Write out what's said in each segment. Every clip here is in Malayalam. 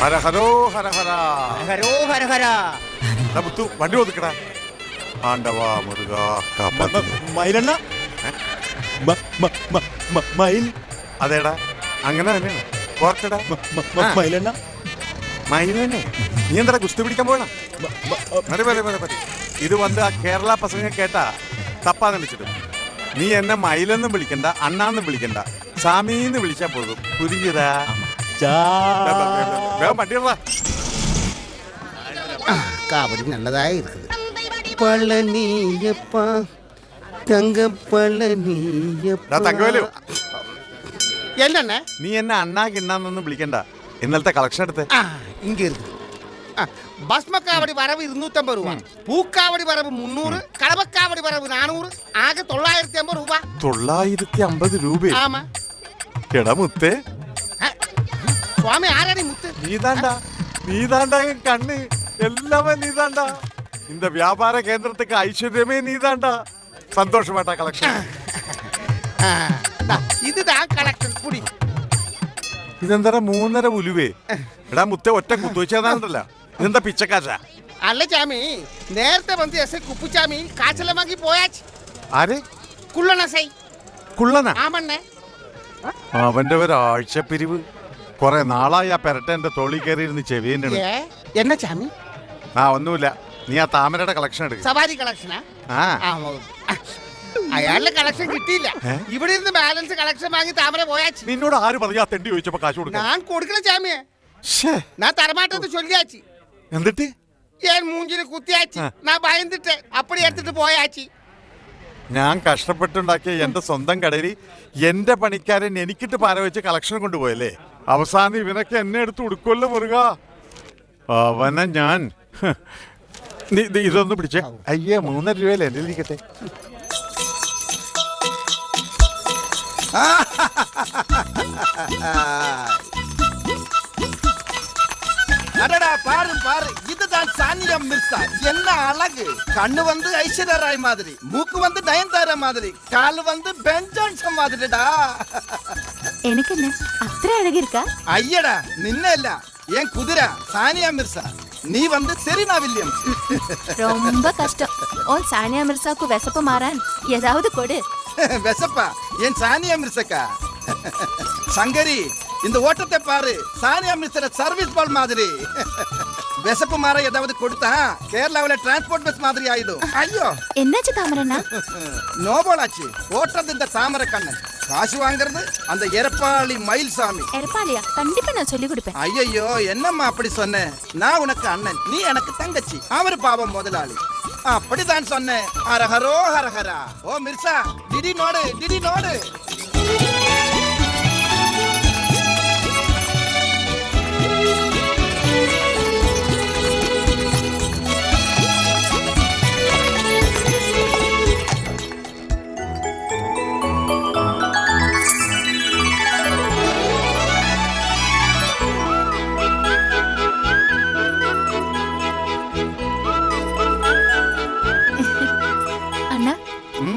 ഹര ഹരോ ഹര ഹര ഹരോ ഹര ഹര. മുത്തു വണ്ടി ഒതുക്കടാ. ആണ്ടവാ മുരുക മയിലെണ്ണ മയിൽ. അതേടാ അങ്ങനെ തന്നെയാണ്. ഓർത്തടാ മയിലെണ്ണ മയിൽ തന്നെ. നീ എന്താ കുസ്തി പിടിക്കാൻ പോകണം? ഇത് വന്ന് ആ കേരള പസംഗ കേട്ടാ തപ്പാതെ വിളിച്ചിട്ട്. നീ എന്നെ മയിലെന്നും വിളിക്കണ്ട, അണ്ണാന്നും വിളിക്കണ്ട, സാമീന്ന് വിളിച്ചാ പോകും. പുരിഞ്ഞതാ വണ്ടിടാ. காவடி நல்லதாக இருக்குது. பழனியப்பா தங்க பழனியப்பா. തങ്കവേലു, என்னண்ணே നീ എന്നെ അണ്ണാ കിണ്ണാന്നൊന്നും വിളിക്കണ്ട. ഇന്നലത്തെ കളക്ഷൻ എടുത്ത് இங்க இருக்குது. பஸ்மக்காவடி வரவு 250 ரூபா, பூக்காவடி வரவு 300, கடவக்காவடி வரவு 400, ஆக 950 ரூபா. 950 രൂപ? ஆமா. എടാ മുത്തേ, சுவாமி ஆராடி முத்து. நீதாண்டா என் கண்ணு, எல்லாமே நீதாண்டா. இந்த வியாபார கேந்திரத்துக்கு ஐஸ்வர்யமே நீதாண்டா. சந்தோஷமாட்டா கலெக்ஷன். இதுதான் கலெக்ஷன் புடி. ഇതെന്താ 3.5 ഉലുവേ? എടാ മുത്തേ, ഒറ്റ കുത്തുവെച്ചതാണല്ല. ഇതെന്താ പിച്ചക്കാശ? അല്ല ചാമി, നേരത്തെ വന്ന് എസ് ഐ കുപ്പുചാമി കാശെല്ലാം വാങ്ങി പോയാച്ച്. ആര്? കുള്ളണ സൈ. കുള്ളനാ? ആമണ്ണേ. അവന്റെ ഒരാഴ്ച പിരിവ്. കൊറേ നാളായി ആ പെരട്ട എന്റെ തോളി കയറിയിരുന്ന് ചെവിയുണ്ട്. എന്നാ ചാമി? ഒന്നുമില്ല. നീ ആ താമരയുടെ കളക്ഷൻ എടുക്ക. സവാരി കളക്ഷനാ? അയാളുടെ കളക്ഷൻ കിട്ടിയില്ല. ഇവിടെ ഇരുന്ന് ബാലൻസ് കളക്ഷൻ വാങ്ങി താമര പോയാച്ച്. നിന്നോട് ആര് പറഞ്ഞാ തെണ്ടി ചോദിച്ചപ്പോ കാശ് കൊടുക്കാൻ? ഞാൻ കൊടുക്കണ ചാമിയെ. ഞാൻ തരമാട്ടത് ചൊല്ലിയാച്ചി. എന്നിട്ട് ഏൻ മൂഞ്ചിന് കുത്തിയാച്ചി. ഞാൻ ഭയന്നിട്ട് അപ്പടി എടുത്തിട്ട് പോയാച്ചി. ഞാൻ കഷ്ടപ്പെട്ടുണ്ടാക്കിയ എന്റെ സ്വന്തം കടയിൽ എന്റെ പണിക്കാരൻ എനിക്കിട്ട് പാര വെച്ച് കളക്ഷൻ കൊണ്ടുപോയല്ലേ. അവസാനം ഇവനൊക്കെ എന്നെ എടുത്ത് കൊടുക്കുമല്ലോ മുരുക. അവനെ ഞാൻ ഇതൊന്ന് പിടിച്ചേ. അയ്യേ, 3.5 രൂപയല്ലേ എന്റെ ഇരിക്കട്ടെ. அடடா பாரு பாரு, இதுதான் சானியா மிர்சா. என்ன அழகு! கண்ணு வந்து ஐஸ்வர்யா ராய் மாதிரி, மூக்கு வந்து நயன்தாரா மாதிரி, கால் வந்து பென் ஜான்சன் மாதிரிடா. எனக்கு என்ன அത്ര அழகிருக்கா? ஐயடா, நின்னல்ல என் குதிரை சானியா மிர்சா. நீ வந்து செரீனா வில்லியம்ஸ். ரொம்ப கஷ்டம். உன் சானியா மிர்சாக்கு விசப்பு மாறான் ஏதாவது கொடு. விசப்பா? என் சானியா மிர்சக்கா. சங்கரி, இந்த ஓட்டத்தை பாரு. சானியா மிஸ்ர சர்வீஸ் பால் மாதிரி. விசப்பு மாற ஏதாவது கொடுத்தா கேரளாவில டிரான்ஸ்போர்ட் பஸ் மாதிரி ஆயிடும். ஐயோ, என்னாச்சு தாமரண்ணா? நோபோலாச்சு. ஓட்டுறது இந்த தாமரை கண்ணன், காசு வாங்குறது அந்த எரப்பாளி மயில்சாமி. எரப்பாளியா? கண்டிப்பா நான் சொல்லி கொடுப்பேன். ஐயோ, என்னம்மா அப்படி சொன்ன? நான் உனக்கு அண்ணன், நீ எனக்கு தங்கச்சி. அவரு பாவம் முதலாளி. அப்படிதான் சொன்னேன். ஹரஹரோ ஹரஹரா. ஓ மிர்சா, டிடி நோடு, டிடி நோடு.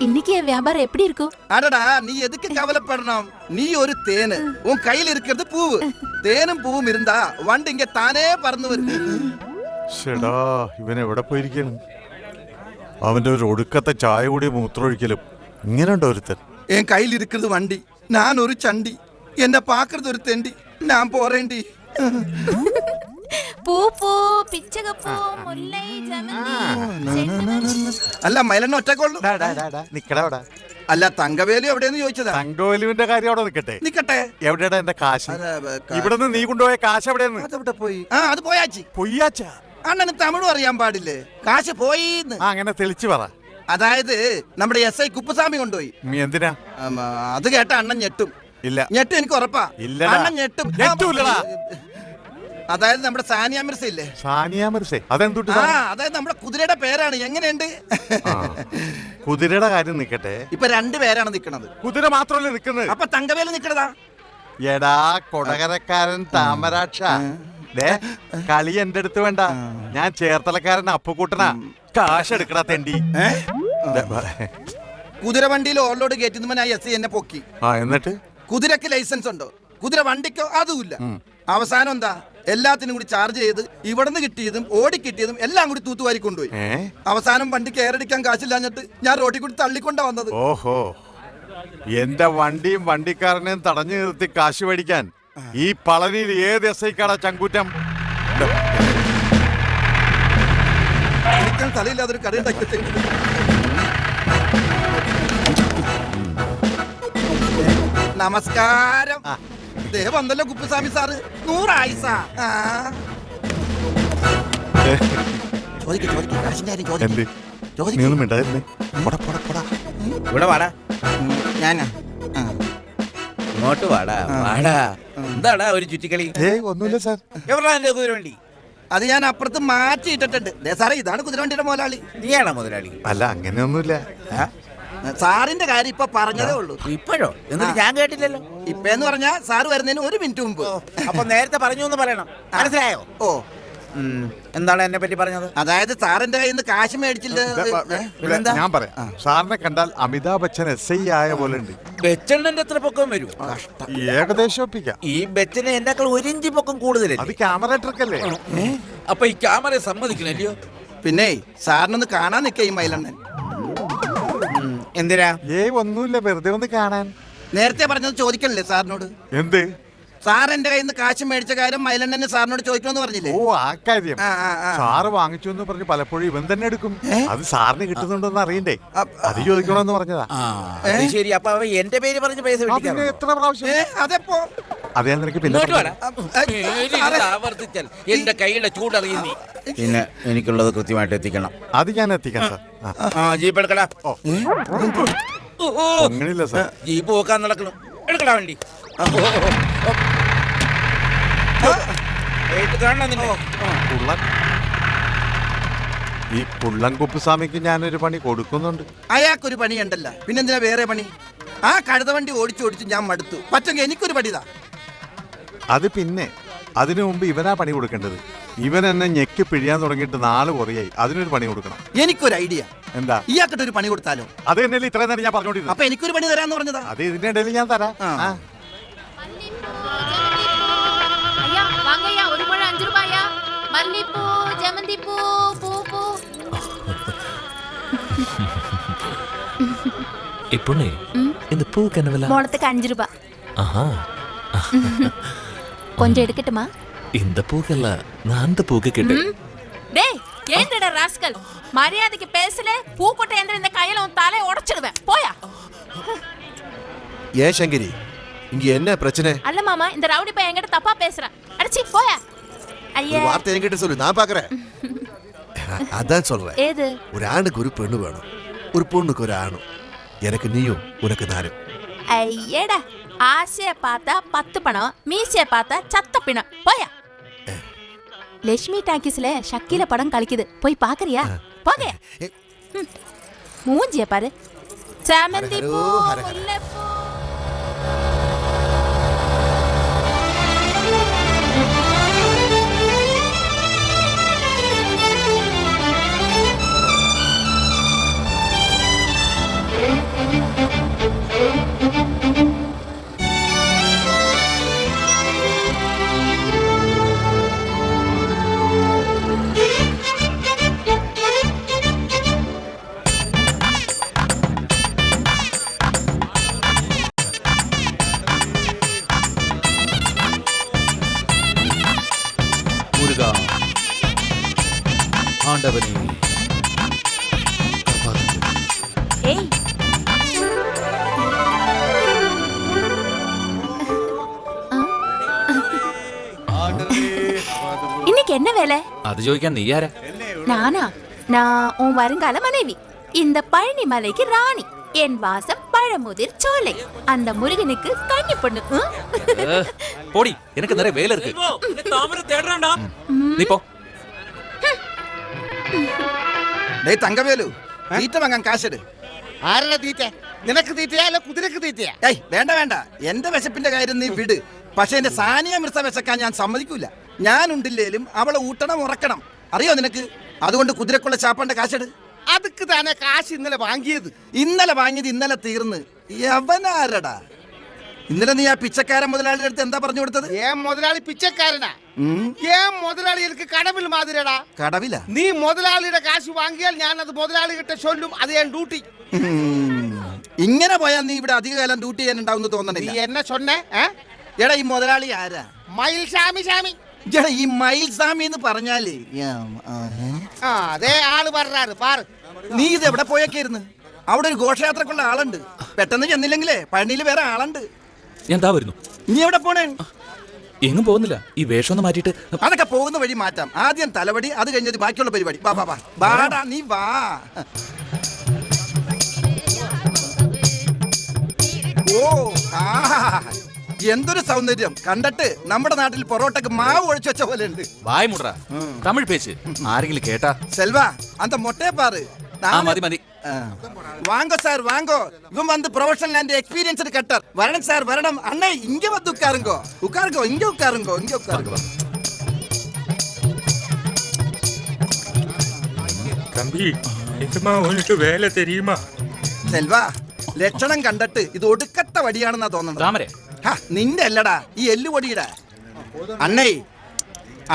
இன்னைக்கு வியாபாரம் எப்படி இருக்கும்? அடடா, நீ எதுக்கு கவலைப்படணும்? நீ ஒரு தேனு, உன் கையில் இருக்கிறது பூவு. தேனும் பூவும் இருந்தா வண்டு இங்க தானே பறந்து வருது. ഷെടാ, ഇവൻ എവിടെ പോയിരിക്കണം? അവന്റെ ഒരു ഒടുക്കത്തെ ചായ കൂടി മൂത്രമൊഴിക്കലും. ഇങ്ങനെയുണ്ടോ ഒരുത്തൻ? என் கையில் இருக்கிறது வண்டி, நான் ஒரு சண்டி, என்ன பாக்குறது ஒரு தெண்டி, நான் போறேன்டி. പൂ പൂ പിച്ചകപ്പൂ മുല്ലൈ ജമന്തി. അല്ല മൈലെണ്ണ ഒറ്റക്കൊള്ളു. നിക്കടാ. അല്ല തങ്കവേലു എവിടെയെന്ന് ചോദിച്ചതാ. തങ്കവേലുവിന്റെ കാര്യം അവിടെ നിക്കട്ടെ. നിക്കട്ടെ. എവിടെയാടാ എന്റെ കാശ്? ഇവിടെ നിന്ന് നീ കൊണ്ടുപോയ കാശ് എവിടെയെന്ന്? അതെവിടെ പോയി? അത് പോയാച്ചി. പൊയ്യാച്ചാ? അണ്ണന് തമിഴും അറിയാൻ പാടില്ലേ? കാശ് പോയിന്ന്. അങ്ങനെ തെളിച്ചു പറ. അതായത് നമ്മുടെ എസ് ഐ കുപ്പുസ്വാമി കൊണ്ടുപോയി. എന്തിനാ? അത് കേട്ട അണ്ണൻ ഞെട്ടും. ഇല്ല, ഞെട്ടും, എനിക്ക് ഉറപ്പാ. അണ്ണൻ ഞെട്ടും. അതായത് നമ്മുടെ സാനിയ മിർസ ഇല്ലേ? സാനിയ മിർസ? അതെന്തുട്ടാ? അതായത് നമ്മുടെ കുതിരയുടെ പേരാണ്. എങ്ങനെയുണ്ട്? കുതിരയുടെ കാര്യം നിക്കട്ടെ. ഇപ്പൊ 2 പേരാണ് നിക്കണത്. കുതിര മാത്രമല്ലേ നിക്കുന്നത്? അപ്പൊ തങ്കവേല നിക്കണതാ? എടാ കൊടകരക്കാരൻ താമരാക്ഷ, കളി എന്റെ അടുത്ത് വേണ്ട. ഞാൻ ചേർത്തലക്കാരൻ അപ്പുകൂട്ടനാ. കാശ് എടുക്കടാ തെണ്ടി. കുതിര വണ്ടിയിൽ ഓവർലോഡ് കയറ്റുന്ന എസ് ഐ എന്നെ പൊക്കി. എന്നിട്ട്? കുതിരക്ക് ലൈസൻസ് ഉണ്ടോ? കുതിര വണ്ടിക്കോ? അതുമില്ല. അവസാനം എന്താ? എല്ലാത്തിനും കൂടി ചാർജ് ചെയ്ത് ഇവിടുന്ന് കിട്ടിയതും ഓടിക്കിട്ടിയതും എല്ലാം കൂടി തൂത്തുവാരി കൊണ്ടുപോയി. അവസാനം വണ്ടി കയറടിക്കാൻ കാശില്ലാഞ്ഞിട്ട് ഞാൻ റോഡിൽ കൂടി തള്ളിക്കൊണ്ടാ വന്നത്. ഓഹോ, എന്റെ വണ്ടിയും വണ്ടിക്കാരനെയും തടഞ്ഞു നിർത്തി കാശ് മേടിക്കാൻ ഈ പളനിയിൽ ഏത് എസ്ഐക്കാടാ ചങ്കൂറ്റം? എനിക്കാൻ തലയില്ലാതൊരു കട ഉണ്ടാക്കി. നമസ്കാരം. ദേ വന്നല്ലോ കുപ്പുസ്വാമി സാറ്. 100 ആയിസ. എന്ത് നീ ഒന്നും മിണ്ടായിരുന്നേ? ഇവിടെ വാടാ, ഞാനാ ഇങ്ങോട്ട് വാടാ വാടാ. എന്താടാ ഒരു ചുറ്റിക്കളി? ഒന്നുമില്ല സാർ. എവിടാ എന്റെ കുതിരവണ്ടി? അത് ഞാൻ അപ്പുറത്ത് മാറ്റിയിട്ടിട്ടുണ്ട്. സാറേ, ഇതാണ് കുതിരവണ്ടിയുടെ മുതലാളി. നീയാണോ മുതലാളി? അല്ല, അങ്ങനെയൊന്നുമില്ല. സാറിന്റെ കാര്യം ഇപ്പൊ പറഞ്ഞതേ ഉള്ളൂ. ഇപ്പോഴോ? എന്നിട്ട് ഞാൻ കേട്ടില്ലല്ലോ. ഇപ്പെന്ന് പറഞ്ഞാ സാറ് വരുന്നതിന് 1 മിനിറ്റ് മുമ്പ്. അപ്പൊ നേരത്തെ പറഞ്ഞു എന്ന് പറയണം, മനസ്സിലായോ? ഓ, എന്താണ് എന്നെ പറ്റി പറഞ്ഞത്? അതായത് സാറിന്റെ കയ്യിൽ നിന്ന് കാശ് മേടിച്ചില്ല. പിന്നെന്താ? ഞാൻ പറയാം. സാറിനെ കണ്ടാൽ അമിതാഭ് ബച്ചൻ SI ആയ പോലെ ഉണ്ട്. ബെച്ചണ്ണന്റെ എത്ര പൊക്കം വരും? ഏകദേശം ഒപ്പിക്കാം. ഈ ബെച്ചന് എന്നെക്കാൾ 1 ഇഞ്ച് പൊക്കം കൂടുതലല്ലേ? അത് ക്യാമറ ട്രിക്കല്ലേ? അപ്പൊ ഈ ക്യാമറ സമ്മതിക്കണല്ലോ. പിന്നെ സാറിനൊന്ന് കാണാൻ നിൽക്കുക ഈ മൈലണ്ണൻ. എന്തിനാ? ഒന്നുമില്ല, വെറുതെ ഒന്ന് കാണാൻ. നേരത്തെ പറഞ്ഞത് ചോദിക്കണില്ലേ സാറിനോട്? എന്ത്? സാർ എന്റെ കയ്യിൽ നിന്ന് കാശ് മേടിച്ച കാര്യം മൈലണ്ണന് സാറിനോട് ചോദിക്കണമെന്ന് പറഞ്ഞില്ലേ? ഓ, ആ കാര്യം. ആ. സാറ് വാങ്ങിച്ചു എന്ന് പറഞ്ഞ് പലപ്പോഴും ഇവൻ തന്നെ എടുക്കും. അത് സാറിന് കിട്ടുന്നുണ്ടോന്ന് അറിയണ്ടേ? അത് ചോദിക്കണമെന്ന് പറഞ്ഞതാ. അത് ശരി. അപ്പൊ അവ എന്റെ പേര് പറഞ്ഞ് പൈസ അതിന് മേടിക്കാറുണ്ടോ? എത്ര പ്രാവശ്യം? അതെപ്പോ അതേ നിനക്ക് പിന്നെ ഇങ്ങോട്ട് വാടാ. ആവർത്തിച്ചാൽ എന്റെ കൈയുടെ ചൂടറിയുന്നീ. പിന്നെ എനിക്കുള്ളത് കൃത്യമായിട്ട് എത്തിക്കണം. അത് ഞാൻ എത്തിക്കാം സാർ. ജീപ്പ് എടുക്കടാ. അങ്ങനെയില്ല സാർ. ജീപ്പ് പോക്കാൻ നടക്കണം. എടുക്കടാ വണ്ടി. കാണണം നിന്നെ. ഈ പുള്ളൻ കുപ്പുസ്വാമിക്ക് ഞാനൊരു പണി കൊടുക്കുന്നുണ്ട്. അയാൾക്കൊരു പണിയുണ്ടല്ല, പിന്നെന്തിനാ വേറെ പണി? ആ കഴുത വണ്ടി ഓടിച്ചു ഞാൻ മടുത്തു. പറ്റെങ്കിൽ എനിക്കൊരു പണിതാ. അത് പിന്നെ അതിനു മുമ്പ് ഇവനാ പണി കൊടുക്കേണ്ടത്. ഇവൻ എന്നെ ഞെക്കി പിഴിയാൻ തുടങ്ങിയിട്ട് 4 കുറയായി. അതിനൊരു പണി കൊടുക്കണം. എനിക്കൊരു ഐഡിയ. എന്താ? ഇയാൾക്കിട്ട് ഒരു പണി കൊടുത്താലോ? അത് തന്നെയല്ലേ ഇത്രയും നേരം ഞാൻ പറഞ്ഞോണ്ടിരുന്നു. അപ്പൊ എനിക്കൊരു പണി തരാന്ന് പറഞ്ഞതാ. അത് ഇതിന്റെ ഇടയിൽ ഞാൻ തരാം. ஐயா வாங்கய்யா, ஒரு முழம் 5 ரூபாயா? மல்லிப்பூ, ஜெமந்திப்பூ, பூ. பொண்ணு, இந்த பூக்கு என்ன விலை? முழத்துக்கு 5 ரூபா. ஆஹா, கொஞ்சம் எடுக்கட்டுமா? இந்த பூக்கல்ல, நான் அந்த பூக்கு கேட்டேன். டேய், ஏண்டடா ராஸ்கல், மரியாதைக்கு பேசல. பூ கொட்டை என்ற இந்த கையில உன் தலையை உடைச்சிடுவேன். போயா. ஏன் சங்கரி, இங்க என்ன பிரச்சனை? அல்ல மாமா, இந்த ரவுடி பையன் என்கிட்ட தப்பா பேசுறான். அடச்சி போயா. ஐயா, ஒரு வார்த்தை என்கிட்ட சொல்லு, நான் பாக்குறேன். அதான் சொல்றேன். ஏது? ஒரு ஆணுக்கு ஒரு பெண்ணு வேணும், ஒரு பொண்ணுக்கு ஒரு ஆணும். எனக்கு நீயும் உனக்கு நானும். ஐயடா, ஆசைய பார்த்தா 10 பணம், மீசைய பார்த்தா சத்த பிணம். போயா. லட்சுமி டாக்கிஸ்ல ஷக்கீல படம் கழிக்குது, போய் பாக்குறியா? போகையா. மூஞ்சிய பாரு. சாமந்தி பூ, முல்லைப்பூ. முருகா, ஆண்டவனே, ஏய், இன்னைக்கு என்ன வேலை? அது ஜோதிக்கான் நீ யார? நானா? நான் உன் வருங்கால மனைவி. இந்த பழனி மலைக்கு ராணி. என் வாசம் பழமுதிர் சோலை. அந்த முருகனுக்கு கன்னி பொண்ணு. போடி, எனக்கு நிறைய வேலை இருக்கு. நீ போ. ഡേയ് തങ്കവേലു, തീറ്റ വാങ്ങാൻ കാശെടു. ആരുടെ തീറ്റ? നിനക്ക് തീറ്റയാ അല്ല കുതിരക്ക് തീറ്റയാ? ഏയ് വേണ്ട, എന്റെ വിശപ്പിന്റെ കാര്യം നീ വിട്. പക്ഷെ എന്റെ സാനിയ മിർസ വിശക്കാൻ ഞാൻ സമ്മതിക്കൂല. ഞാനുണ്ടില്ലേലും അവളെ ഊട്ടണം ഉറക്കണം, അറിയോ നിനക്ക്? അതുകൊണ്ട് കുതിരക്കുള്ള ചാപ്പാന്റെ കാശെടു. അതുക്ക് തന്നെ കാശ് ഇന്നലെ വാങ്ങിയത്. ഇന്നലെ വാങ്ങിയത് ഇന്നലെ തീർന്ന്. യവനാരടാ? ഇന്നലെ നീ ആ പിച്ചക്കാരൻ മുതലാളിയുടെ അടുത്ത് എന്താ പറഞ്ഞു കൊടുത്തത്? ஏன் முதலாளி பிச்சைக்காரனா? ஏன் முதலாளி எனக்கு கடவுள் மாதிரிடா. കടവില നീ മുതലാളിയുടെ കാശ് വാങ്ങിയാൽ ഞാൻ അത് മുതലാളി കിட்ட ചൊല്ലും. അത് ഞാൻ ഡ്യൂട്ടി. ഇങ്ങനെ പോയാൽ നീ ഇവിടെ അധികകാലം ഡ്യൂട്ടി ചെയ്യാനുണ്ടാവും നീ തോന്നണില്ല. എന്നെ ചൊന്നെ? എടാ ഈ മുതലാളി ആരാ? മയിൽ സ്വാമി സ്വാമി. എടാ ഈ മയിൽ സ്വാമി എന്ന് പറഞ്ഞാല് ആ അതേ ആള് പറഞ്ഞാറ് പാറ്. നീ ഇത് എവിടെ പോയൊക്കെയായിരുന്നു? അവിടെ ഒരു ഘോഷയാത്രക്കുള്ള ആളുണ്ട്. പെട്ടെന്ന് ചെന്നില്ലെങ്കിലേ പഴനിയിൽ വേറെ ആളുണ്ട്. ഞാൻ താ വരുന്നു. നീ എവിടെ പോണേ? എങ്ങും പോകുന്നില്ല. ഈ വേഷം ഒന്ന് മാറ്റിയിട്ട് അതൊക്കെ പോകുന്ന വഴി മാറ്റാം. ആദ്യം തലവടി, അത് കഴിഞ്ഞത് ബാക്കിയുള്ള പരിപാടി. വാ വാ വാ വാടാ നീ വാ. ഓ ആ എന്തൊരു സൗന്ദര്യം കണ്ടിട്ട് നമ്മുടെ നാട്ടിൽ പൊറോട്ടക്ക് മാവ് ഒഴിച്ചു വെച്ച പോലെ ഉണ്ട്. വായ മുട്ര തമിഴ് പേച്ച് ആരെങ്കിലും കേട്ടാ? செல்வா அந்த மொட்டையை பாரு. மதி மதி வாங்கோ சார் வாங்கோ. இவன் வந்து ப்ரொஃபஷனல் அண்ட் எக்ஸ்பீரியன்ஸ்டு கட்டர். வரணும் சார் வரணும். அண்ணே இங்க வந்து உட்காருங்கோ உட்காருங்கோ இங்க உட்காருங்கோ இங்க உட்காருங்கோ. தம்பி இதுமா உனக்கு வேலை தெரியுமா? செல்வா ലക്ഷണം കണ്ടിട്ട് ഇത് ഒടുക്കത്തെ വടിയാണെന്നാ തോന്നുന്നത്. താമരെ നിന്റെ അല്ലടാ ഈ എല്ലുപൊടിയുടെ. അണ്ണേ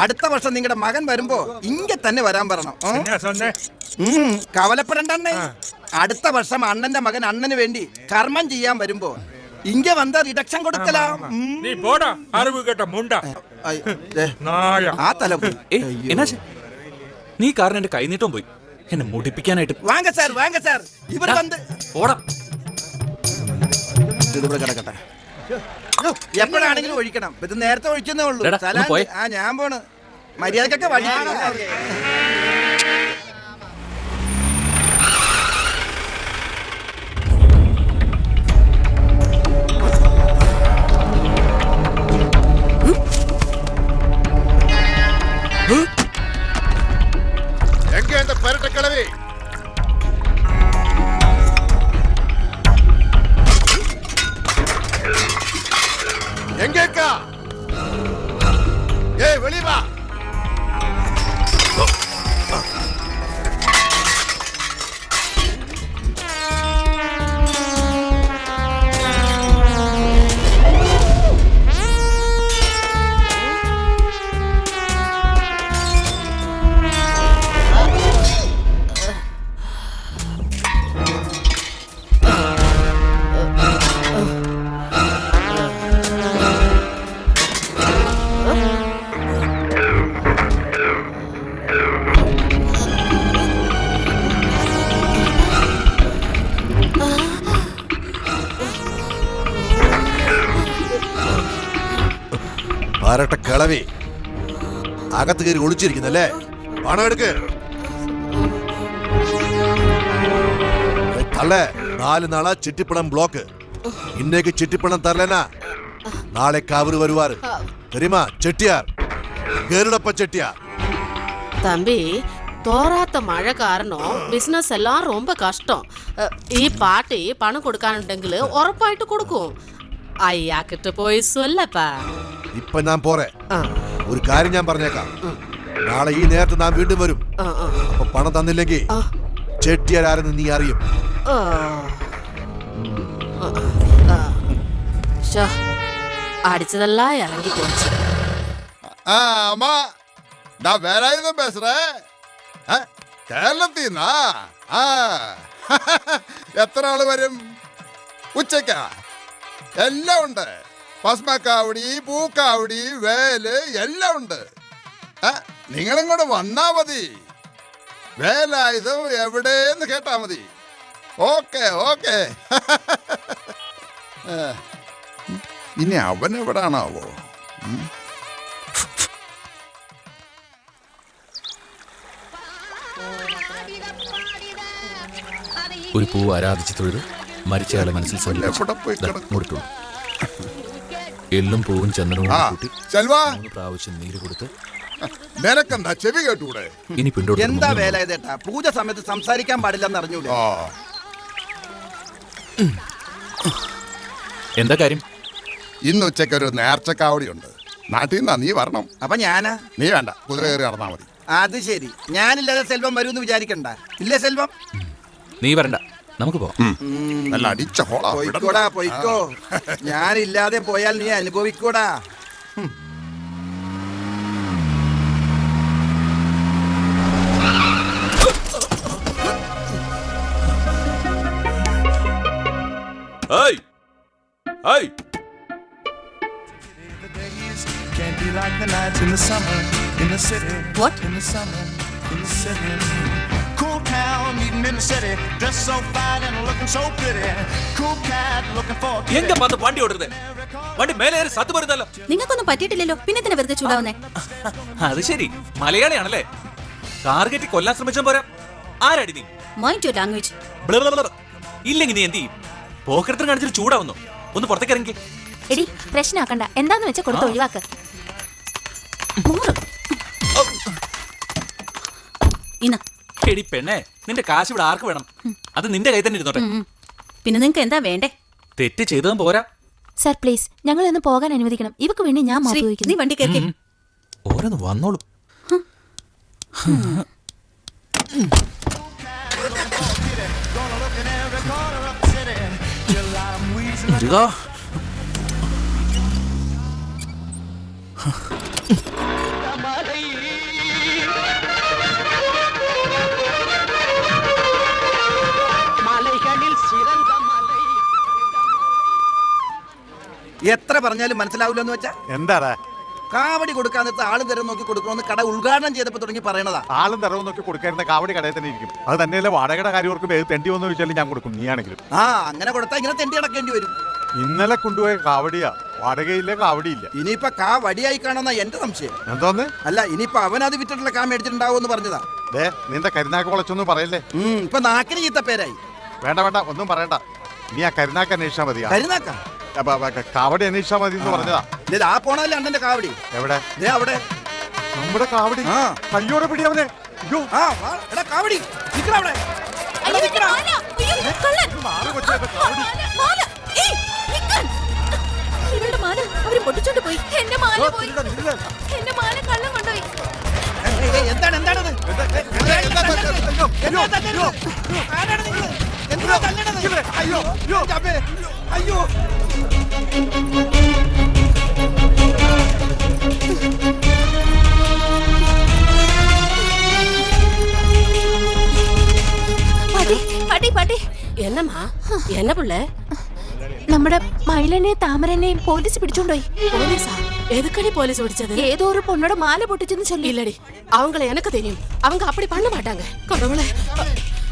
അടുത്ത വർഷം നിങ്ങളുടെ മകൻ വരുമ്പോ ഇങ്ങ തന്നെ വരാൻ പറയണം. കവലപ്പെടണ്ട അണ്ണേ. അടുത്ത വർഷം അണ്ണന്റെ മകൻ അണ്ണന് വേണ്ടി കർമ്മം ചെയ്യാൻ വരുമ്പോ ഇങ്ങ വന്ന റിഡക്ഷൻ കൊടുക്കലാ. നീ പോടാ അറിവ് കേട്ട മുണ്ട. ആ തല പോയി. എന്നാ നീ കാരണം എന്റെ കൈനീട്ടം പോയി എന്നെ മുടിപ്പിക്കാനായിട്ട്. വാങ്ങ സാർ വാങ്ങ സാർ. ഇവർ വന്ന് ഓടാ ഇതിവിടെ കിടക്കട്ടെ. എപ്പോഴാണെങ്കിലും ഒഴിക്കണം. ഇത് നേരത്തെ ഒഴിക്കുന്നേ ഉള്ളൂ. എടാ, ഒന്ന് പോയെ. ആ ഞാൻ പോണ്. മര്യാദക്കൊക്കെ വഴി. എങ്ക എന്റെ പരട്ടക്കിളവി? எங்கேக்கா? ஏய் வெளிய வா. ആരട്ട കിളവി അകത്ത് കയറി ഒളിച്ചിരിക്കുന്നല്ലേ? പണം എടുക്ക്. തള്ളേ 4 നാളാ ചിട്ടിപ്പണം ബ്ലോക്ക്. இன்னைக்கு சிட்டிப்பணம் தரலனா நாளைக்கு அவரு வருவாரு தெரியுமா? செட்டியார், கருடப்ப செட்டியார். தம்பி, தோராத்த மழை காரணம் பிசினஸ் எல்லாம் ரொம்ப கஷ்டம். ഈ പാർട്ടി പണം കൊടുക്കാനുണ്ടെങ്കിൽ ഉറപ്പായിട്ട് കൊടുക്കും. അയ്യാക്കിട്ട് പോയി சொல்லப்பா. ഇപ്പൊ ഞാൻ പോറേ. ഒരു കാര്യം ഞാൻ പറഞ്ഞേക്കാം. നാളെ ഈ നേരത്തെ ഞാൻ വീണ്ടും വരും. അപ്പൊ പണം തന്നില്ലെങ്കിൽ ചെട്ടിയാർ ആരെന്ന് നീ അറിയും. அடிச்சதெல்லாம் இறங்கி போச்சு. அம்மா நான் வேற ஆயுதம் பேசுறேன். കേരളത്തിന്നാ? എത്ര ആള് വരും? ഉച്ചക്കാ? എല്ലാം ഉണ്ട്. ഭസ്മക്കാവടി, പൂക്കാവടി, വേല് എല്ലാം ഉണ്ട്. നിങ്ങളിങ്ങോട്ട് വന്നാ മതി. വേലായുധം എവിടെയെന്ന് കേട്ടാ മതി. Okay okay. ഇനി അവൻ എവിടാണാവോ? ഒരു പൂവ് ആരാധിച്ചു തൊഴുത് മരിച്ചയാളെ മനസ്സിൽ കൊടുത്തു. എല്ലും പൂവും ചന്ദനവും കൂട്ടി 3 പ്രാവശ്യം നീര് കൊടുത്ത് നിനക്കെന്താ ചെവി കേട്ടൂടെ? ഇനി എന്താ വേല ഇതേട്ടാ? പൂജ സമയത്ത് സംസാരിക്കാൻ പാടില്ലെന്ന് അറിഞ്ഞൂടെ? എന്താ കാര്യം? ഇന്ന് ഉച്ചയ്ക്ക് ഒരു നേർച്ചക്കാവടി ഉണ്ട്. നാട്ടിൽ നിന്നാ, നീ വരണം. അപ്പൊ ഞാനാ? നീ വേണ്ട, കുതിര കയറി നടന്നാ മതി. അത് ശരി. ഞാനില്ലാതെ സെൽവം വരുമെന്ന് വിചാരിക്കണ്ട. ഇല്ലേ സെൽവം? നീ വരണ്ട. നമുക്ക് പോവാം. നല്ല അടിച്ച ഹോളാ. പോയിക്കോടാ പോയിക്കോ. ഞാനില്ലാതെ പോയാൽ നീ അനുഭവിക്കൂടാ. ഏയ് ഏയ് What? Cool town, meeting in the city, dressed so fine and looking so pretty. Cool cat looking for a Enga path വണ്ടി ഓടുന്നത്? വണ്ടി മേലെ സത്ത് വരുന്നല്ലോ. നിങ്ങൾക്കൊന്നും പറ്റിയിട്ടില്ലല്ലോ, പിന്നെ തന്നെ വെറുതെ ചൂടാവുന്നേ. അത് ശരി, മലയാളിയാണല്ലേ? ടാർഗറ്റ് കൊല്ലാൻ ശ്രമിച്ചാൽ പോരാ. ആരാടി നീ? Mind your language. ഇല്ലെങ്കിൽ നീ എന്ത് ചെയ്യും? പോക്കരത്തിന് കാണിച്ചിട്ട് ചൂടാവുന്നു. ഒന്ന് പുറത്തേക്ക് ഇറങ്ങി. എടി പ്രശ്നമാക്കണ്ട, എന്താന്ന് വെച്ചാൽ കൊടുത്ത് ഒഴിവാക്ക്. എടി പെണ്ണേ, നിന്റെ കാശ് ഇവിടെ ആർക്ക് വേണം? അത് നിന്റെ കയ്യിൽ തന്നെ ഇരുന്നോട്ടെ. പിന്നെ നിങ്ങൾക്ക് എന്താ വേണ്ടേ? തെറ്റ് ചെയ്തതും പോരാ. സർ പ്ലീസ്, ഞങ്ങൾ ഒന്ന് പോകാൻ അനുവദിക്കണം. ഇവക്ക് വേണ്ടി ഞാൻ നീ വണ്ടി കയറ്റി. ഓരോന്ന് വന്നോളും. എത്ര പറഞ്ഞാലും മനസ്സിലാവില്ലെന്ന് വെച്ചാ എന്താടാ കാവടി കൊടുക്കാൻ നേരത്തെ ആളും തരം നോക്കി കൊടുക്കണമെന്ന് കട ഉദ്ഘാടനം ചെയ്തപ്പോ തുടങ്ങി പറയണതാ. ആളും തരവും നോക്കി കൊടുക്കായിരുന്ന കാവടി കടയിൽ തന്നെ ഇരിക്കും. അത് തന്നെയല്ലേ വാടകയുടെ കാര്യവർക്ക് തെണ്ടി വന്നു ചോദിച്ചാലും ഞാൻ കൊടുക്കും. നീയാണെങ്കിലും അങ്ങനെ കൊടുത്താൽ ഇങ്ങനെ തെണ്ടി അടക്കേണ്ടി വരും. ഇന്നലെ കൊണ്ടുപോയ കാവടിയാ, വാടകയില്ല കാവടിയില്ല. ഇനിയിപ്പൊ കാ വടിയായി കാണുന്ന എന്റെ സംശയം. എന്തോന്ന്? അല്ല ഇനിയിപ്പൊ അവനത് വിറ്റിട്ടുള്ള കാ മേടിച്ചിട്ടുണ്ടാവോന്ന് പറഞ്ഞതാ. നിന്റെ കരുനാക്ക് വളച്ചൊന്നും പറയല്ലേ. ഇപ്പൊ നാക്കിന് ചീത്ത പേരായി. വേണ്ട വേണ്ട, ഒന്നും പറയണ്ട. നീ ആ കരുനാക്ക് അന്വേഷിച്ചാ മതി. കരുനാക്ക കാവടി അന്വേഷിച്ചാ മതി എന്ന് പറഞ്ഞതാ. ആ പോണല്ലേ അണ്ണന്റെ കാവടി. എവിടെ? അവിടെ നമ്മുടെ കാവടി. കയ്യോടെ പിടി അവനെ. കാവടി അവിടെ. പൊട്ടിച്ചോണ്ട് പോയി. എന്റെ മാല പോയി. എന്റെ മാല കള്ളം കൊണ്ടുപോയി. എന്താണ് എന്താണത്? അയ്യോ പടി പടി. എന്നമ്മാ എന്ന പിള്ളേ? നമ്മുടെ മയിലനെയും താമരനെയും പോലീസ് പിടിച്ചോണ്ടോയി. പോലീസാ? എതുക്കടി പോലീസ് പിടിച്ചത്? ഏതോ ഒരു പൊണ്ണോட മാല പൊട്ടിച്ചെന്ന് ചൊല്ലി. ഇല്ലടി, அவங்கள எனக்கு தெரியும். அவங்க அப்படி பண்ண மாட்டாங்க. கடவுளே,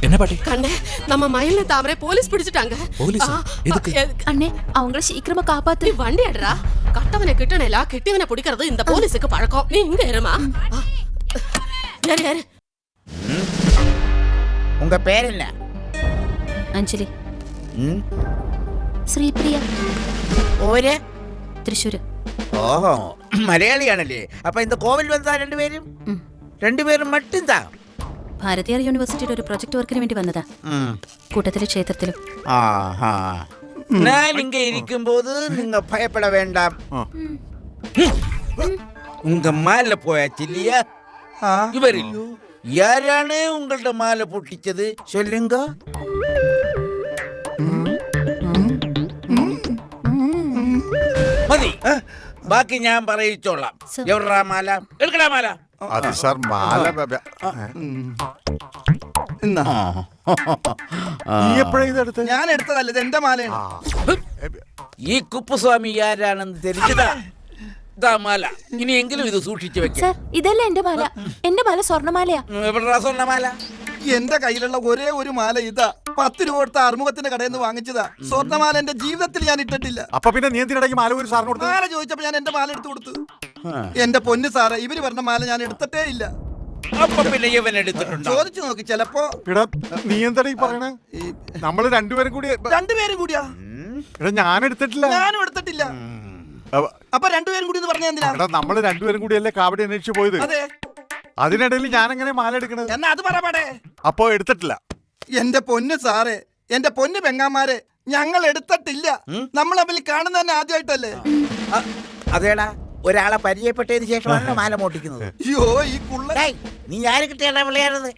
என்ன பாட்டி? கண்ணே, நம்ம மயில தாமரை போலீஸ் பிடிச்சிட்டாங்க. போலீஸ் எதுக்கு? அண்ணே, அவங்கள சீக்கிரமா காப்பாத்து. நீ வண்டி அடறா. கட்டவனை கிட்டனேல கிட்டிவனை பிடிக்கிறது இந்த போலீஸுக்கு பழக்கம். நீ இங்க இருமா. யாரு யாரு? உங்க பேர் என்ன? അഞ്ജലി. ശ്രീപ്രിയ. ഓര്? തൃശ്ശൂര്. ഓഹോ, മലയാളിയാണല്ലേ? അപ്പൊ இந்த கோவில் வந்தா രണ്ടുപേരും മട്ടുംതാ? ഭാരതീയർ യൂണിവേഴ്സിറ്റിയുടെ ഒരു പ്രൊജക്ട് വർക്കിന് വേണ്ടി വന്നതാ. കൂട്ടത്തിലെ ക്ഷേത്രത്തിലും. நான் இங்க இருக்கும்போது நீங்க பயப்பட வேண்டாம். உங்க மாலை போயாச்சு இல்லையா? இவரில் யாரானே உங்கள்ட்ட மாலை பொட்டிச்சது சொல்லுங்க. മതി, ബാക്കി ഞാൻ പറയിച്ചോളാം. എവിടാ മാല? എടുക്കടാ മാല. അത് സാർ മാല. ഞാൻ എടുത്തതല്ല, ഇത് എന്റെ മാലയാണ്. ഈ കുപ്പുസ്വാമി ആരാണെന്ന് தெரிஞ்சതാ? ഇതാ മാല. ഇനിയെങ്കിലും ഇത് സൂക്ഷിച്ചു വെക്കാം. സർ, ഇതല്ല എന്റെ മാല. എന്റെ മാല സ്വർണ്ണമാലയാ. എവിടാ സ്വർണ്ണമാല? എന്റെ കയ്യിലുള്ള ഒരേ ഒരു മാല ഇതാ. 10 രൂപ കൊടുത്ത അറുമുഖത്തിന്റെ കടയിൽ നിന്ന് വാങ്ങിച്ചതാ. സ്വർണ്ണമാല എന്റെ ജീവിതത്തിൽ ഞാൻ ഇട്ടിട്ടില്ല. അപ്പൊ പിന്നെ നീ എന്തിനിടയ്ക്ക് മാല ഒരു സാറിന് കൊടുത്തു? മാല ചോദിച്ചപ്പോ ഞാൻ എന്റെ മാല എടുത്തു കൊടുത്തു. എന്റെ പൊന്ന് സാറേ, ഇവര് പറഞ്ഞ മാല ഞാൻ എടുത്തിട്ടേ ഇല്ല. അപ്പൊ പിന്നെ ഇവൻ എടുത്തിട്ടുണ്ടോ? ചോദിച്ചു നോക്കി, ചിലപ്പോ. നീ എന്താ ഈ പറയണേ? നമ്മള് രണ്ടുപേരും കൂടിയാ? ഞാൻ എടുത്തിട്ടില്ല. ഞാനും എടുത്തിട്ടില്ല. അപ്പൊ രണ്ടുപേരും കൂടി പറഞ്ഞ എന്തിനാ? നമ്മള് രണ്ടുപേരും കൂടിയല്ലേ കാവടി അന്വേഷിച്ചു പോയത്. അതെ. അതിനിടയിൽ ഞാൻ എങ്ങനെ മാല എടുക്കണത്? എന്നാ അത് പറയട്ടെ. അപ്പോ എടുത്തിട്ടില്ല. എന്റെ പൊന്ന് സാറേ, എന്റെ പൊന്ന് പെങ്ങാമാരെ, ഞങ്ങൾ എടുത്തിട്ടില്ല. നമ്മൾ തമ്മിൽ കാണുന്ന തന്നെ ആദ്യമായിട്ടല്ലേ? അതേടാ, ഒരാളെ പരിചയപ്പെട്ടതിന് ശേഷമാണ് മാല മോട്ടിക്കുന്നത്. അയ്യോ, ഈ കുള്ള നീ ആര് കിട്ടിയാ വിളയാടുന്നത്?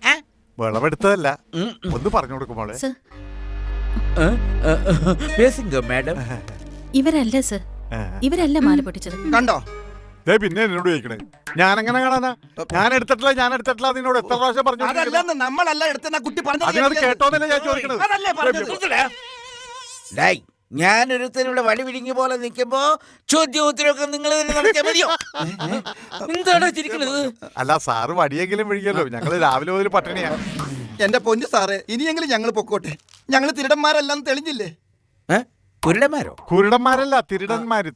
വിളവെടുത്തതല്ല, ഒന്ന് പറഞ്ഞു കൊടുക്കുമ്പോളെ. പേസിംഗോ മാഡം? ഇവരല്ല സർ, ഇവരല്ല മാല പൊട്ടിച്ചത്. കണ്ടോ? പിന്നെ എന്നോട് ചോദിക്കണേ, ഞാൻ എങ്ങനെ കാണാനാ? ഞാൻ എടുത്തിട്ടില്ല നിന്നോട് എത്ര പ്രാവശ്യം പറഞ്ഞു? അതല്ലെന്ന് നമ്മളല്ല എടുത്തെന്ന കുട്ടി അതിനത് കേട്ടോന്നല്ലേ ഞാൻ ചോദിക്കണത്. അതല്ലേ പറഞ്ഞത്? ഡേയ്, ഞാനൊരുത്തരുടെ വടി പിടിങ്ങി പോലെ നിൽക്കുമ്പോ ചോദ്യോത്തരമൊക്കെ നിങ്ങൾ തന്നെ നടത്തിയാൽ മതിയോ? എന്താണ് ചിരിക്കുന്നത്? അല്ല സാറ് വടിയെങ്കിലും വിഴിക്കല്ലോ, ഞങ്ങള് രാവിലെ മുതൽ പട്ടിണിയാ. എന്റെ പൊന്നു സാറേ, ഇനിയെങ്കിലും ഞങ്ങൾ പൊക്കോട്ടെ. ഞങ്ങൾ തിരുടന്മാരെല്ലാം തെളിഞ്ഞില്ലേ? കുരുടന്മാരോ? കുരുടന്മാരല്ല, തിരുടന്മാര്.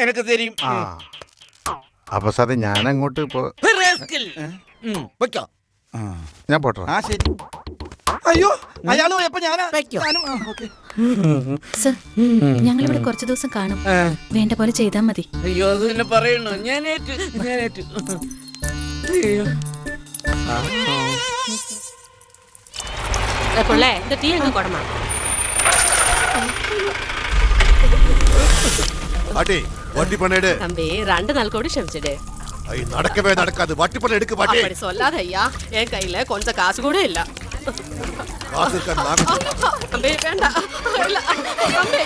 എനിക്ക് തരും. അപ്പൊ സാറേ ഞാൻ അങ്ങോട്ട് വെക്കോ. ഞാൻ പോട്ടോ. ആ ശരി. അയ്യോ, അയാളോ എപ്പോ ഞാനും. സർ, ഞങ്ങൾ ഇവിടെ കുറച്ചു ദിവസം കാണും. വേണ്ട പോലെ ചെയ്താൽ മതി. അയ്യോ, അത് തന്നെ പറയണോ? ഞാനേറ്റു. അയ്യോ, പിള്ളേ, இந்த டீ எங்க கொடமா? பாட்டி வட்டி பண்ணேடு. தம்பி, 2 நாள் கூட ஷமிச்சிடு. ஐய், நடக்கவே நடக்காது. வட்டி பண்ண எடுக்கு பாட்டி. அப்படி சொல்லாத ஐயா, என் கையில கொஞ்சம் காசு கூட இல்ல. காசு இருக்கா? தம்பி வேண்டாம். இல்ல தம்பி.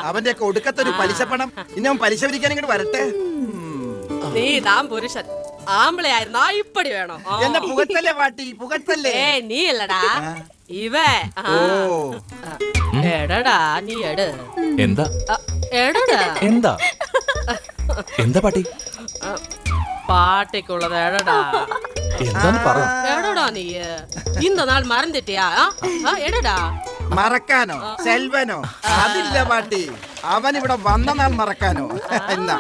അവന്റെ ഒടുക്കത്തൊരു പലിശ പണം. ഇനി അവൻ പലിശ പിരിക്കാൻ ഇങ്ങോട്ട് വരട്ടെ. നീ താൻ പുരുഷൻ ആമ്പിളെ ആയിരുന്നാ ഇപ്പടി വേണോ? എന്നെ പുകത്തല്ലേ പാട്ടി, പുകത്തല്ലേ? നീ അല്ലടാ ഇവ. എടടാ നീ എട്. എന്താ എടടാ എന്താ എന്താ പാട്ടി? പാട്ടിക്കുള്ളത് എടടാ. എന്താന്ന് പറ. എടടാ നീ இந்த നാൾ മറന്നിട്ടിയാ? എടടാ. മറക്കാനോ? സെൽവനോ? അതില്ല പാട്ടി. അവൻ ഇവിടെ വന്ന നാൾ മറക്കാനോ? എന്നാ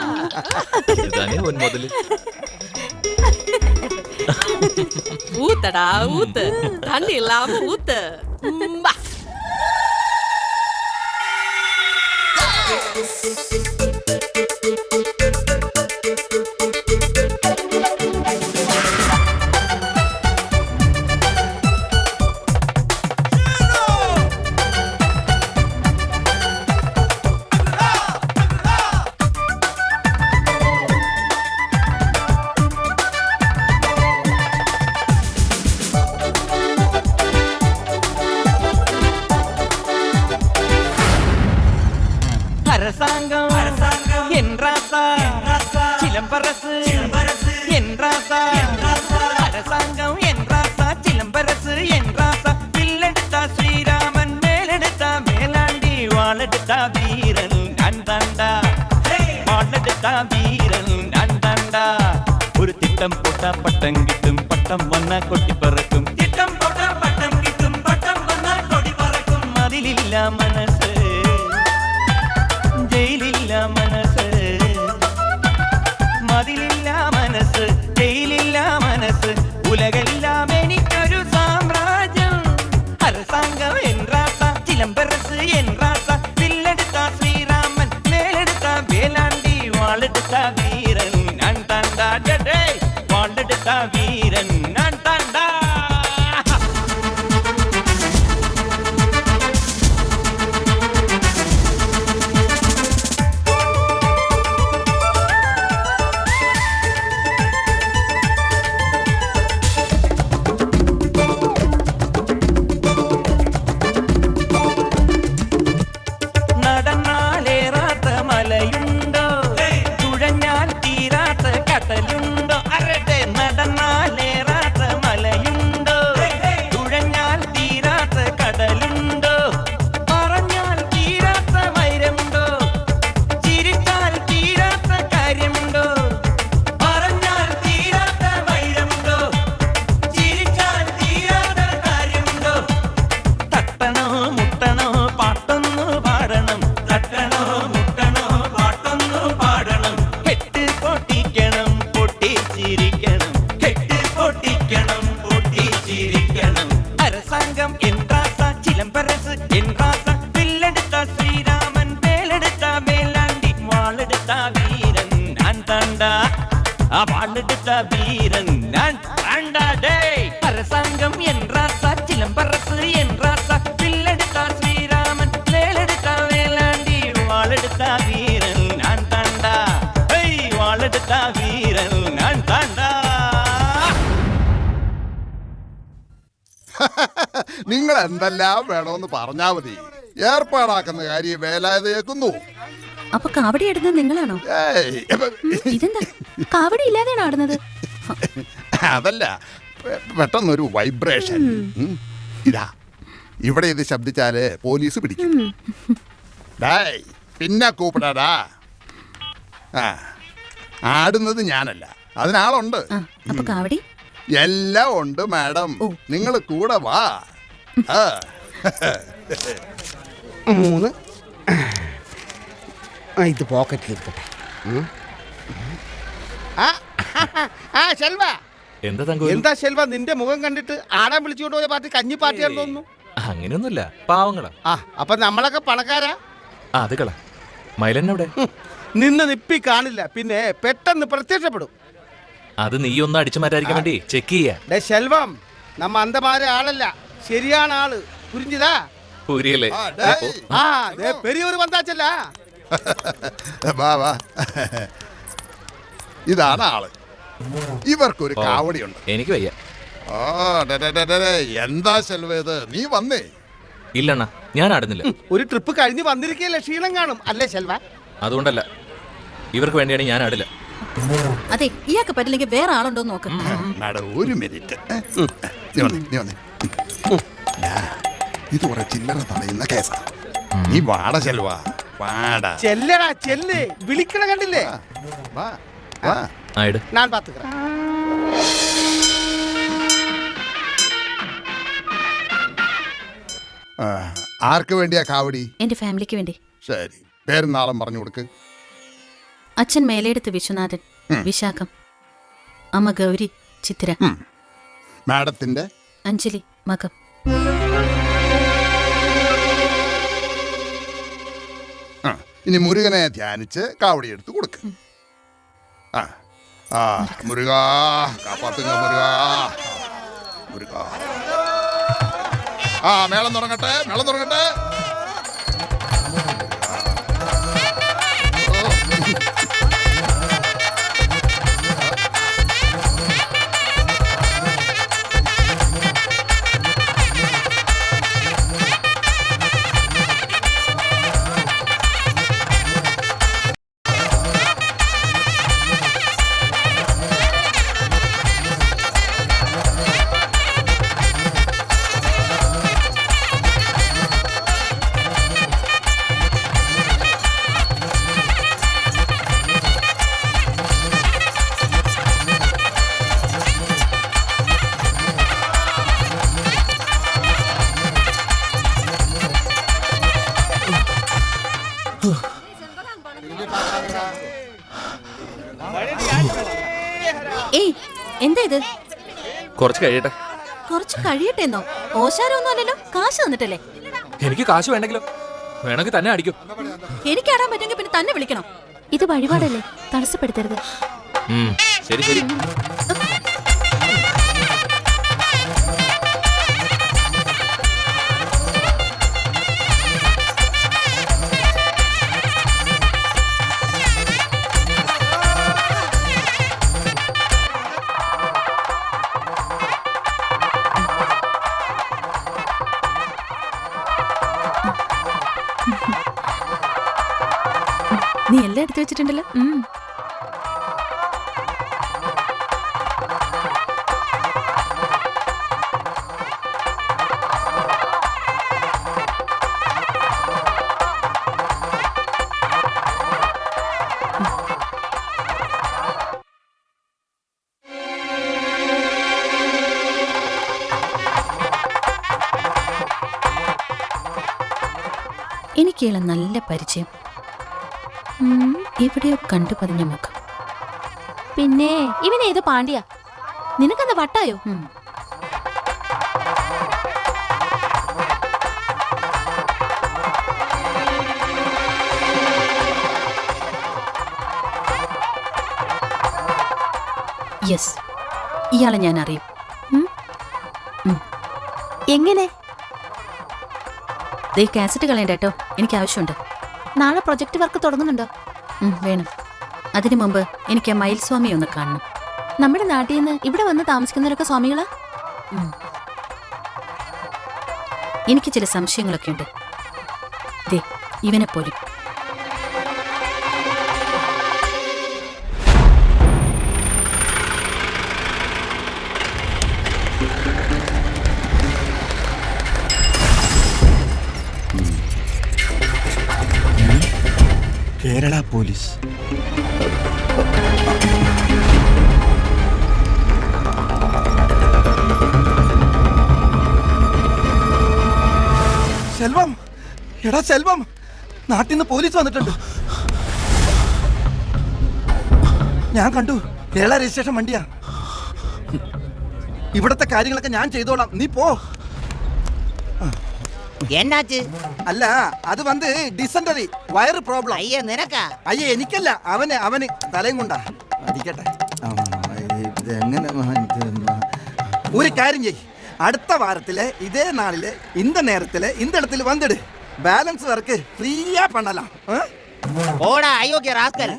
ஊத்தடா ஊத்து, தண்ணி இல்லாம ஊத்து. ഒരു തിട്ടം പൊട്ടാ പട്ടം കിട്ടും, പട്ടം വന്ന കൊട്ടി പറക്കും. തിട്ടം പൊട്ടാ പട്ടം കിട്ടും, പട്ടം വന്ന കൊടി പറക്കും. മതിലില്ല മനസ്സ്, ജയിലില്ല മനസ്സ്, മതി வாழெடுத்த வீரன் நான் தாண்டா டேய் அரசாங்கம் என்றாசா சிலம்பரசு என்றாசா வில்லெடுத்தா ஸ்ரீராமன் வேலெடுத்தா வேலாண்டி வாழெடுத்த வீரன் நான் தாண்டா ஹேய் வாழெடுத்த வீரன் நான் தாண்டா. നിങ്ങൾ എന്തെല്ലാം വേണമെന്ന് പറഞ്ഞാ മതി, ഏർപ്പാടാക്കുന്ന കാര്യം വേലായത് കേൾക്കുന്നു. അപ്പൊ കാവടി ഇടുന്നത് നിങ്ങളാണോ? ഇതെന്താ കാവടി ഇല്ലാതെയാണ് ആടുന്നത്? അതല്ല, പെട്ടെന്നൊരു വൈബ്രേഷൻ. ഇതാ ഇവിടെ ഇത് ശബ്ദിച്ചാല് പോലീസ് പിടിക്കും. ഡേയ്, പിന്നെ കൂപ്പിടാടാ. ആടുന്നത് ഞാനല്ല, അതിനാളുണ്ട്. അപ്പൊ കാവടി എല്ലാം ഉണ്ട് മാഡം, നിങ്ങൾ കൂടെ വാ. 3 ഇത് പോക്കറ്റിൽ ഇരിക്കട്ടെ. ശെൽവ, എന്താ ശെൽവ നിന്റെ മുഖം കണ്ടിട്ട് ആടാൻ വിളിച്ചുകൊണ്ട് പോയ പാർട്ടി കഞ്ഞി പാർട്ടിയാണെന്ന് തോന്നുന്നു. അങ്ങനെയൊന്നുമില്ല, പാവങ്ങളാ. അപ്പൊ നമ്മളൊക്കെ പണക്കാരാ? അത് കള മൈലന്നവിടെ നിന്ന് നിപ്പി കാണില്ല, പിന്നെ പെട്ടെന്ന് പ്രത്യക്ഷപ്പെടും. അത് നീ ഒന്ന് അടിച്ചു മാറ്റാതിരിക്കാൻ വേണ്ടി ചെക്ക് ചെയ്യാ. ശെൽവം, നമ്മ അന്തമാരെ ആളല്ല, ശരിയാണ് ആള്. പുരിഞ്ഞതാ പുരിയല്ലേ? പെരിയൊരു വന്നാച്ചല്ല. വാ വാ, ഇതാണ് ആള്. ഇവർക്കൊരു കാവടിയുണ്ട്. എനിക്ക് വയ്യ. എന്താ ശെൽവേത്, നീ വന്നേ? ഇല്ലണ്ണ, ഞാൻ ആടുന്നില്ല. ഒരു ട്രിപ്പ് കഴിഞ്ഞ് വന്നിരിക്കല്ലേ, ക്ഷീണം കാണും അല്ലേ ശെൽവ? അതുകൊണ്ടല്ല, ഇവർക്ക് വേണ്ടിയാണ് ഞാൻ ആടില്ല. അതെ, ഇയാൾക്ക് പറ്റില്ലെങ്കിൽ വേറെ ആളുണ്ടോ നോക്ക്. ഒരു മിനിറ്റ്, നീ വന്നേ. ഇത് കുറെ ചില്ലറ തടയുന്ന കേസാ. നീ വാട ശെൽവ, വാട. ചെല്ലടാ ചെല്ല്, വിളിക്കണ കണ്ടില്ലേ? ഞാൻ പാത്തുക്കറ. ആർക്ക് വേണ്ടിയാ കാവടി? എന്റെ ഫാമിലിക്ക് വേണ്ടി. ശരി, പേരും നാളും പറഞ്ഞു കൊടുക്ക്. അച്ഛൻ മേലെടുത്ത് വിശ്വനാഥൻ, വിശാഖം. അമ്മ ഗൗരി, ചിത്ര. മാഡത്തിന്റെ അഞ്ജലി, മകം. ഇനി മുരുകനെ ധ്യാനിച്ച് കാവടി എടുത്ത് കൊടുക്ക്. മുരുക കാപ്പാത്തുക, മുരുക മുരുക. മേളം തുടങ്ങട്ടെ, മേളം തുടങ്ങട്ടെ. ഏയ്, എന്താ ഇത്? കുറച്ച് കഴിയട്ടെ. കുറച്ച് കഴിയട്ടെന്നോ? ഓശാരൊന്നും അല്ലല്ലോ, കാശ് തന്നിട്ടല്ലേ? എനിക്ക് കാശ് വേണ്ടെങ്കിലോ? വേണമെങ്കിൽ തന്നെ അടിക്കും. എനിക്ക് ആടാൻ പറ്റുമെങ്കിൽ പിന്നെ തന്നെ വിളിക്കണം. ഇത് വഴിപാടല്ലേ, തടസ്സപ്പെടുത്തരുത്. ശരി ശരി. നീ എല്ലാം എടുത്തു വെച്ചിട്ടുണ്ടല്ലോ. എനിക്കുള്ള നല്ല പരിചയം, എവിടെയോ കണ്ടു പതിഞ്ഞ മുഖം. പിന്നെ ഇവനേത് പാണ്ഡ്യ? നിനക്കെന്താ വട്ടായോ? യെസ്, ഇയാളെ ഞാൻ അറിയും. എങ്ങനെ? ദേ കാസറ്റ് കളയണ്ട കേട്ടോ, എനിക്ക് ആവശ്യമുണ്ട്. നാളെ പ്രൊജക്ട് വർക്ക് തുടങ്ങുന്നുണ്ടോ? വേണം. അതിനു മുമ്പ് എനിക്ക് ആ മയിൽ സ്വാമി ഒന്ന് കാണണം. നമ്മുടെ നാട്ടിൽ നിന്ന് ഇവിടെ വന്ന് താമസിക്കുന്നവരൊക്കെ സ്വാമികളാ? എനിക്ക് ചില സംശയങ്ങളൊക്കെ ഉണ്ട്. ദേ ഇവനെ പോലും. കേരള പോലീസ്. സെൽവം, എടാ സെൽവം, നാട്ടിൽ നിന്ന് പോലീസ് വന്നിട്ടുണ്ട്. ഞാൻ കണ്ടു, കേരള രജിസ്ട്രേഷൻ വണ്ടിയാ. ഇവിടത്തെ കാര്യങ്ങളൊക്കെ ഞാൻ ചെയ്തോളാം, നീ പോ. എന്നാച്ച്? അല്ല, അത് വന്ന് ഡിസെൻട്രി വയറ് പ്രോബ്ലം. അയ്യേ നിനക്കാ? അയ്യേ എനിക്കല്ല, അവന് തലയും കൊണ്ടാ. അടിക്കട്ടെ. എങ്ങനെ ഒരു കാര്യം ചെയ്, അടുത്ത വാരത്തില് ഇതേ നാളില് இந்த நேரത്തില് இந்த இடத்துல வந்துடு. ബാലൻസ് വർക്ക് ഫ്രീയാ பண்ணலாம். ഓടാ അയോഗ്യ റാസ്കൽ.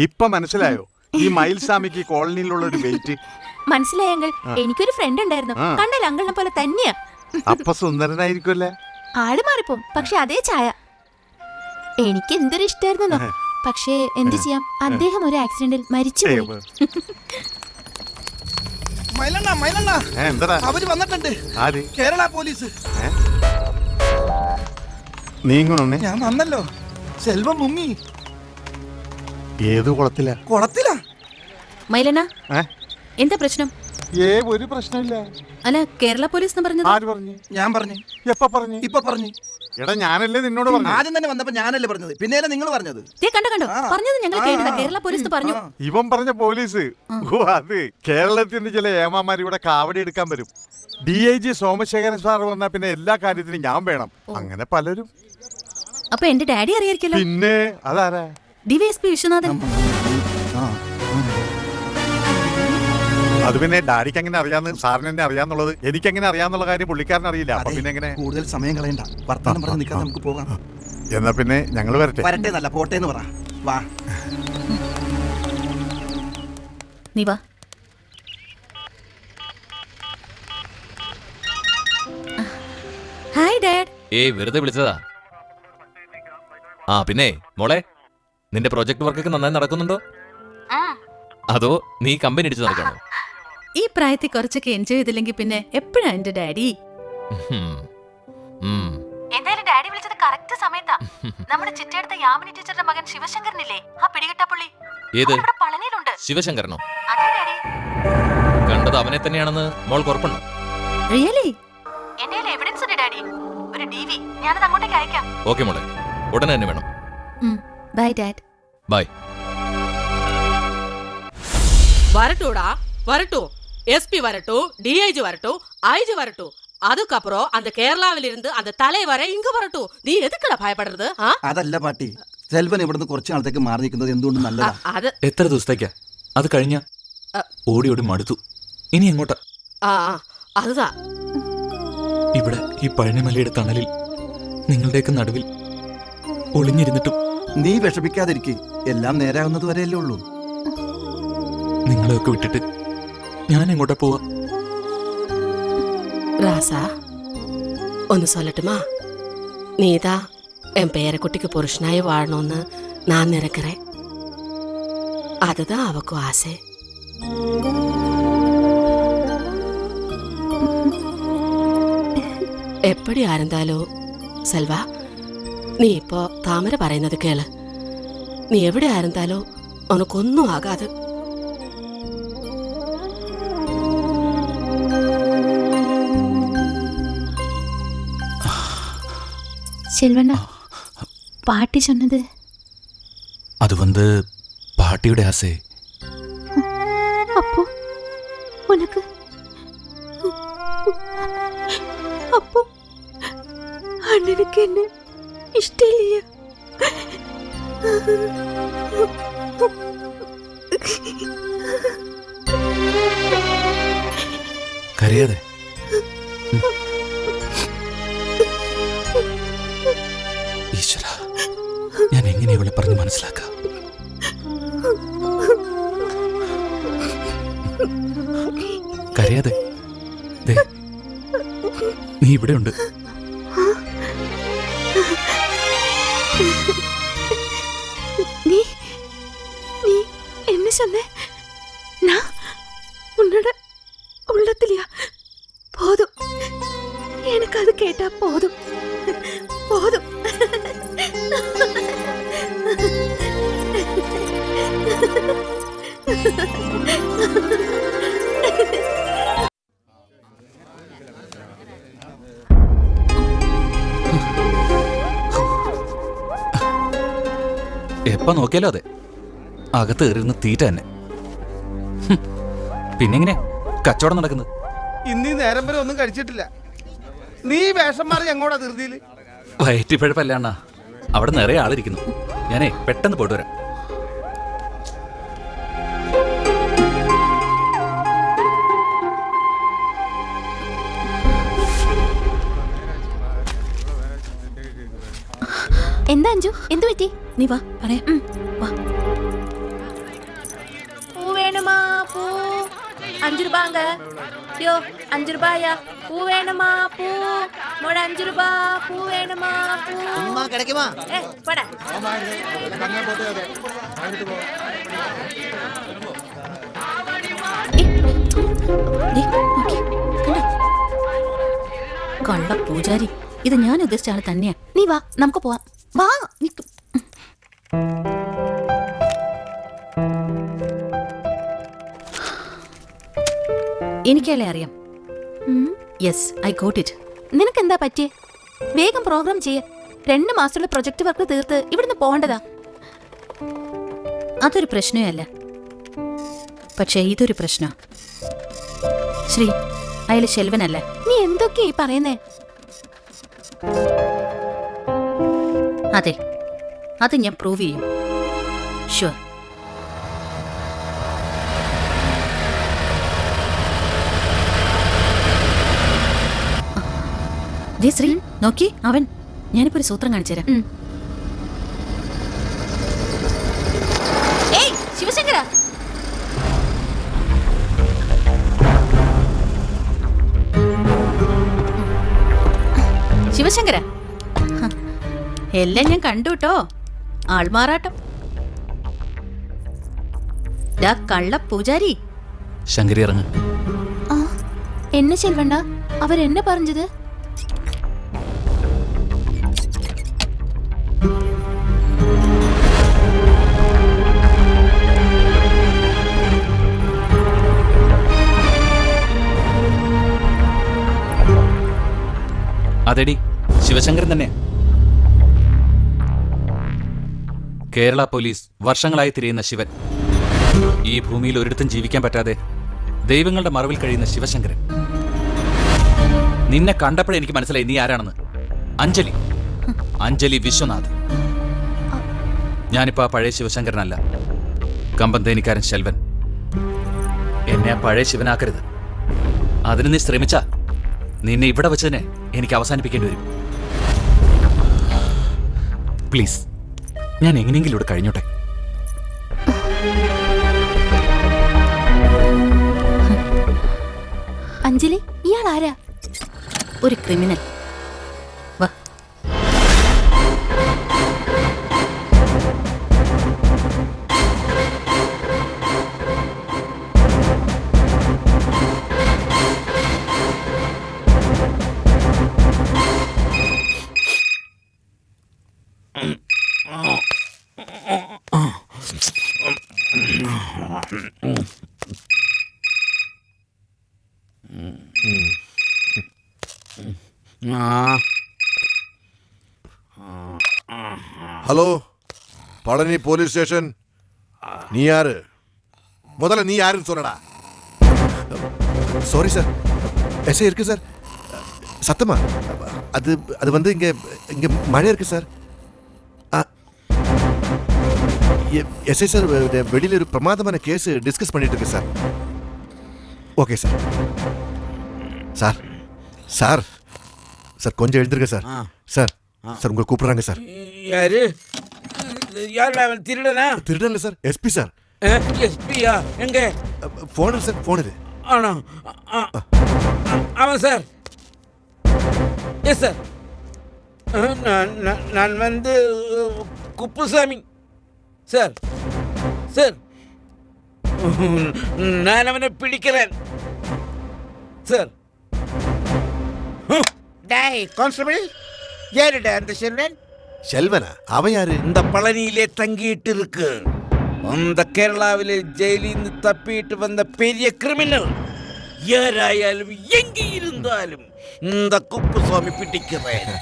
ഇപ്പൊ മനസ്സിലായോ ഈ മയിൽസ്വാമിക്ക് കോളനിയിലുള്ള ഒരു വെയിറ്റ്? മനസ്സിലായി അങ്കിൾ. എനിക്കൊരു ഫ്രണ്ട് ഉണ്ടായിരുന്നു, കണ്ടാൽ അങ്കിളിനെ പോലെ തന്നെയാ. അപ്പൊ സുന്ദരനായിരിക്കുമല്ലേ? ആള് മാറിപ്പോം, പക്ഷെ അതേ ചായ. എനിക്ക് എന്തൊരു ഇഷ്ടായിരുന്നോ. പക്ഷേ എന്ത് ചെയ്യാം, അദ്ദേഹം ഒരു ആക്സിഡന്റിൽ മരിച്ചുപോയി. അവര് വന്നിട്ടുണ്ട്, കേരള പോലീസ്. നീങ്ങണേ, ഞാൻ വന്നല്ലോ. സെൽവം മുങ്ങി. ഏത് കുളത്തില? കുളത്തിലാ. മൈലണ്ണ, എന്താ പ്രശ്നം? ഒരു പ്രശ്നമില്ല. അല്ല, കേരള പോലീസ് എന്ന് പറഞ്ഞത്? ആര് പറഞ്ഞു? ഞാൻ പറഞ്ഞു. എപ്പ പറഞ്ഞു? ഇപ്പൊ പറഞ്ഞു. എടാ ഞാനല്ലേ നിന്നോട് പറഞ്ഞു. ആദ്യം തന്നെ വന്നപ്പോ ഞാനല്ലേ പറഞ്ഞത്, പിന്നെയല്ലേ നിങ്ങൾ പറഞ്ഞത്? കണ്ടോ പറഞ്ഞത് ഞങ്ങൾ കേട്ടില്ല. കേരള പോലീസ് പറഞ്ഞു. ഇവൻ പറഞ്ഞ പോലീസ് അത് കേരളത്തിന്റെ ചില ഏമാമാർ ഇവിടെ കാവടി എടുക്കാൻ വരും. DIG സോമശേഖരൻ സാർ വന്നാ പിന്നെ എല്ലാ കാര്യത്തിനും ഞാൻ വേണം. അങ്ങനെ പലരും. അപ്പൊ എന്റെ ഡാഡി അറിയായിരിക്കല്ലോ. പിന്നെ അതാരാ? DYSP വിശ്വനാഥൻ. അത് പിന്നെ ഡാഡിക്ക് എങ്ങനെ അറിയാന്ന്, സാറിന് എന്നെ അറിയാന്നുള്ളത് എനിക്ക് എങ്ങനെ അറിയാന്നുള്ള കാര്യം പുള്ളിക്കാരൻ അറിയില്ല. അപ്പൊ പിന്നെ എങ്ങനെ? കൂടുതൽ സമയം കളയണ്ട, വർത്താനം പറഞ്ഞ് നിൽക്കാൻ നമുക്ക് പോകാം. എന്നാ പിന്നെ ഞങ്ങൾ വരട്ടെ. വരട്ടെ എന്നല്ല, പോട്ടെ എന്ന് പറ. വാ, നീ വാ. Hi dad. വെറുതെ വിളിച്ചതാ. പിന്നെ മോളെ, നിന്റെ പ്രൊജക്ട് വർക്കൊക്കെ നന്നായി നടക്കുന്നുണ്ടോ? അതോ നീ കമ്പനി അടിച്ചു നടക്കണോ? ഈ പ്രായത്തിൽ കുറച്ചൊക്കെ എൻജോയ് ചെയ്തില്ലെങ്കിൽ പിന്നെ എപ്പോഴാ എന്റെ ഡാഡി? എന്തായാലും ഡാഡി വിളിച്ചത് കറക്റ്റ് സമയത്താ. നമ്മുടെ ചിറ്റയെടുത്ത യാമിനി ടീച്ചറുടെ മകൻ ശിവശങ്കരനില്ലേ, ആ പിടികിട്ട പുള്ളി. ഏത് പളനിയിലുണ്ട്. ശിവശങ്കരനോ? അതെ ഡാഡി. കണ്ടത് അവനെ തന്നെയാണെന്ന് മോൾക്ക് ഉറപ്പുണ്ടോ? റിയലി? എന്റെ എവിഡൻസ് ഉണ്ട് ഡാഡി, ഒരു DV. ഞാനത് അങ്ങോട്ടേക്ക് അയക്കാം. ഓക്കെ മോളെ, ഉടനെ തന്നെ വേണം. By dad. ബൈ. வரட்டும்டா, வரட்டும். SP வரட்டும், DIG வரட்டும், IG வரட்டும். அதுக்கப்புறம் அந்த கேரளாவில இருந்து அந்த தலைவரை இங்க வரட்டும். நீ எதுக்குடா பயப்படுறது? അതല്ല പാട്ടി, സെൽവൻ ഇവിടുന്ന് കുറച്ച് നാളത്തേക്ക് മാറി നിൽക്കുന്നത് എന്തുകൊണ്ട് നല്ലതാ. അത് എത്ര ദിവസത്തേക്കാ? അത് കഴിഞ്ഞ ഓടി ഓടി മടുത്തു. ഇനി എങ്ങോട്ടാ? அதுதான். ഇവിടെ ഈ പഴനിമലയുടെ തണലിൽ നിങ്ങളുടെയൊക്കെ നടുവിൽ ഒളിഞ്ഞിരുന്നിട്ടും നീ വിഷമിക്കാതിരിക്കെ, എല്ലാം നേരാകുന്നത് വരെയല്ലേ ഉള്ളൂ. നിങ്ങളെയൊക്കെ വിട്ടിട്ട് ഞാൻ എങ്ങോട്ടാ പോവാ? ராசா, ஒன்னு சொல்லட்டுமா? நீதான் என் பேரக்குட்டிக்கு புருஷனாய் வாழணும்னு நான் நினைக்கிறேன். அதுதான் அவக்கும் ஆசை. எப்படியா இருந்தாலும் செல்வா, നീ ഇപ്പോ താമര പറയുന്നത് കേള്. നീ എവിടെ ആയിരുന്നാലും ഉനക്കൊന്നും ആകാതെ. செல்வண்ணா, பாட்டி சொன்னது அது வந்து பாட்டியோட ஆசை. உனக்கு அப்போ அண்ணனுக்கு என்ன இஷ்டம் இல்லையா? കരയാതെ. ഈശ്വര, ഞാൻ എങ്ങനെ ഇവളെ പറഞ്ഞ് മനസ്സിലാക്കാം? കരയാതെ. ദേ, നീ ഇവിടെ ഉണ്ട്. நீ நீ என்ன சொன்ன? நான் உன்னோட உள்ளத்திலையா? போதும், எனக்கு அது கேட்டா போதும் போதும். എപ്പ നോക്കിയാലോ അതെ, അകത്ത് കയറിയിരുന്ന് തീറ്റ തന്നെ. പിന്നെങ്ങനെയാ കച്ചവടം നടക്കുന്നത്? ഇന്നീ നേരം വരെ ഒന്നും കഴിച്ചിട്ടില്ല. നീ വേഷം മാറി എങ്ങോട്ടാ ധൃതിയില്? വയറ്റിപ്പഴപ്പല്ല അണ്ണാ, അവിടെ നിറയെ ആളിരിക്കുന്നു. ഞാനേ പെട്ടെന്ന് പോയിട്ട് വരാം. എന്താ അഞ്ജു, എന്തു പറ്റി? നീ വാ പറയാം. വാ. പൂ വേണമാ? പൂ 5 രൂപ. യോ 5 രൂപയാ. പൂ വേണമാ? പൂ മോടെ 5 രൂപ. പൂ വേണമാ? പൂ കിടക്കുമാ? പോടാ. കള്ള പൂജാരി, ഇത് ഞാൻ ഉദ്ദേശിച്ച ആള് തന്നെയാ. നീ വാ, നമുക്ക് പോവാം. വാ. എനിക്കല്ലേ അറിയാം. Yes, I got it. നിനക്കെന്താ പറ്റിയേ? വേഗം പ്രോഗ്രാം ചെയ്യ. 2 മാസമുള്ള പ്രൊജക്ട് വർക്ക് തീർത്ത് ഇവിടുന്ന് പോകേണ്ടതാ. അതൊരു പ്രശ്നമേ അല്ല, പക്ഷേ ഇതൊരു പ്രശ്നം. ശ്രീ, അയാൾ ശെൽവനല്ലേ? നീ എന്തൊക്കെയാ ഈ പറയുന്നേ? അതെ, അത് ഞാൻ പ്രൂവ് ചെയ്യും. ഷുവർ. ശ്രീ നോക്കി, അവൻ. ഞാനിപ്പോ ഒരു സൂത്രം കാണിച്ചു തരാം. ഏയ് ശിവശങ്കര, ശിവശങ്കര, എല്ലാം ഞാൻ കണ്ടു കേട്ടോ. ആൾമാറാട്ടം. കള്ള പൂജാരി. ശങ്കരി ഇറങ്ങ. എന്നെ ചെൽവണ്ട, അവരെന്നെ പറഞ്ഞത്. അതെടി, ശിവശങ്കരൻ തന്നെ. കേരള പോലീസ് വർഷങ്ങളായി തിരയുന്ന ശിവൻ. ഈ ഭൂമിയിൽ ഒരിടത്തും ജീവിക്കാൻ പറ്റാതെ ദൈവങ്ങളുടെ മറവിൽ കഴിയുന്ന ശിവശങ്കരൻ. നിന്നെ കണ്ടപ്പോഴേ എനിക്ക് മനസ്സിലായി നീ ആരാണെന്ന്. അഞ്ജലി, അഞ്ജലി വിശ്വനാഥ്. ഞാനിപ്പോ ആ പഴയ ശിവശങ്കരനല്ല, കമ്പന്തേനിക്കാരൻ ശെൽവൻ. എന്നെ ആ പഴയ ശിവനാക്കരുത്. അതിന് നീ ശ്രമിച്ചാ നിന്നെ ഇവിടെ വെച്ച് തന്നെ എനിക്ക് അവസാനിപ്പിക്കേണ്ടി വരും. പ്ലീസ്, ഞാൻ എങ്ങനെയെങ്കിലും ഇവിടെ കഴിഞ്ഞോട്ടെ. അഞ്ജലി, ഇയാൾ ആരാ? ഒരു ക്രിമിനൽ. വാ. Hello, Palani police station. நீ யாரு? முதல்ல நீ யாருன்னு சொல்லடா. சாரி சார் எஸ்ஐ இருக்கு சார் சத்தமா அது அது வந்து இங்க இங்க மழை இருக்கு சார் எஸ்ஐ சார் வெளியில ஒரு பிரமாதமான கேஸ் டிஸ்கஸ் பண்ணிட்டு இருக்கு sir okay sir sir sir sir கொஞ்சம் எழுந்திருக்க சார் சார் சார் உங்களை கூப்பிடுறாங்க சார் யாரு யாரு அவன் திருடனா? திருடன் இல்லை சார் எஸ்பி சார். எஸ்பியா? எங்க? போனு சார் போனது. ஆனா அவன் சார். Yes sir. நான் வந்து குப்புசாமி சார். சார் நான் அவனை பிடிக்கிறேன் சார். டேய் கான்ஸ்டபிள், யாருடா அந்த செல்வன்? செல்வனா? அவன் யாரு? இந்த பழனியிலே தங்கிட்டு இருக்கு. அந்த கேரளாவிலே ஜெயிலிருந்து தப்பிட்டு வந்த பெரிய கிரிமினல். யாராயாலும் எங்கே இருந்தாலும் இந்த குப்புசாமி பிடிக்கிறேன்.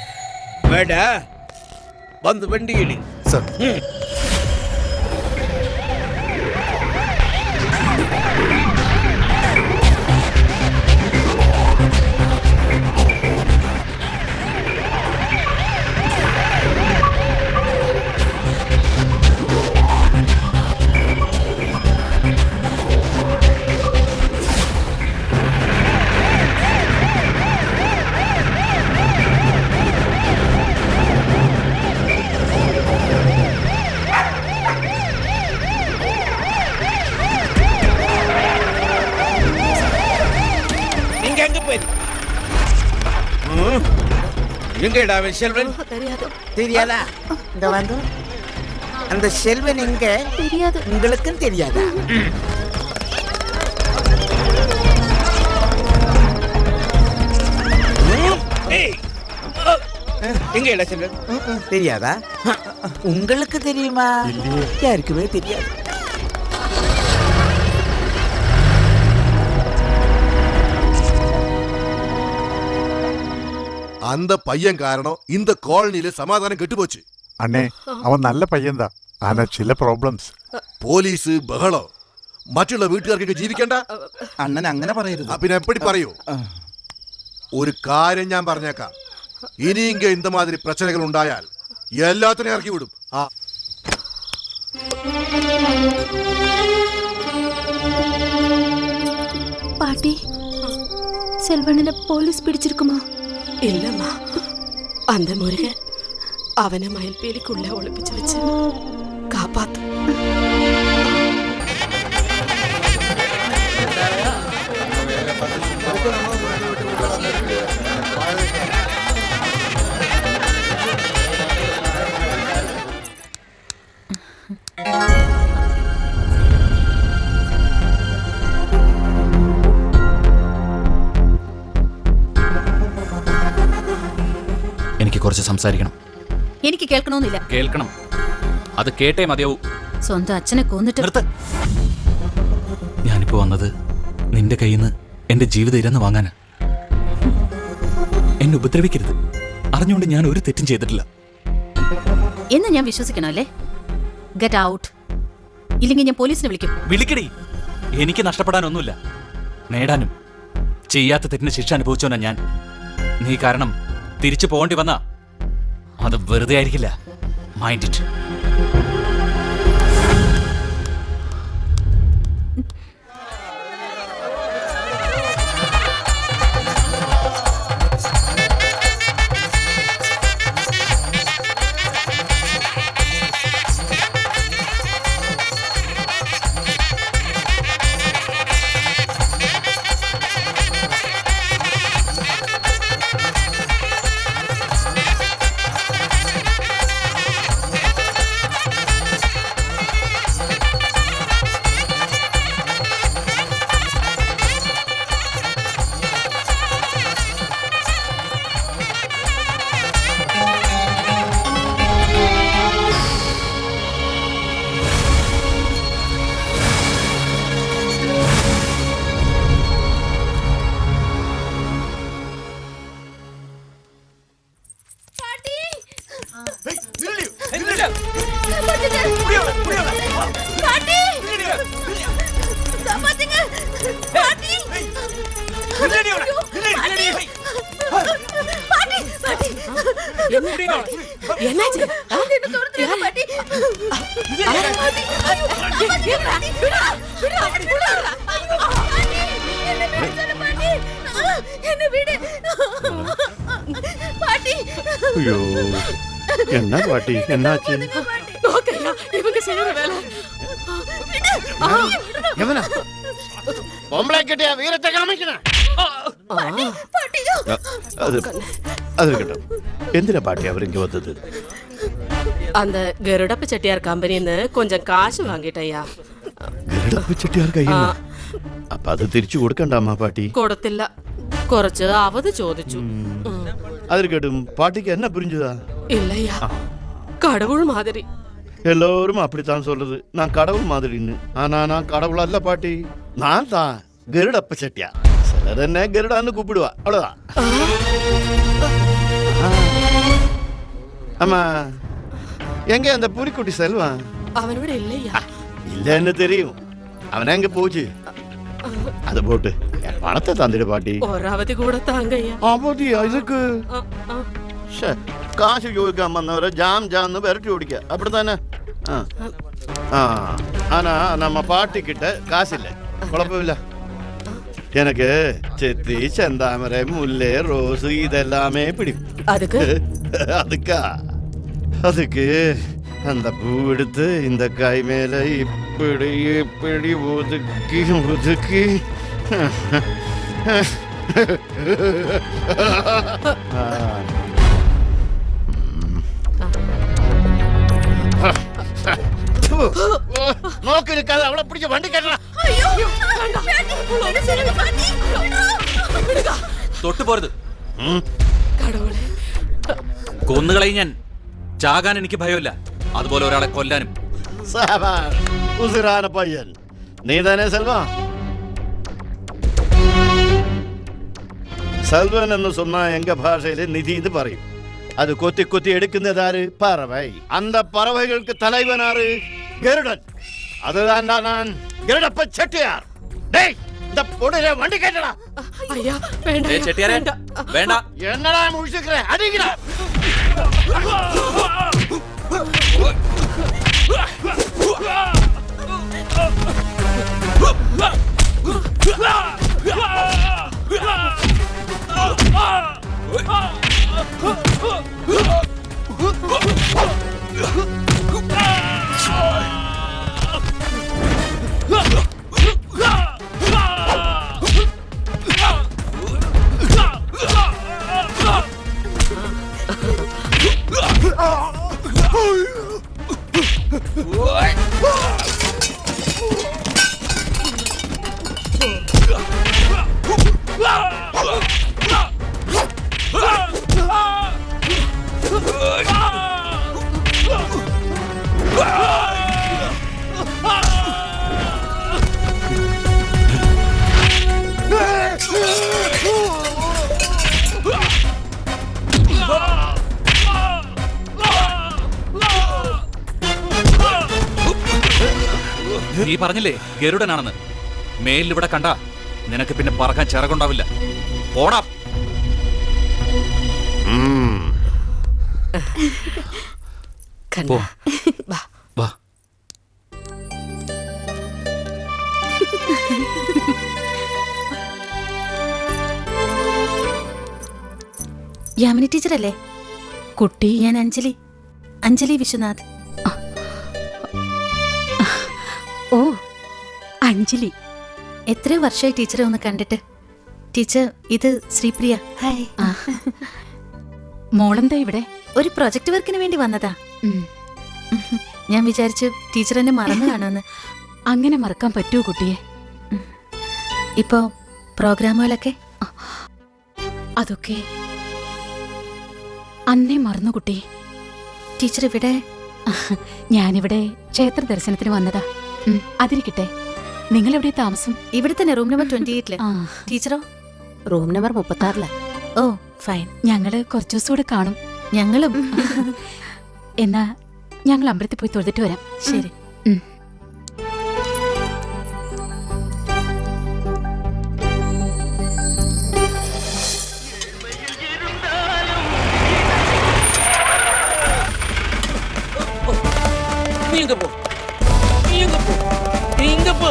வேடா வந்து வண்டியிடு சார். எங்கடா அவன் செல்வன்? தெரியாதா? இந்த வந்து அந்த செல்வன் எங்க? தெரியாது. உங்களுக்கும் தெரியாதா? எங்கடா செல்வன்? தெரியாதா? உங்களுக்கு தெரியுமா? யாருக்குமே தெரியாது. அந்த பையன் காரணம் இந்த காலனியில சமாதானம் கெட்டு போச்சு. அண்ணே அவன் நல்ல பையன்தான். ஆனா சில ப்ராப்ளம்ஸ். പോലീസ് ബഹളം മറ്റുള്ള വീട്ടുകാർക്ക് ജീവിക്കണ്ട. അണ്ണൻ അങ്ങനെ പറയരുത്. പിന്നെ എപ്പടി പറയൂ? ഒരു കാര്യം ഞാൻ പറഞ്ഞേക്കാം, ഇനിയെങ്കിൽ இந்த மாதிரி பிரச்சனைகள் ഉണ്ടായാൽ எல்லாத்தையும் ഇറക്കി വിടും. பாட்டி, செல்வனனை போலீஸ் பிடிச்சிருக்குமா? இல்லம்மா, அந்த முருகன் அவனை மயில்பேலிக்குள்ள ஒளிப்பிச்சு வச்சு காப்பாத்து. എനിക്ക് കുറച്ച് സംസാരിക്കണം. എനിക്ക് കേൾക്കണമെന്നില്ല. കേൾക്കണം, അത് കേട്ടേ മതിയാവൂ. സ്വന്തം അച്ഛനെ കൊന്നിട്ട് നിർത്ത്. ഞാനിപ്പോ വന്നത് നിന്റെ കയ്യിൽ നിന്ന് എന്റെ ജീവിതം ഇരന്ന് വാങ്ങാനാ. എന്നെ ഉപദ്രവിക്കരുത്. അറിഞ്ഞുകൊണ്ട് ഞാൻ ഒരു തെറ്റും ചെയ്തിട്ടില്ല എന്ന് ഞാൻ വിശ്വസിക്കണോ അല്ലേ? ഗെറ്റ് ഔട്ട്, ഇല്ലെങ്കിൽ ഞാൻ പോലീസിനെ വിളിക്കും. വിളിക്കടി. എനിക്ക് നഷ്ടപ്പെടാനൊന്നുമില്ല, നേടാനും. ചെയ്യാത്ത തെറ്റിന് ശിക്ഷ അനുഭവിച്ചോനാ ഞാൻ. നീ കാരണം തിരിച്ചു പോകേണ്ടി വന്നാ അത് വെറുതെ ആയിരിക്കില്ല. Mind it. காப்பாத்துங்க பாட்டி பாட்டி பாட்டி என்னாச்சு என்ன தோர்த்துங்க பாட்டி என்ன விடு பாட்டி ஐயோ என்ன பாட்டி என்னாச்சு நோக்கையா இவங்க செய்யற வேலை எவனா பொம்பளை கிட்டே வீரத்தை காமிக்கணும். അത് അത് കേട്ടോ എന്തിനാ പാട്ടി അവരിങ്ങ വന്നത് அந்த கருடப்ப செட்டியார் கம்பெனின்னு கொஞ்சம் காசு வாங்கிட்டயா ഗരുഡപ്പ ചെട്ടിയാർ കയ്യിൽ അപ്പൊ അത് തിരിച്ചു കൊടുക്കണ്ടാമാ പാട്ടി കൊടുത്തില്ല കുറച്ച് അവധി ചോദിച്ചു അതിൽ കേട്ടും പാട്ടിക്ക് എന്നാ പുരിഞ്ചതാ இல்லையா கடவுள் மாதிரி எல்லோரும் அப்படித்தான் சொல்றது நான் கடவுள் மாதிரின்னு ஆனா நான் கடவுள் அல்ல பாட்டி நான் தான் கருடப்ப செட்டியா சிலர் என்ன கருடான்னு கூப்பிடுவா அவ்வளவுதான் ஆமா எங்க அந்த புலிக்குட்டி செல்வான் அவனோட இல்லையா இல்லன்னு தெரியும் அவன் எங்க போச்சு அது போட்டு என் பணத்தை தந்துடு பாட்டி ஒரு அவധി கூட தாங்கய்யா அவதியா இதுக்கு കാശ് ചോദിക്കാൻ വന്നവരെ ജാം ജാന്ന് വിരട്ടി ഓടിക്കുക അപ്പടിത്തന്നെ ആനാ നമ്മ പാട്ടിക്കിட்ட കാശില്ല കുഴപ്പമില്ല எனக்கு செத்தி செந்தாமரை முல்லை ரோஸ் இதெல்லாமே பிடிக்கும் அதுக்கு அந்த பூ எடுத்து இந்த கை மேல இப்படி இப்படி ஒதுக்கி ஒதுக்கி നോക്കി നിൽക്കാതെ അവളെ പിടിച്ച് വണ്ടി കയറ്റണം തൊട്ടു പോരുത് കൊന്നുകളയും ഞാൻ ചാകാൻ എനിക്ക് ഭയമില്ല അതുപോലെ ഒരാളെ കൊല്ലാനും ഉസിറാന പയ്യൻ നീ തന്നെ സെൽവാ സെൽവൻ എന്ന് சொன்னா எங்க ഭാഷയില് നിധി എന്ന് പറയും அது கொத்தி கொத்தி எடுക്കുന്നதாரு பறவை அந்த பறவைகளுக்கு தலைவனாரு கருடன் அதுதான் நான் கருடப்ப செட்டியார் டேய் இந்த பொடிலே வண்டி கேட்டடா ஐயா வேண்டாம் ஏய் செட்டியாரே வேண்டாம் என்னடா முழிச்சுக்கற அடிங்கடா നീ പറഞ്ഞില്ലേ ഗരുഡനാണെന്ന് മേലിവിടെ കണ്ട നിനക്ക് പിന്നെ പറക്കാൻ ചിറകുണ്ടാവില്ല പോടാ പോ വാ യാമിനി ടീച്ചറല്ലേ കുട്ടി ഞാൻ അഞ്ജലി വിശ്വനാഥ് ഓ അഞ്ജലി എത്രയോ വർഷമായി ടീച്ചറെ ഒന്ന് കണ്ടിട്ട് ടീച്ചർ ഇത് ശ്രീപ്രിയ ഹായ് മോളെന്താ ഇവിടെ ഒരു പ്രൊജക്ട് വർക്കിന് വേണ്ടി വന്നതാ ഞാൻ വിചാരിച്ചു ടീച്ചർ എന്നെ മറന്നു കാണുമെന്ന് അങ്ങനെ മറക്കാൻ പറ്റുമോ കുട്ടിയെ ഇപ്പോ പ്രോഗ്രാമുകളൊക്കെ അതൊക്കെ അന്നേ മറന്നു കുട്ടി ടീച്ചർ ഇവിടെ ഞാനിവിടെ ക്ഷേത്ര ദർശനത്തിന് വന്നതാ അതിരിക്കട്ടെ നിങ്ങൾ എവിടെ താമസം ഇവിടെ തന്നെ room number 28 ടീച്ചറോ room number 36 oh fine ഞങ്ങള് കുറച്ചു ദിവസം കൂടെ കാണും ഞങ്ങളും എന്നാ ഞങ്ങൾ അമ്പലത്തിൽ പോയി തൊഴുതിട്ട് വരാം ശരി நீங்க போ நீங்க போ நீங்க போ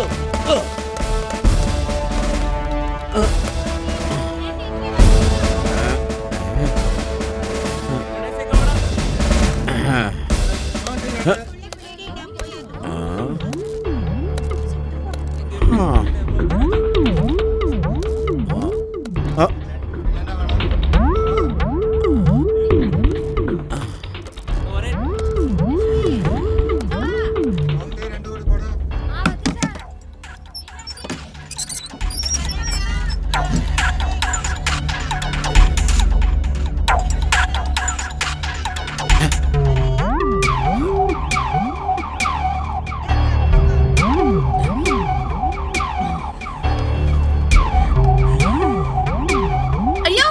ஐயோ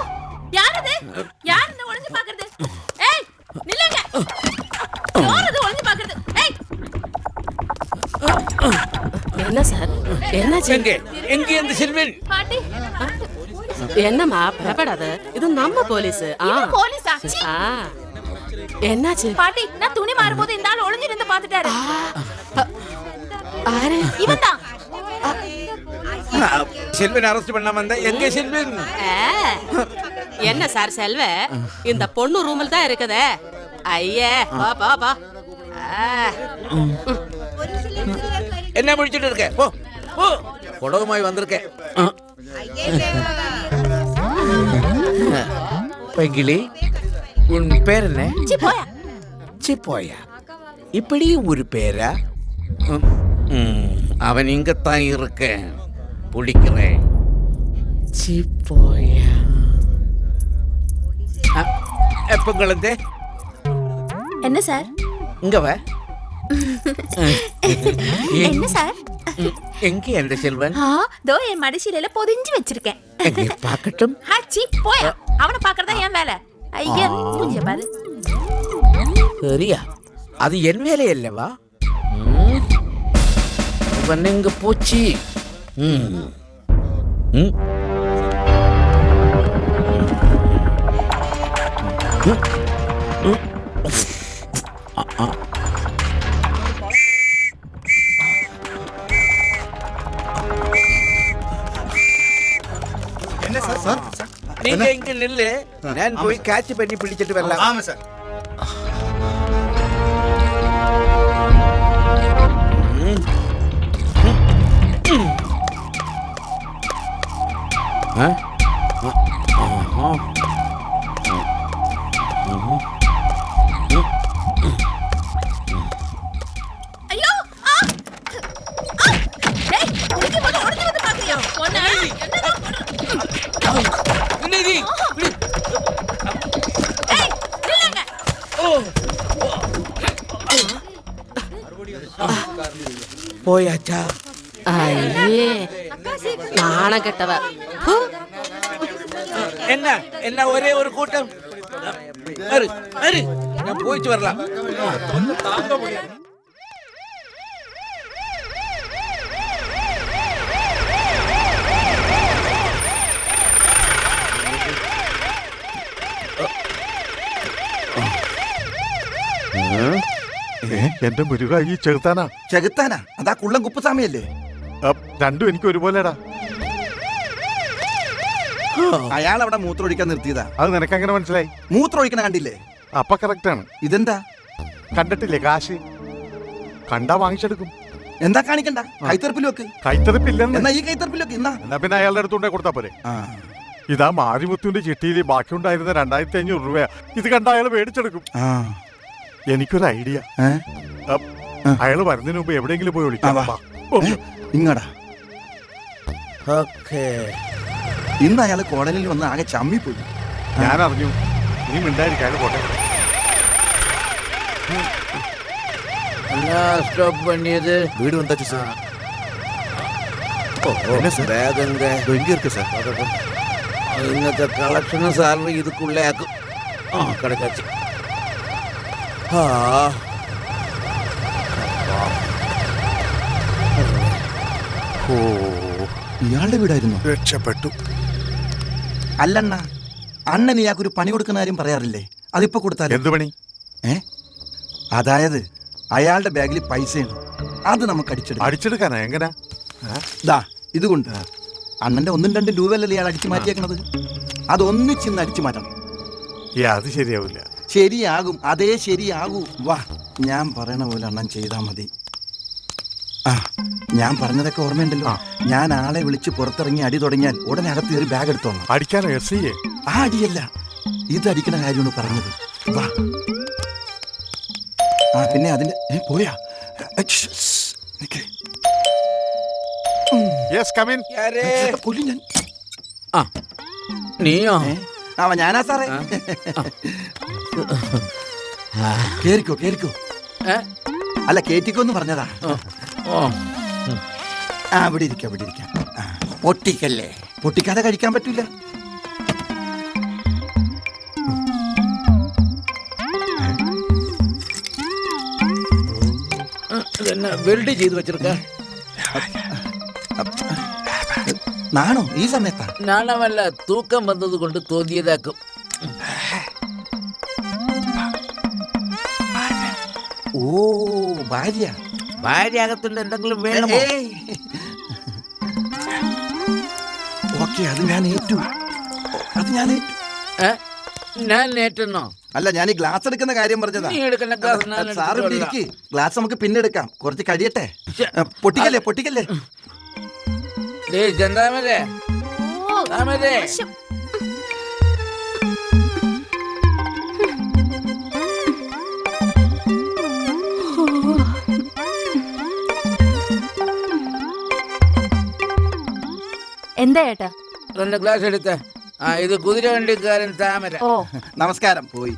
யாரது யார் இந்த ஒளிஞ்சு பாக்குறது? ஏய் நில்லுங்க, யாரது ஒளிஞ்சு பாக்குறது? ஏய் என்ன சார் என்னாச்சு? எங்க எங்க அந்த செல்வன்? பாட்டி என்னம்மா பயப்படாத, இது நம்ம போலீஸ். போலீஸா? சீ. என்னாச்சு பாட்டி நான் துணி மாறும்போது இந்த ஆள் ஒளிஞ்சு இருந்து பாத்துட்டாரு. இவன்தான். செல்வன் அரெஸ்ட் பண்ணாம வந்தா எங்க செல்வன்? என்ன சார் செல்வ, இந்த பொண்ணு ரூமில் தான் இருக்குதே. ஐயே பா பா பா. என்ன முடிச்சிட்டு இருக்க? போ போ, புடகமாய் வந்திருக்கேன். பங்கிலி, உன் பேர் என்ன? சிப்போயா. சிப்போயா, இப்படி ஒரு பேரா? அவன் இங்கத்தான் இருக்கேன், பிடிக்கிறேன். சிப்போயா எப்ப குழந்தை? என்ன சார்? இங்க வா. என்ன சார்? எங்க அந்த செல்வன்? தோ என் மடிசீலையில பொதிஞ்சு வச்சிருக்கேன். எங்க பார்க்கட்டும். போயா, அவனை பாக்குறதா என் வேலை. ஐயா மூஞ்சிய பாரு. சரியா, அது என் வேலை அல்லவா? இவன் எங்க போச்சு? என்ன சார்? நீங்க இங்க நில்லு, நான் போய் கேட்ச் பண்ணி பிடிச்சிட்டு வரலாம். ஆமா சார். ஐயோ டேய் ஒளிஞ்சு வந்து பாக்குறியா? ஒண்ணே நிதி ஏய் நில்லுங்க. போயாச்சா? ஐயே நாண கெட்டவ. என்ன என்ன ஒரே ஒரு கூட்டம்? அரு அரு, நான் போயிட்டு வரலாம். എന്റെ മുരുക ഈ ചെറുത്താനാ? ചെകുത്താനാ? അതാ കുള്ളം കുപ്പുസ്വാമിയല്ലേ? രണ്ടും എനിക്ക് ഒരുപോലെടാ. അയാൾ അവിടെ മൂത്രമൊഴിക്കാൻ നിർത്തിയതാ. അത് നിനക്ക് എങ്ങനെ മനസ്സിലായി? മൂത്രമൊഴിക്കണ കണ്ടില്ലേ? അപ്പൊ കറക്റ്റ് ആണ്. ഇതെന്താ കണ്ടിട്ടില്ലേ? കാശ് കണ്ടാ വാങ്ങിച്ചെടുക്കും. എന്താ കാണിക്കണ്ട, കൈത്തെറുപ്പിൽ വെക്ക്. കൈത്തെറിപ്പില്ലെന്ന്. എന്നാ ഈ കൈത്തെറുപ്പിൽ വെക്ക്. എന്നാ പിന്നെ അയാളുടെ അടുത്തുണ്ടേ കൊടുത്താ പോരെ? ഇതാ മാരിമുത്തുവിന്റെ ചിട്ടിയിൽ ബാക്കിയുണ്ടായിരുന്ന 2500 രൂപ. ഇത് കണ്ട അയാൾ മേടിച്ചെടുക്കും. എനിക്കൊരു ഐഡിയ. അയാൾ വരുന്നതിന് മുമ്പ് എവിടെയെങ്കിലും പോയി വിളിക്കാം. ഇങ്ങടാ. ഇന്ന് അയാൾ കോടതിയിൽ വന്ന് ആകെ ചമ്മിപ്പോയി. ഞാൻ അറിഞ്ഞു. നീ മിണ്ടായിരിക്കും, പോട്ടെ. ஸ்டாப் பண்ணியது வீடு வந்தாச்சு சார். என்ன சார்? பேகங்க இங்க இருக்கு சார். ഇന്നത്തെ കളക്ഷനും സാറിന് ഇതുക്കുള്ളേ ആക്കും. കിടക്കാച്ച്. ഇയാളുടെ വീടായിരുന്നു. രക്ഷപ്പെട്ടു. അല്ലണ്ണ, അണ്ണൻ ഇയാൾക്കൊരു പണി കൊടുക്കുന്ന കാര്യം പറയാറില്ലേ? അതിപ്പോ കൊടുത്താൽ എന്ത് പണി? അതായത് അയാളുടെ ബാഗിൽ പൈസയാണ്, അത് നമുക്ക് അടിച്ചെടുക്കാം. അടിച്ചെടുക്കാനാ? എങ്ങനെ? ദാ ഇതുകൊണ്ട് അണ്ണന്റെ 1-2 രൂപയല്ലേ ഇയാൾ അടിച്ചു മാറ്റിയേക്കണത്, അതൊന്നിച്ചിന്ന് അടിച്ചു മാറ്റണം. അത് ശരിയാവില്ല. ശരിയാകും, അതേ ശരിയാകൂ. വാ, ഞാൻ പറയണ പോലെ അണ്ണൻ ചെയ്താൽ മതി. ആ, ഞാൻ പറഞ്ഞതൊക്കെ ഓർമ്മയുണ്ടല്ലോ. ഞാൻ ആളെ വിളിച്ച് പുറത്തിറങ്ങി അടി തുടങ്ങിയാൽ ഉടനെ അകത്ത് കയറി ബാഗ് എടുത്തോളാം. അടിക്കാനോ? S I? ആ അടിയല്ല, ഇത് അടിക്കണ കാര്യമാണ് പറഞ്ഞത്. വാ. ആ പിന്നെ അതിന്റെ പോയാ കൊല്ലും ഞാൻ. നീയോ? ഞാനാ സാറേ. കേറിക്കോ കേറിക്കോ. അല്ല കേറ്റിക്കോന്ന് പറഞ്ഞതാ. ആ ഇവിടെ ഇരിക്കാം ഇവിടെ ഇരിക്കാം. പൊട്ടിക്കല്ലേ, പൊട്ടിക്കാതെ കഴിക്കാൻ പറ്റൂല. വെൽഡ് ചെയ്ത് വെച്ചിരിക്ക. നാണോ ഈ സമയത്താ? നാണമല്ല, തൂക്കം വന്നത് കൊണ്ട് തോന്നിയതാക്കും. ഓ ഭാര്യ. ഭാര്യ അകത്തുണ്ട്, എന്തെങ്കിലും വേണമോ? ഓക്കെ, അത് ഞാൻ ഏറ്റു. അത് ഞാൻ ഏറ്റു. ഞാൻ ഏറ്റെന്നോ? അല്ല, ഞാൻ ഈ ഗ്ലാസ് എടുക്കുന്ന കാര്യം പറഞ്ഞതാ. സാറ് ഇവിടെ ഇരിക്ക്, ഗ്ലാസ് നമുക്ക് പിന്നെ എടുക്കാം, കുറച്ച് കഴിയട്ടെ. പൊട്ടിക്കല്ലേ പൊട്ടിക്കല്ലേ. ചെന്താമരേ, എന്താ ഏട്ടാ? 2 ഗ്ലാസ് എടുത്ത. ഇത് കുതിര വണ്ടിക്കാരൻ താമര. ഓ നമസ്കാരം. പോയി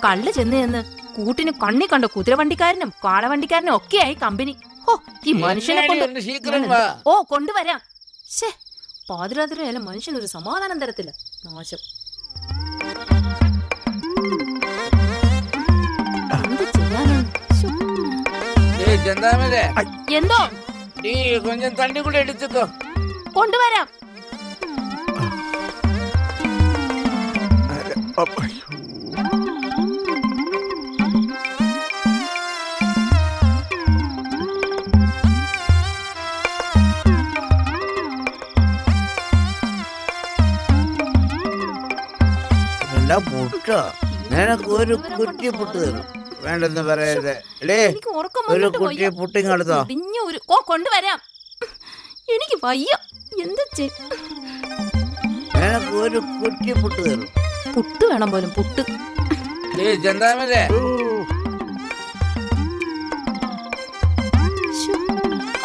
കള്ള് ചെന്ന് കൂട്ടിന് കണ്ണി കണ്ട കുതിരവണ്ടിക്കാരനും കാളവണ്ടിക്കാരനും ഒക്കെയായി കമ്പനി. ഓ ഈ മനുഷ്യനെ കൊണ്ട്. ഓ കൊണ്ടുവരാം. ശേ, പാതിരാത്രി ആയാലും മനുഷ്യനൊരു സമാധാനം തരത്തില്ല. നാശം. എന്ത് ചെയ്യാനാണ്? ചെന്താമരേ, എന്തോ? നീ കൊഞ്ചം തണ്ടി കൂടെ എടുത്തുക്കോ. കൊണ്ടുവരാം. പുട്ടോ, നിനക്ക് ഒരു കുറ്റി പുട്ട് തരും. വേണ്ടെന്ന് പറയരുത്. ഒരു കുറ്റി പുട്ടിങ്ങെടുത്തോ. കൊണ്ടുവരാം. എനിക്ക് വയ്യ. എന്ത് നിനക്ക് ഒരു കുറ്റി പുട്ട് തരും. പുട്ട് വേണം പോലും, പുട്ട്. ചെന്താമരേ,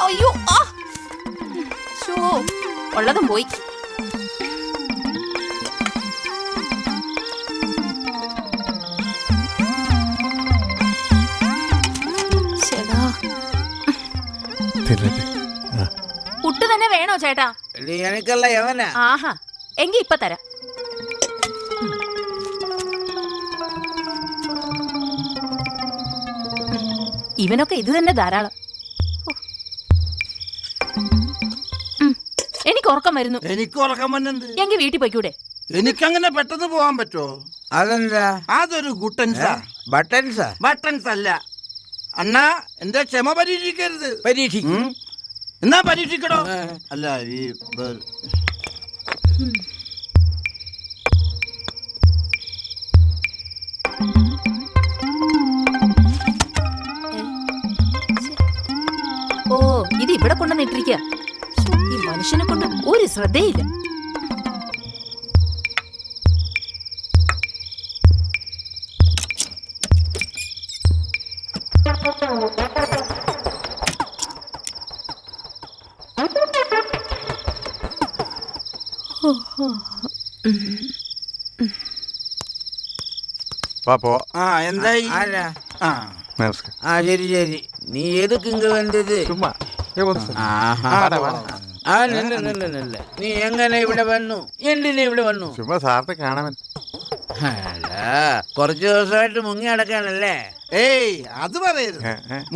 അയ്യോ, ഉള്ളതും പോയി. പുട്ട് തന്നെ വേണോ ചേട്ടാ? എനിക്കല്ല യവനാ. ആഹാ, എങ്കി ഇപ്പൊ തരാം. ഇവനൊക്കെ ഇത് തന്നെ ധാരാളം. എനിക്ക് ഉറക്കം വരുന്നു. എനിക്ക് ഉറക്കം വന്നുണ്ട്. എങ്കിൽ വീട്ടിൽ പോയിക്കൂടെ? എനിക്കങ്ങനെ പെട്ടെന്ന് പോവാൻ പറ്റുമോ? അതെന്താ? അതൊരു ഗുട്ടൻസാ. ബട്ടൻസാ? ബട്ടൻസ് അല്ല അണ്ണാ, എന്റെ ക്ഷമ പരീക്ഷിക്കരുത്. പരീക്ഷിക്കും. എന്നാ പരീക്ഷിക്കടോ. അല്ല ഈ ഓ ഇത് ഇവിടെ കൊണ്ടുവന്നിട്ടിരിക്കുക. ഈ മനുഷ്യനെ കൊണ്ട് ഒരു ശ്രദ്ധയില്ല. എന്തായി? ശരി ശരി. നീ ഏതൊക്കെ ഇങ്ങ വന്നത്? നീ എങ്ങനെ ഇവിടെ വന്നു? എന്തിനാ ഇവിടെ വന്നു? സാറിനെ കാണാൻ. കുറച്ചു ദിവസമായിട്ട് മുങ്ങി നടക്കാണല്ലേ? ഏയ് അത് പറയരുത്.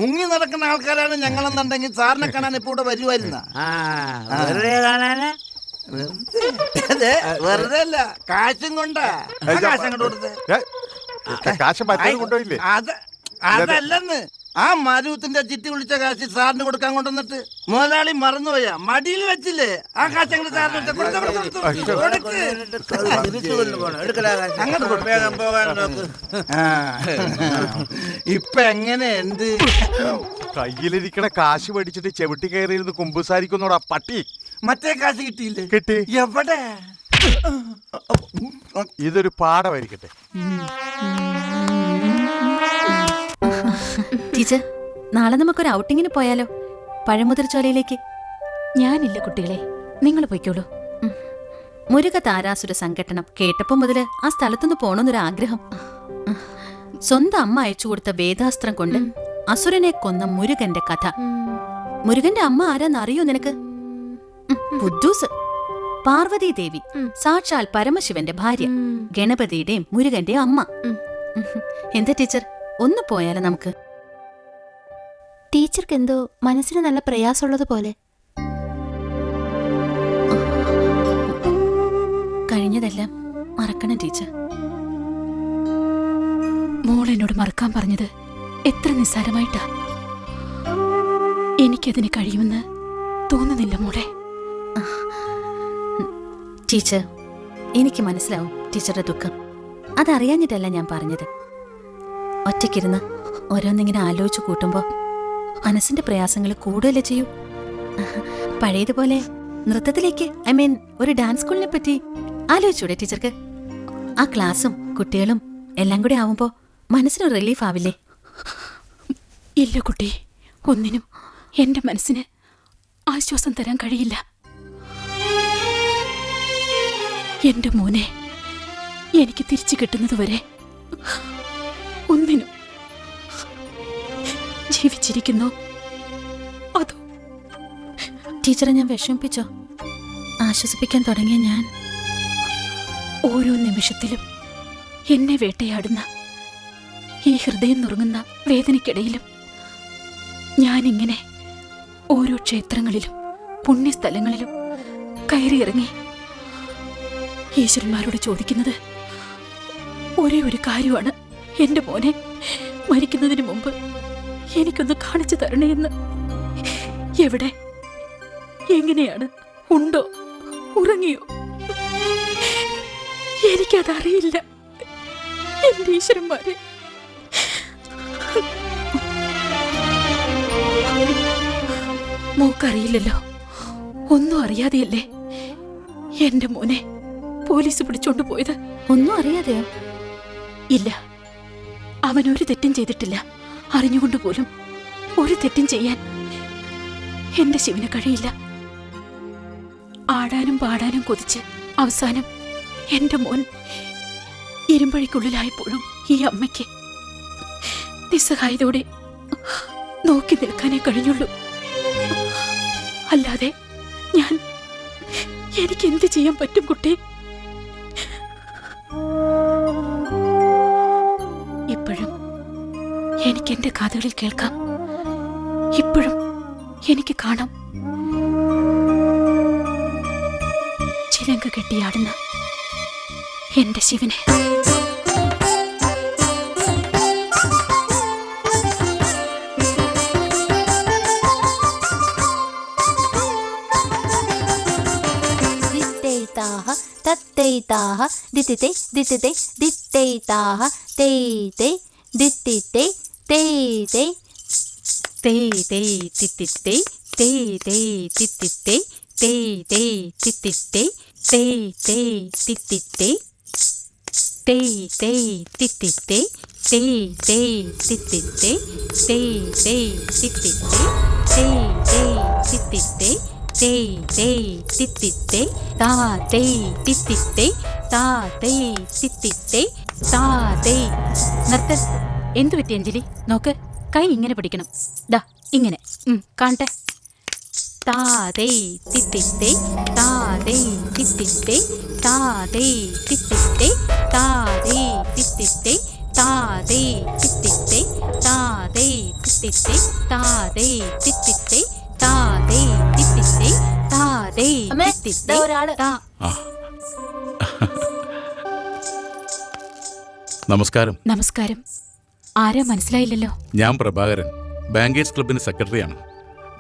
മുങ്ങി നടക്കുന്ന ആൾക്കാരാണ് ഞങ്ങളെന്നുണ്ടെങ്കിൽ സാറിനെ കാണാൻ ഇപ്പൊ ഇവിടെ വരുമായിരുന്ന. വെറുതെ കാണാനാ? വെറുതെ അല്ല, കാശും കൊണ്ടാ. കാശ് അങ്ങോട്ട് കൊടുത്തേ. കാശ് മറ്റേ കൊണ്ടുപോയില്ലേ? അത് അതല്ലെന്ന് ആ മരുവത്തിന്റെ ചിട്ടി വിളിച്ച കാശ് സാറിന് കൊടുക്കാൻ കൊണ്ടുവന്നിട്ട് മുതലാളി മറന്നുപോയാ മടിയിൽ വെച്ചില്ലേ ആ കാശ് അങ്ങോട്ട് സാറിന് എടുത്ത് അങ്ങോട്ട് കൊടുക്ക്. ആ. ഇപ്പൊ എങ്ങനെയുണ്ട്? കയ്യിലിരിക്കണ കാശ് മേടിച്ചിട്ട് ചെവിട്ടി കയറിയിരുന്ന് കുമ്പുസാരിക്കുന്നോടാ പട്ടി. മറ്റേ കാശ് കിട്ടിയില്ലേ? കിട്ടി. എവിടെ? ഇതൊരു പാഠമായിരിക്കട്ടെ. ടീച്ചർ, നാളെ നമുക്കൊരു ഔട്ടിങ്ങിന് പോയാലോ? പഴമുതിർച്ചോലയിലേക്ക്. ഞാനില്ല കുട്ടികളെ, നിങ്ങൾ പോയിക്കോളൂ. മുരുക താരാസുര സംഘട്ടനം കേട്ടപ്പോ മുതല് ആ സ്ഥലത്തുനിന്ന് പോണമെന്നൊരു ആഗ്രഹം. സ്വന്തം അമ്മ അയച്ചു കൊടുത്ത വേദാസ്ത്രം കൊണ്ട് അസുരനെ കൊന്ന മുരുകന്റെ കഥ. മുരുകന്റെ അമ്മ ആരാന്നറിയോ നിനക്ക്? ബുദ്ധൂസ്. പാർവതി ദേവി, സാക്ഷാൽ പരമശിവന്റെ ഭാര്യ, ഗണപതിയുടെയും മുരുകന്റെ അമ്മ. എന്താ ടീച്ചർ, ഒന്ന് പോയാലോ നമുക്ക്? ടീച്ചർക്ക് എന്തോ മനസ്സിന് നല്ല പ്രയാസമുള്ളത് പോലെ. കഴിഞ്ഞതെല്ലാം മറക്കണം ടീച്ചർ. മോൾ എന്നോട് മറക്കാൻ പറഞ്ഞത് എത്ര നിസ്സാരമായിട്ടാ. എനിക്കതിന് കഴിയുമെന്ന് തോന്നുന്നില്ല മോളെ. ടീച്ചർ, എനിക്ക് മനസ്സിലാവും ടീച്ചറുടെ ദുഃഖം. അതറിയാഞ്ഞിട്ടല്ല ഞാൻ പറഞ്ഞത്. ഒറ്റയ്ക്കിരുന്ന് ഓരോന്നിങ്ങനെ ആലോചിച്ചു കൂട്ടുമ്പോൾ മനസ്സിന്റെ പ്രയാസങ്ങൾ കൂടുതലേ ചെയ്യൂ. പഴയതുപോലെ നൃത്തത്തിലേക്ക്, ഐ മീൻ ഒരു ഡാൻസ് സ്കൂളിനെ പറ്റി ആലോചിച്ചൂടെ ടീച്ചർക്ക്? ആ ക്ലാസ്സും കുട്ടികളും എല്ലാം കൂടി ആവുമ്പോ മനസ്സിന് റിലീഫ് ആവില്ലേ? ഇല്ല കുട്ടി, ഒന്നിനും എന്റെ മനസ്സിന് ആശ്വാസം തരാൻ കഴിയില്ല. എന്റെ മോനെ എനിക്ക് തിരിച്ചു കിട്ടുന്നതുവരെ ഒന്നിനും. ജീവിച്ചിരിക്കുന്നോ അതോ? ടീച്ചറെ ഞാൻ വിഷമിപ്പിച്ചോ? ആശ്വസിപ്പിക്കാൻ തുടങ്ങിയ ഞാൻ ഓരോ നിമിഷത്തിലും എന്നെ വേട്ടയാടുന്ന ഈ ഹൃദയം നുറുങ്ങുന്ന വേദനയ്ക്കിടയിലും ഞാനിങ്ങനെ ഓരോ ക്ഷേത്രങ്ങളിലും പുണ്യസ്ഥലങ്ങളിലും കയറിയിറങ്ങി ഈശ്വരന്മാരോട് ചോദിക്കുന്നത് ഒരേ ഒരു കാര്യമാണ്, എന്റെ മോനെ മരിക്കുന്നതിന് മുമ്പ് എനിക്കൊന്ന് കാണിച്ചു തരണേന്ന്. എവിടെ, എങ്ങനെയാണ്, ഉണ്ടോ, ഉറങ്ങിയോ? എനിക്കതറിയില്ല എന്റെ ഈശ്വരന്മാരെ. മോക്കറിയില്ലല്ലോ, ഒന്നും അറിയാതെയല്ലേ എന്റെ മോനെ പോലീസ് പിടിച്ചോണ്ട് പോയത്? ഒന്നും അറിയാതെയോ? ഇല്ല, അവനൊരു തെറ്റും ചെയ്തിട്ടില്ല. അറിഞ്ഞുകൊണ്ട് പോലും ഒരു തെറ്റും ചെയ്യാൻ എന്റെ ശിവന് കഴിയില്ല. ആടാനും പാടാനും കൊതിച്ച് അവസാനം എന്റെ മോൻ ഇരുമ്പഴിക്കുള്ളിലായപ്പോഴും ഈ അമ്മയ്ക്ക് നിസ്സഹായതയോടെ നോക്കി നിൽക്കാനേ കഴിഞ്ഞുള്ളൂ. അല്ലാതെ എനിക്ക് എന്ത് ചെയ്യാൻ പറ്റും കുട്ടി? ഇപ്പോഴും എനിക്ക് എന്റെ കാതുകളിൽ കേൾക്കാം, ഇപ്പോഴും എനിക്ക് കാണാം. ചിലങ്ക കെട്ടിയാടുന്ന എന്റെ ശിവനെ. തത്തൈതാഹ ദിത്തിതേ ദിത്തിതേ ദിത്തൈതാഹ തേതേ ദിത്തിതേ തേതേ തേതേ ദിത്തിതേ തേതേ ദിത്തിതേ തേതേ ദിത്തിതേ തേതേ ദിത്തിതേ തേതേ ദിത്തിതേ തേതേ ദിത്തിതേ തേതേ ദിത്തിതേ തേതേ ദിത്തിതേ തേ തിത്തിത്തേ താ തേ തിത്തിത്തേ താ തേ തിത്തിത്തേ താ തേ. നിർത്ത്. എന്തു പറ്റി അഞ്ജലി? നോക്ക്, കൈ ഇങ്ങനെ പിടിക്കണം. ദാ ഇങ്ങനെ കാണട്ടെ. താ തേ തിത്തിത്തേ താ തേ തിത്തിത്തേ താ തേ തിത്തിത്തേ താ തേ തിത്തിത്തേ താ തേ തിത്തിത്തേ താ തേ തിത്തിത്തേ താ തേ തിത്തിത്തേ താ തേ തിത്തിത്തേ താ തേ തിത്തിത്തേ ഒരാള്. നമസ്കാരം. നമസ്കാരം. ആരാ മനസ്സിലായില്ലല്ലോ? ഞാൻ പ്രഭാകരൻ, ബാങ്കേഴ്സ് ക്ലബിന്റെ സെക്രട്ടറിയാണ്.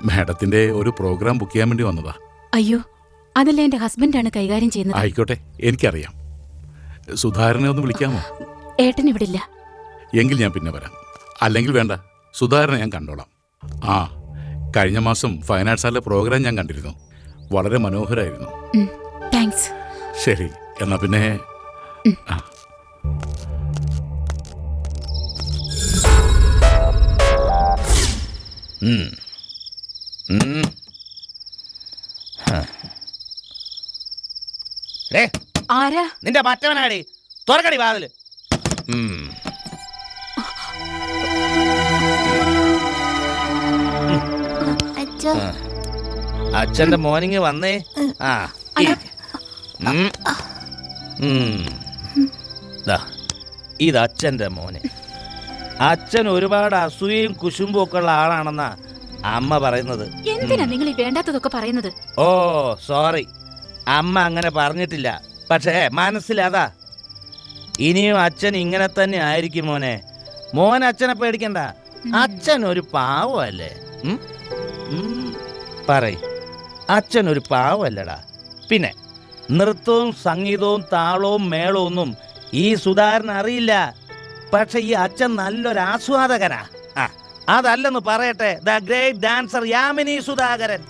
മാഡത്തിന്റെ ഒരു പ്രോഗ്രാം ബുക്ക് ചെയ്യാൻ വേണ്ടി വന്നതാ. അയ്യോ, അതല്ല, എന്റെ ഹസ്ബൻഡാണ് കൈകാര്യം ചെയ്യുന്നത്. ആയിക്കോട്ടെ, എനിക്കറിയാം. സുധാകരനെ ഒന്ന് വിളിക്കാമോ? ഏട്ടൻ ഇവിടെ ഇല്ല. എങ്കിൽ ഞാൻ പിന്നെ വരാം. അല്ലെങ്കിൽ വേണ്ട, സുധാകരനെ ഞാൻ കണ്ടോളാം. ആ, കഴിഞ്ഞ മാസം ഫൈൻ ആർട്സ് ഹാളിലെ പ്രോഗ്രാം ഞാൻ കണ്ടിരുന്നു. വളരെ മനോഹരമായിരുന്നു. താങ്ക്സ്. ശരി, എന്നാ പിന്നെ ആരാ? നിന്റെ മറ്റവനാടി, തുറക്കടി വാതില്. അച്ഛന്റെ മോർണിംഗ് വന്നേ. ആ, ഇത് അച്ഛന്റെ മോന്. അച്ഛൻ ഒരുപാട് അസൂയയും കുശുമ്പും ഒക്കെ ഉള്ള ആളാണെന്നാ അമ്മ പറയുന്നത്. എന്തിനാ നിങ്ങൾ ഈ വേണ്ടാത്തതൊക്കെ പറയുന്നത്? ഓ സോറി, അമ്മ അങ്ങനെ പറഞ്ഞിട്ടില്ല. പക്ഷേ മനസ്സിലതാ. ഇനിയും അച്ഛൻ ഇങ്ങനെ തന്നെ ആയിരിക്കും മോനെ. മോൻ അച്ഛനെ പേടിക്കണ്ട. അച്ഛൻ ഒരു പാവല്ലേ? പറയ്, അച്ഛൻ ഒരു പാവല്ലടാ. പിന്നെ നൃത്തവും സംഗീതവും താളവും മേളവും ഒന്നും ഈ സുധാകരൻ അറിയില്ല. പക്ഷെ ഈ അച്ഛൻ നല്ലൊരു ആസ്വാദകനാ. അതല്ലെന്ന് പറയട്ടെ, the great dancer Yamini Sudhakaran.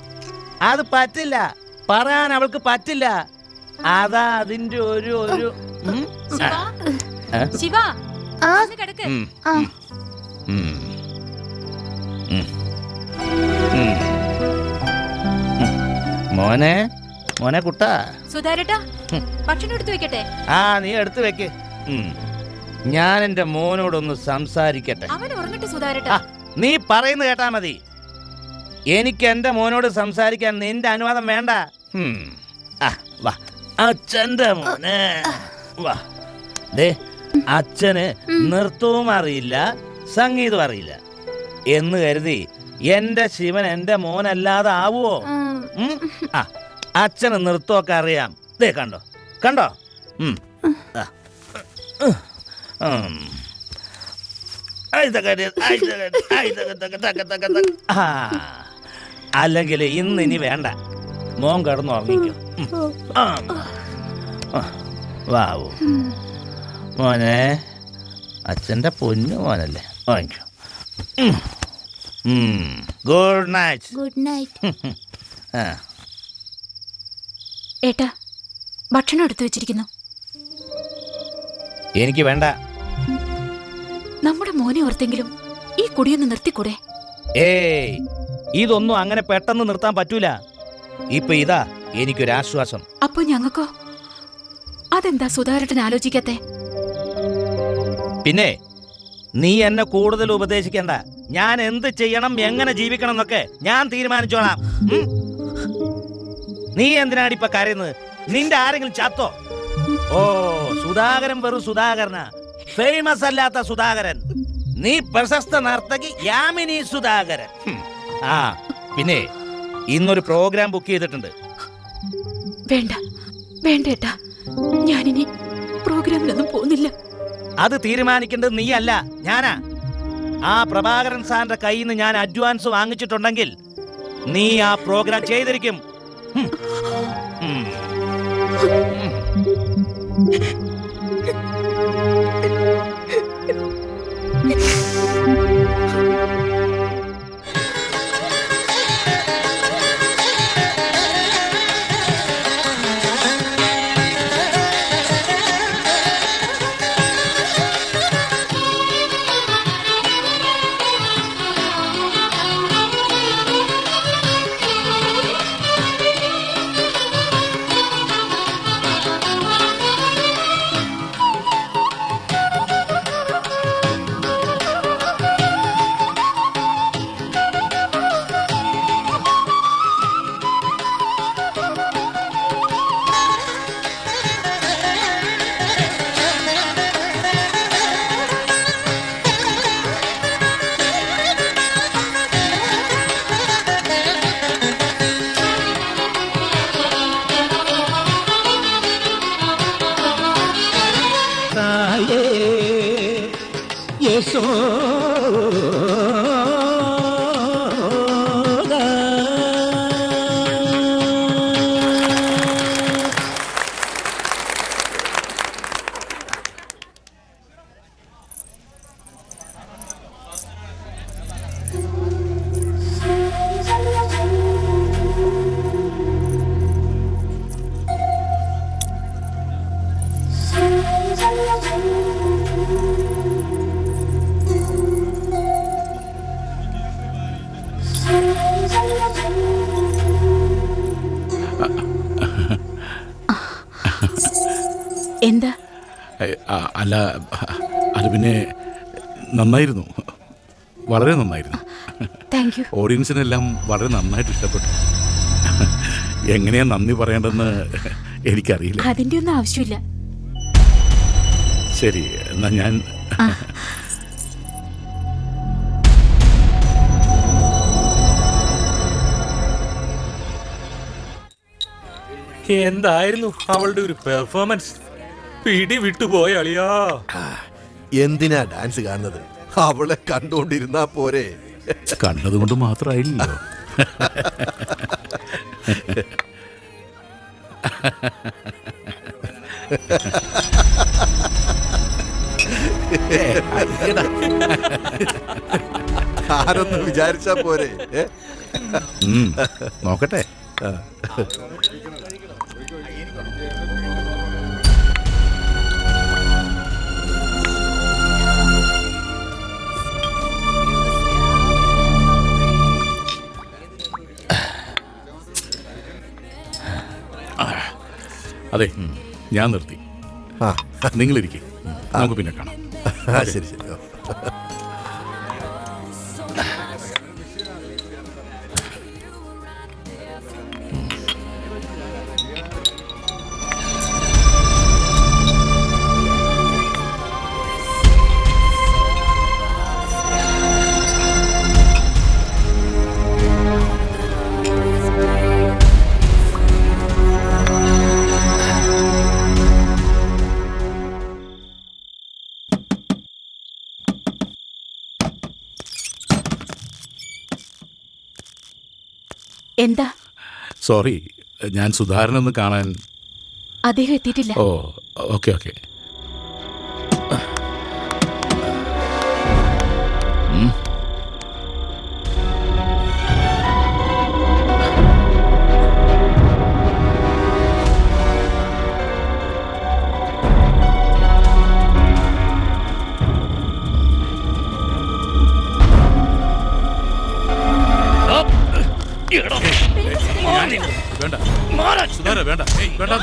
അത് പറ്റില്ല, പറയാൻ അവൾക്ക് പറ്റില്ല. അതാ അതിന്റെ ഒരു മോനെ മോനെ കുട്ടാ. സുധാരേട്ടാ, ഭക്ഷണം എടുത്തു വെക്കട്ടെ? ആ, നീ എടുത്തു വെക്ക്. ഞാൻ എന്റെ മോനോടൊന്ന് സംസാരിക്കട്ടെ. അവൻ ഉറങ്ങട്ടെ സുധാരേട്ടാ. നീ പറയുന്നത് കേട്ടാ മതി. എനിക്ക് എന്റെ മോനോട് സംസാരിക്കാൻ നിന്റെ അനുവാദം വേണ്ട. വാ, അച്ഛന്റെ മോനെ വാ. ദേ, അച്ഛന് നൃത്തവും അറിയില്ല, സംഗീതവും അറിയില്ല എന്ന് കരുതി എന്റെ ശിവൻ എന്റെ മോനല്ലാതെ ആവുമോ? അച്ഛന് നൃത്തമൊക്കെ അറിയാം. ദേ കണ്ടോ കണ്ടോ. അല്ലെങ്കിൽ ഇന്ന് ഇനി വേണ്ട, മോൻ കിടന്നു ഉറങ്ങിക്കോ. വാവു മോനെ, അച്ഛന്റെ പൊന്നു മോനല്ലേ, വാങ്ങിക്കോ. Good night. Good night. ഏട്ടാ, ഭക്ഷണം എടുത്തു വെച്ചിരിക്കുന്നു. എനിക്ക് വേണ്ട. നമ്മുടെ മോനെ ഓർത്തെങ്കിലും ഈ കുടിയൊന്ന് നിർത്തിക്കൂടെ? ഏയ്, ഇതൊന്നും അങ്ങനെ പെട്ടെന്ന് നിർത്താൻ പറ്റൂല. ഇപ്പൊ ഇതാ എനിക്കൊരാശ്വാസം. അപ്പൊ ഞങ്ങൾക്കോ? അതെന്താ സുധാകരൻ ആലോചിക്കത്തെ? പിന്നെ നീ എന്നെ കൂടുതൽ ഉപദേശിക്കണ്ട. ഞാൻ എന്ത് ചെയ്യണം, എങ്ങനെ ജീവിക്കണം എന്നൊക്കെ ഞാൻ തീരുമാനിച്ചോളാം. നീ എന്തിനാണ് ഇപ്പൊ കരയുന്നത്? നിന്റെ ആരെങ്കിലും ചത്തോ? ഓ, സുധാകരൻ വെറും സുധാകരനാ, ഫേമസ് അല്ലാത്ത സുധാകരൻ. നീ പ്രശസ്ത നർത്തകി യാമിനി സുധാകരൻ. ആ, പിന്നെ ഇന്നൊരു പ്രോഗ്രാം ബുക്ക് ചെയ്തിട്ടുണ്ട്. വേണ്ട വേണ്ടേട്ടാ, ഞാനിനി പ്രോഗ്രാമിലൊന്നും പോകുന്നില്ല. അത് തീരുമാനിക്കേണ്ടത് നീയല്ല, ഞാനാ. ആ പ്രഭാകരൻ സാറിന്റെ കയ്യിൽ നിന്ന് ഞാൻ അഡ്വാൻസ് വാങ്ങിച്ചിട്ടുണ്ടെങ്കിൽ നീ ആ പ്രോഗ്രാം ചെയ്തിരിക്കും. എന്താ? അല്ല, അത് പിന്നെ നന്നായിരുന്നു, വളരെ നന്നായിരുന്നു. Thank you. ഓഡിയൻസിനെല്ലാം വളരെ നന്നായിട്ട് ഇഷ്ടപ്പെട്ടു. എങ്ങനെയാ നന്ദി പറയേണ്ടെന്ന് എനിക്കറിയില്ല. അതിന്റെ ഒന്നും ആവശ്യമില്ല. ശരി, എന്നാ ഞാൻ എന്തായിരുന്നു അവളുടെ ഒരു പെർഫോമൻസ്? പിടി വിട്ടുപോയ അളിയാ. എന്തിനാ ഡാൻസ് കാണുന്നത്? അവളെ കണ്ടുകൊണ്ടിരുന്നാ പോരെ. കണ്ടതുകൊണ്ട് മാത്രമായില്ലല്ലോ. ആരൊന്ന് വിചാരിച്ചാ പോരെ. നോക്കട്ടെ. അതെ, ഞാൻ നിർത്തി. നിങ്ങളിരിക്കും, നമുക്ക് പിന്നെ കാണാം. ശരി ശരി. എന്താ? സോറി, ഞാൻ സുധാകരനൊന്ന് കാണാൻ. അദ്ദേഹം എത്തിയിട്ടില്ല. ഓ, ഓക്കെ ഓക്കെ. വേണ്ട സുധാര, വേണ്ട വേണ്ട.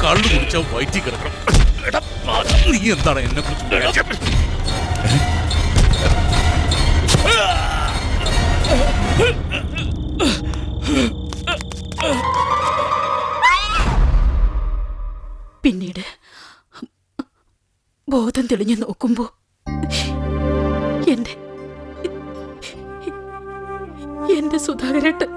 കള്ളു കുടിച്ച വയറ്റി കിടക്കണം. നീ എന്താണ് എന്നെ കുറിച്ച്? പിന്നീട് ബോധം തെളിഞ്ഞു നോക്കുമ്പോ എന്റെ സുധാകരേട്ടൻ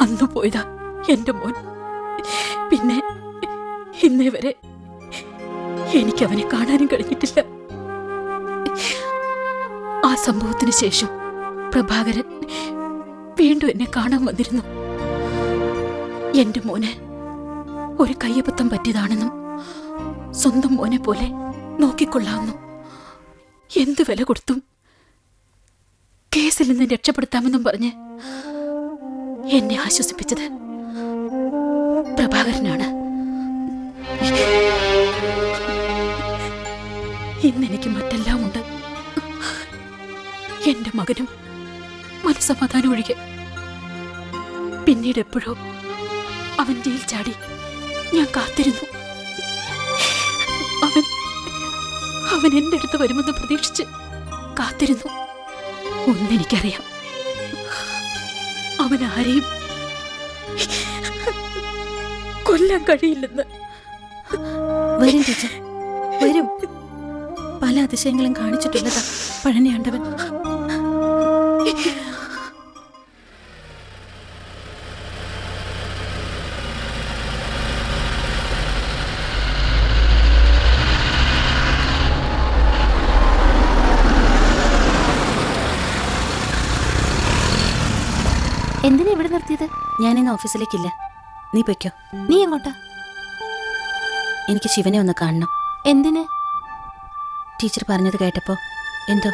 അന്ന് പോയതാ എന്റെ മോൻ. പിന്നെ ഇന്നേ വരെ എനിക്കവനെ കാണാനും കഴിഞ്ഞിട്ടില്ല. ആ സംഭവത്തിന് ശേഷം പ്രഭാകരൻ വീണ്ടും എന്നെ കാണാൻ വന്നിരുന്നു. എന്റെ മോന് ഒരു കയ്യബദ്ധം പറ്റിയതാണെന്നും സ്വന്തം മോനെ പോലെ നോക്കിക്കൊള്ളാമെന്നും എന്തു വില കൊടുത്തും കേസിൽ നിന്ന് രക്ഷപ്പെടുത്താമെന്നും പറഞ്ഞ് എന്നെ ആശ്വസിപ്പിച്ചത് പ്രഭാകരനാണ്. ഇന്നെനിക്ക് മറ്റെല്ലാം ഉണ്ട്. എന്റെ മകനും മനസ്സമാധാനം ഒഴികെ. പിന്നീട് എപ്പോഴോ അവൻ ജയിൽ ചാടി ഞാൻ കാത്തിരുന്നു. അവൻ എന്റെ അടുത്ത് വരുമെന്ന് പ്രതീക്ഷിച്ച് കാത്തിരുന്നു. ഒന്നെനിക്കറിയാം, അവൻ ആരെയും കൊല്ലാൻ കഴിയില്ലെന്ന്. വരും ടീച്ചർ, വരും. പല അതിശയങ്ങളും കാണിച്ചിട്ടുള്ളതാ പഴനിയാണ്ടവൻ. എന്തിനാ ഇവിടെ നിർത്തിയത്? ഞാനിന്ന് ഓഫീസിലേക്കില്ല. നീ പൊയ്ക്കോ. നീ എങ്ങോട്ടാ? എനിക്ക് ശിവനെ ഒന്ന് കാണണം. എന്തിന്? ടീച്ചർ പറഞ്ഞത് കേട്ടപ്പോ എന്തോ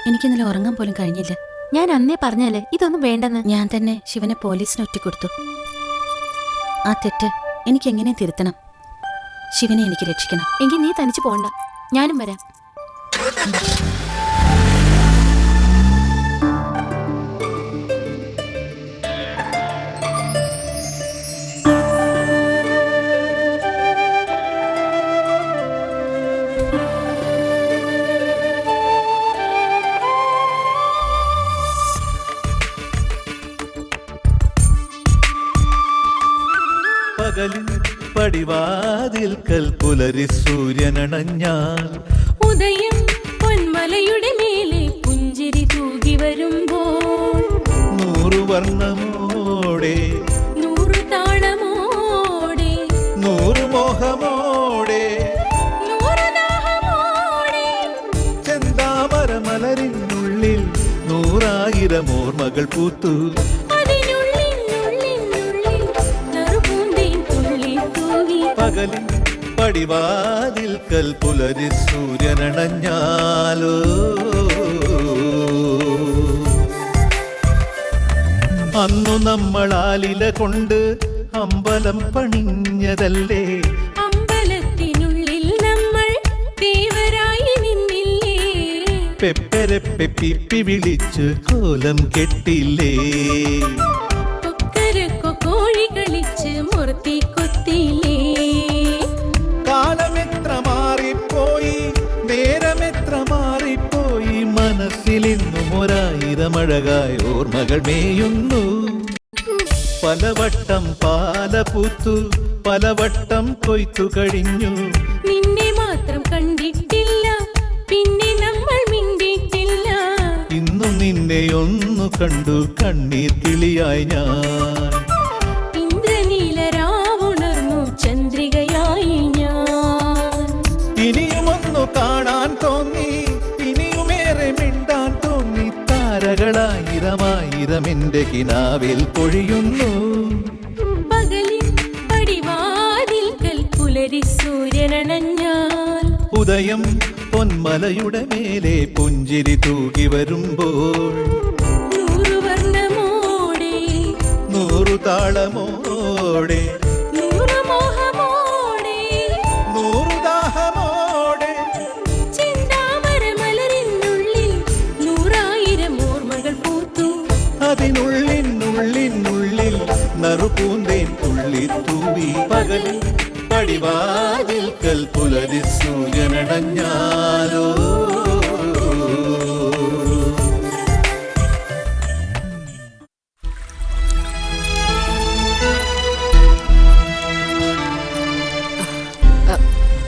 എനിക്കിന്നലെ ഉറങ്ങാൻ പോലും കഴിഞ്ഞില്ല. ഞാൻ അന്നേ പറഞ്ഞല്ലേ ഇതൊന്നും വേണ്ടെന്ന്. ഞാൻ തന്നെ ശിവനെ പോലീസിന് ഒറ്റിക്കൊടുത്തു. ആ തെറ്റ് എനിക്ക് എങ്ങനെ തിരുത്തണം? ശിവനെ എനിക്ക് രക്ഷിക്കണം. എങ്കിൽ നീ തനിച്ച് പോണ്ട, ഞാനും വരാം. പകലിൻ പടിവാതിൽക്കൽ പുലരി സൂര്യനണഞ്ഞാൽ ഉദയം പൊന്മലയുടെ മേലെ പുഞ്ചിരി തൂകി വരുമ്പോൾ 100 വർണ്ണമോടെ 100 താളമോടെ 100 മോഹമോടെ 100 ദാഹമോടെ ചെന്താമര മലരിനുള്ളിൽ 100,000 ഓർമ്മകൾ പൂത്തു. പകലിൻ പടിവാതിൽക്കൽ പുലരി സൂര്യനണഞ്ഞാലോ അന്നു നമ്മളാലില കൊണ്ട് അമ്പലം പണിഞ്ഞതല്ലേ? അമ്പലത്തിനുള്ളിൽ നമ്മൾ ദേവരായി നിന്നില്ലേ? പെപ്പരെ പെപ്പിപ്പി വിളിച്ച് കോലം കെട്ടില്ലേ? കൊക്കരക്കൊ കോഴി കളിച്ച് മുറത്തി കൊത്തിയില്ലേ? കാലമെത്ര മാറിപ്പോയി, നേരമെത്ര മാറിപ്പോയി, മനസ്സിലിന്നും 1000 അഴകായ ഓർമ്മകൾ മേയുന്നു. പലവട്ടം പാലപൂത്തു, പലവട്ടം കൊയ്ത്തു കഴിഞ്ഞു. നിന്നെ മാത്രം കണ്ടിട്ടില്ല, പിന്നെ നമ്മൾ മിണ്ടിട്ടില്ല. ഇന്നു നിന്നെ ഒന്നു കണ്ടു കണ്ണീർ കിളിയായി ഞാൻ. ഇന്ദ്രനീലരാവുണർന്നു ചന്ദ്രികയായി ഞാൻ. ഇനിയുമൊന്നു കാണാൻ തോന്നി, ഇനിയുമേറെ മിണ്ടാൻ തോന്നി. താരകളായിരമായിരം എന്റെ കിനാവിൽ പൊഴിയുന്നു. പകലിൻ പടിവാതിൽക്കൽ പുലരി സൂര്യനണഞ്ഞാൽ ഉദയം പൊന്മലയുടെ മേലെ പുഞ്ചിരി തൂകി വരുമ്പോൾ 100 വർണ്ണമോടെ 100 താളമോടെ 100 മോഹമോടെ 100 ദാഹമോടെ ചെന്താമര മലരിനുള്ളിൽ 100,000 ഓർമ്മകൾ പൂത്തു. അതിനുള്ളിനുള്ളിനുള്ളിൽ നറുപൂന്തേൻ തുള്ളി തൂവി. പകലിൽ പടിവാതിൽക്കൽ പുലരി സൂര്യനണഞ്ഞാലോ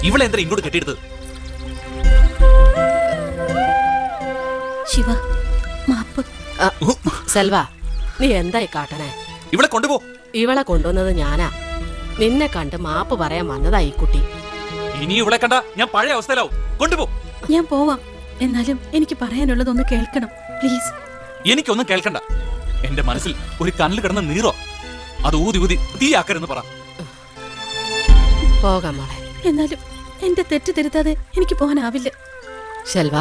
ഇവളെന്താ ഇങ്ങോട്ട് കെട്ടിയെടുത്തത്? ശിവ, മാപ്പ്. സെൽവ, നീ എന്തായി കാട്ടണേ? ഇവളെ കൊണ്ടുപോ. ഇവളെ കൊണ്ടുവന്നത് ഞാനാ. നിന്നെ കണ്ട് മാപ്പ് പറയാൻ വന്നതാ ഈ കുട്ടി. ഇനി ഇവളെ കണ്ട ഞാൻ പഴയ അവസ്ഥയിലാവും. കൊണ്ടുപോ. ഞാൻ പോവാം. എന്നാലും എനിക്ക് പറയാനുള്ളതൊന്ന് കേൾക്കണം പ്ലീസ്. എനിക്കൊന്നും കേൾക്കണ്ട. എന്റെ മനസ്സിൽ ഒരു കണ്ണിൽ കിടന്ന നീറോ, അത് ഊതി ഊതി തീയാക്കരുന്ന് പറ. പോകാം മോളെ. എന്നാലും എന്റെ തെറ്റ് തിരുത്താതെ എനിക്ക് പോകാനാവില്ല. സെൽവ,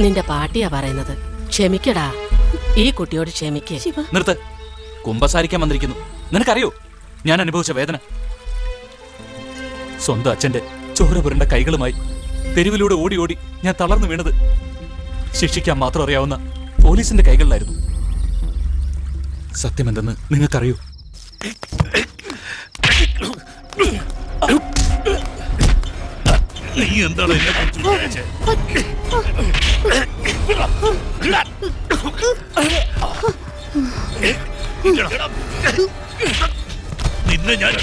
നിന്റെ പാട്ടിയാ പറയുന്നത്. ക്ഷമിക്കടാ, ഈ കുട്ടിയോട് ക്ഷമിക്കേ. നിർത്ത്. കുമ്പസാരിക്കാൻ വന്നിരിക്കുന്നു. നിനക്കറിയോ ഞാൻ അനുഭവിച്ച വേദന? സ്വന്തം അച്ഛന്റെ ചോര പുരണ്ട കൈകളുമായി തെരുവിലൂടെ ഓടി ഓടി ഞാൻ തളർന്നു വീണത് ശിക്ഷിക്കാൻ മാത്രം അറിയാവുന്ന പോലീസിന്റെ കൈകളിലായിരുന്നു. സത്യമെന്തെന്ന് നിങ്ങൾക്കറിയോ? നീ എന്താണ് എന്നെ കുറിച്ച് നിന്നെ ഞാൻ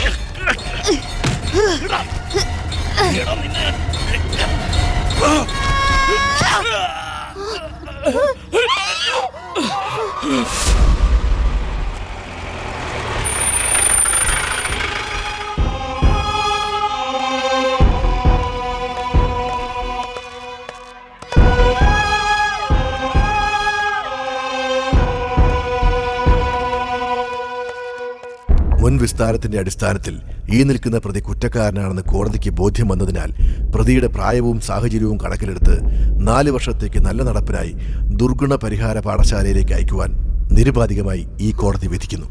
മുൻ വിസ്താരത്തിന്റെ അടിസ്ഥാനത്തിൽ ഈ നിൽക്കുന്ന പ്രതി കുറ്റക്കാരനാണെന്ന് കോടതിക്ക് ബോധ്യം വന്നതിനാൽ പ്രതിയുടെ പ്രായവും സാഹചര്യവും കണക്കിലെടുത്ത് 4 വർഷത്തേക്ക് നല്ല നടപ്പിനായി ദുർഗുണ പരിഹാര പാഠശാലയിലേക്ക് അയക്കുവാൻ നിരുപാധികമായി ഈ കോടതി വിധിക്കുന്നു.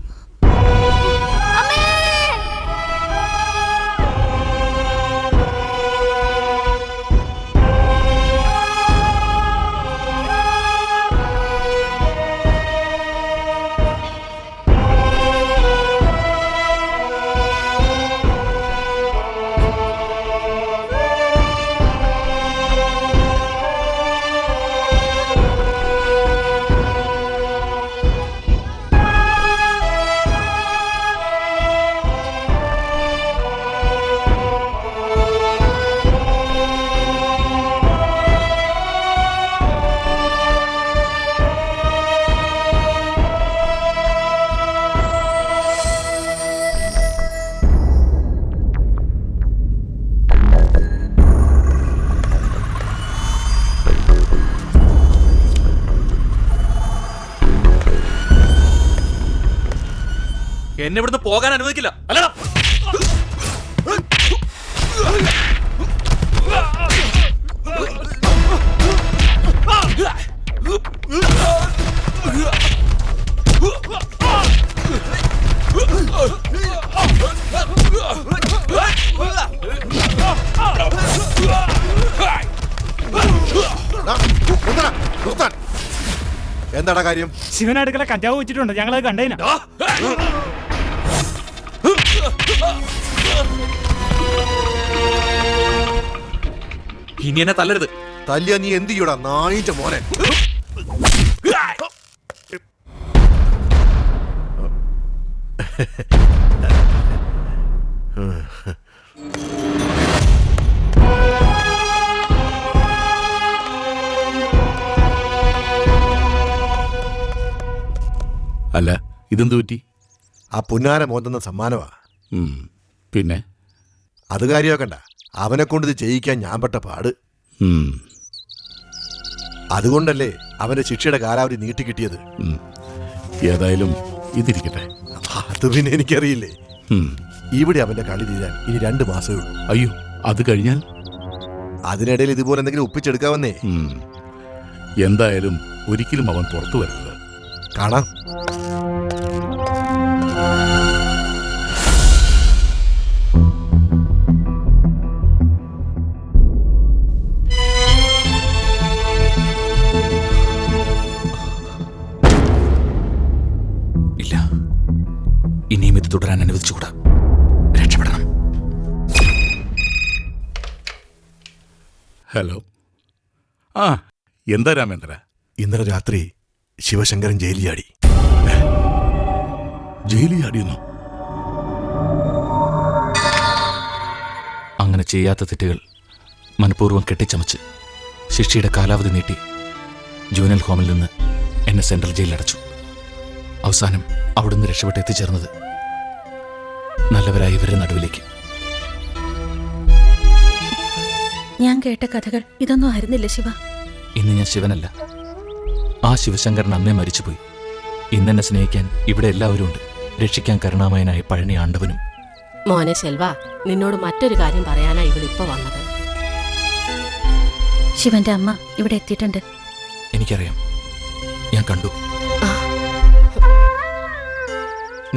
എന്നെ ഇവിടുന്ന് പോകാൻ അനുവദിക്കില്ല. അല്ലടാ എന്താടാ കാര്യം? ശിവനടുക്കല കഞ്ചാവ് വെച്ചിട്ടുണ്ട്, ഞങ്ങളത് കണ്ടേനാ. ഇനി എന്നെ തല്ലരുത്. തല്ലിയ നീ എന്ത് ചെയ്യൂടാ നായിന്റെ മോനെ? അല്ല, ഇതെന്ത് പറ്റി? ആ പുന്നാര മോന്തുന്ന സമ്മാനമാ. പിന്നെ അത് കാര്യമാക്കണ്ട, അവനെ കൊണ്ട് ഇത് ചെയ്യിക്കാൻ ഞാൻ പെട്ട പാട്. അതുകൊണ്ടല്ലേ അവന്റെ ശിക്ഷയുടെ കാലാവധി നീട്ടിക്കിട്ടിയത്. ഏതായാലും ഇതിരിക്കട്ടെ. അത് പിന്നെ എനിക്കറിയില്ലേ. ഇവിടെ അവന്റെ കളി തീരാൻ ഇനി 2 മാസമേ ഉള്ളൂ. അയ്യോ, അത് കഴിഞ്ഞാൽ? അതിനിടയിൽ ഇതുപോലെ എന്തെങ്കിലും ഒപ്പിച്ചെടുക്കാവന്നേ. എന്തായാലും ഒരിക്കലും അവൻ പുറത്തു വരരുത്. കാണാം. ഇല്ല, ഇനിയും ഇത് തുടരാൻ അനുവദിച്ചുകൂടാ. രക്ഷപ്പെടണം. ഹലോ. ആ, എന്താ രാമേന്ദ്ര? ഇന്നലെ രാത്രി ശിവശങ്കരൻ ജയിലിയാടി. ജയിലിയാടിയെന്നോ? അങ്ങനെ ചെയ്യാത്ത തെറ്റുകൾ മനഃപൂർവ്വം കെട്ടിച്ചമച്ച് ശിക്ഷയുടെ കാലാവധി നീട്ടി ജൂനൽ ഹോമിൽ നിന്ന് എന്നെ സെൻട്രൽ ജയിലിലടച്ചു. അവസാനം അവിടുന്ന് രക്ഷപ്പെട്ട് എത്തിച്ചേർന്നത് നല്ലവരായ ഇവരുടെ നടുവിലേക്ക്. ഞാൻ കേട്ട കഥകൾ ഇതൊന്നും ആയിരുന്നില്ല ശിവ. ഇന്ന് ഞാൻ ശിവനല്ല. ആ ശിവശങ്കരൻ അന്നേ മരിച്ചുപോയി. ഇന്നെന്നെ സ്നേഹിക്കാൻ ഇവിടെ എല്ലാവരും ഉണ്ട്. രക്ഷിക്കാൻ കരുണാമയനായ പഴനി ആണ്ടവനും. മോനെ ശെൽവ, നിന്നോട് മറ്റൊരു കാര്യം പറയാനാ ഇവളിപ്പോ വന്നത്. ശിവന്റെ അമ്മ ഇവിടെ എത്തിയിട്ടുണ്ട്. എനിക്കറിയാം, ഞാൻ കണ്ടു.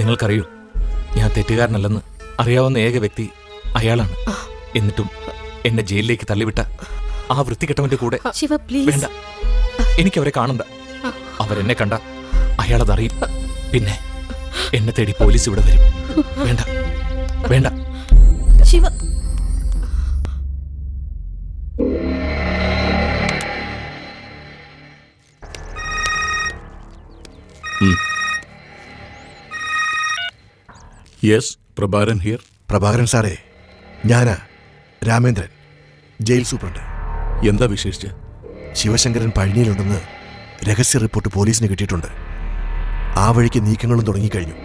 നിങ്ങൾക്കറിയൂ, ഞാൻ തെറ്റുകാരനല്ലെന്ന് അറിയാവുന്ന ഏക വ്യക്തി അയാളാണ്. എന്നിട്ടും എന്നെ ജയിലിലേക്ക് തള്ളിവിട്ട ആ വൃത്തികെട്ടവന്റെ കൂടെ വേണ്ട, എനിക്കവരെ കാണണ്ട. അവരെന്നെ കണ്ട അയാളതറിയും. പിന്നെ എന്നെ തേടി പോലീസ് ഇവിടെ വരും. വേണ്ട വേണ്ട ശിവ. Yes, Prabhakaran here. പ്രഭാകരൻ സാറേ, ഞാനാ രാമേന്ദ്രൻ, ജയിൽ സൂപ്രണ്ട്. എന്താ വിശേഷിച്ച്? ശിവശങ്കരൻ പഴനിയിലുണ്ടെന്ന് രഹസ്യ റിപ്പോർട്ട് പോലീസിന് കിട്ടിയിട്ടുണ്ട്. ആ വഴിക്ക് നീക്കങ്ങളും തുടങ്ങിക്കഴിഞ്ഞു.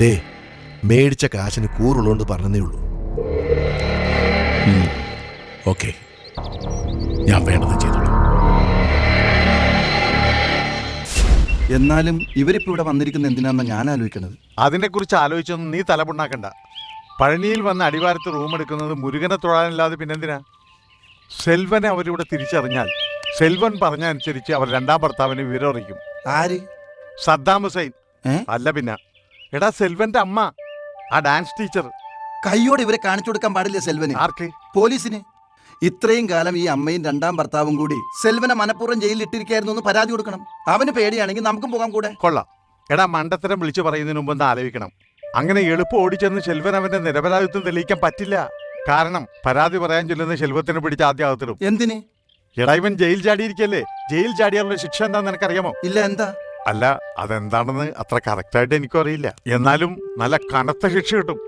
ദേ, മേടിച്ച കാശിന് കൂറുള്ളോണ്ട് പറഞ്ഞതേ ഉള്ളൂ. ഓക്കെ, ഞാൻ വേണ്ടത് ചെയ്തോളൂ. എന്നാലും ഇവരിപ്പോ ഇവിടെ വന്നിരിക്കുന്ന എന്തിനാണെന്ന് ഞാൻ ആലോചിക്കണത്. അതിനെക്കുറിച്ച് ആലോചിച്ചൊന്നും നീ തലപുണ്ണാക്കണ്ട. പഴനിയിൽ വന്ന് അടിവാരത്ത് റൂം എടുക്കുന്നത് മുരുകനെ തൊഴാനല്ലാതെ പിന്നെന്തിനാ? സെൽവനെ അവരിവിടെ തിരിച്ചറിഞ്ഞാൽ സെൽവൻ പറഞ്ഞ അനുസരിച്ച് അവർ രണ്ടാം ഭർത്താവിനെ വിവരം അറിയിക്കും. ആര്? സദ്ദാം ഹുസൈൻ. അല്ല പിന്നെ എടാ സെൽവന്റെ അമ്മ, ആ ഡാൻസ് ടീച്ചർ. കൈയോടെ ഇവരെ കാണിച്ചു കൊടുക്കാൻ പാടില്ല സെൽവന്. ആർക്ക്? പോലീസിന്. ഇത്രയും കാലം ഈ അമ്മയും രണ്ടാം ഭർത്താവും കൂടി സെൽവനെ മനഃപൂർവ്വം ജയിലിൽ ഇട്ടിരിക്കായിരുന്നു എന്ന് പരാതി കൊടുക്കണം. അവന് പേടിയാണെങ്കിൽ നമുക്കും പോകാൻ കൂടെ. കൊള്ളാം. എടാ മണ്ടത്തരം വിളിച്ചു പറയുന്നതിന് മുമ്പ് ഒന്ന് ആലോചിക്കണം. അങ്ങനെ എളുപ്പം ഓടിച്ചെന്ന് ശെൽവൻ അവന്റെ നിരപരാധിത്വം തെളിയിക്കാൻ പറ്റില്ല. കാരണം പരാതി പറയാൻ ചെല്ലുന്ന ശെൽവത്തിനെ പിടിച്ച് ആദ്യം അകത്തിടും. എന്തിന്? എടാ ഇവൻ ജയിൽ ചാടിയിരിക്കല്ലേ. ജയിൽ ചാടിയാലുള്ള ശിക്ഷ എന്താന്ന് നിനക്കറിയാമോ? ഇല്ല. എന്താ? അല്ല, അതെന്താണെന്ന് അത്ര കറക്റ്റായിട്ട് എനിക്കും അറിയില്ല. എന്നാലും നല്ല കനത്ത ശിക്ഷ കിട്ടും.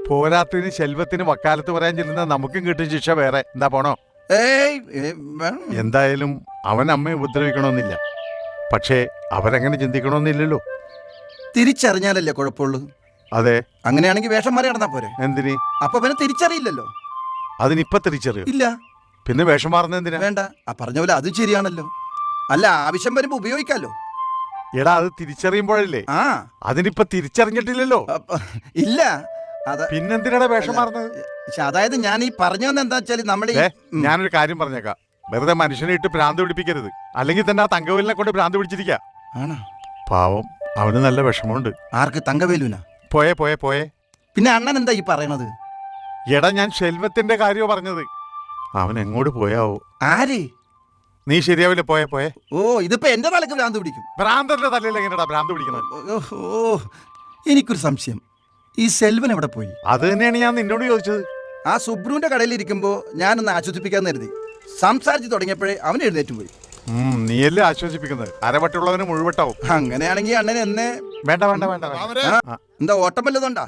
പോരാത്തതിന് ശെൽവത്തിന് വക്കാലത്ത് പറയാൻ ചെല്ലുന്ന നമുക്കും കിട്ടും ശിക്ഷ വേറെ. എന്താ പോണോ? എന്തായാലും അവൻ അമ്മയെ ഉപദ്രവിക്കണമെന്നില്ല. പക്ഷേ അവരങ്ങനെ ചിന്തിക്കണമെന്നില്ലല്ലോ. തിരിച്ചറിഞ്ഞാലല്ലേ കുഴപ്പമുള്ളൂ. അതെ. അങ്ങനെയാണെങ്കിൽ വേഷം മാറി നടന്നാ പോരെ. എന്തിന്? അപ്പൊ പിന്നെ തിരിച്ചറിയില്ലല്ലോ. അതിനിപ്പൊ തിരിച്ചറിയോ? ഇല്ല. പിന്നെ വേഷം മാറുന്ന എന്തിനാ? വേണ്ട. പറഞ്ഞ പോലെ അതും ശരിയാണല്ലോ. അല്ല, ആവശ്യം വരുമ്പോ ഉപയോഗിക്കാലോ. എടാ അത് തിരിച്ചറിയുമ്പോഴല്ലേ. അതിനിപ്പൊ തിരിച്ചറിഞ്ഞിട്ടില്ലല്ലോ. ഇല്ല. പിന്നെന്തിനാ വേഷം മാറുന്നത്? അതായത് ഞാൻ ഈ പറഞ്ഞതെന്ന് എന്താ വെച്ചാൽ നമ്മുടെ ഞാനൊരു കാര്യം പറഞ്ഞേക്കാം. വെറുതെ മനുഷ്യനെ ഇട്ട് ഭ്രാന്ത് പിടിപ്പിക്കരുത്. അല്ലെങ്കിൽ തന്നെ ആ തങ്കവേലിനെ കൊണ്ട് ഭ്രാന്ത് പിടിച്ചിരിക്കാ. പാവം, അവന് നല്ല വിഷമമുണ്ട്. ആർക്ക്? തങ്കവേലുവിനാ? പോയേ പോയേ പോയേ. പിന്നെ അണ്ണൻ എന്താ ഈ പറയണത്? എടാ ഞാൻ ശെൽവത്തിന്റെ കാര്യമോ പറഞ്ഞത്. അവൻ എങ്ങോട്ട് പോയാവോ? ആര്? നീ ശരിയാവില്ല. പോയേ പോയേ. ഓ, ഇതിപ്പോ എന്റെ തലക്ക് ഭ്രാന്ത് പിടിക്കും. ഭ്രാന്തന്റെ തലയിൽ എങ്ങനെയാ ഭ്രാന്ത് പിടിക്കുന്നത്? ഓ, എനിക്കൊരു സംശയം. ഈ സെൽവൻ എവിടെ പോയി? അത് തന്നെയാണ് ഞാൻ നിന്നോട് ചോദിച്ചത്. ആ സുബ്രുവിന്റെ കടയിൽ ഇരിക്കുമ്പോ ഞാനൊന്ന് ആശ്വസിപ്പിക്കാന്ന് കരുതി. സംസാരിച്ച് തുടങ്ങിയപ്പോഴേ അവൻ എഴുന്നേറ്റ് പോയി. നീയല്ലേ ആശ്വസിപ്പിക്കുന്നത്? അരവട്ടുള്ളവന് മുഴുവട്ടാവും. അങ്ങനെയാണെങ്കിൽ അണ്ണൻ എന്നെ വേണ്ട വേണ്ട വേണ്ട. എന്താ ഓട്ടം വല്ലതുണ്ടാ?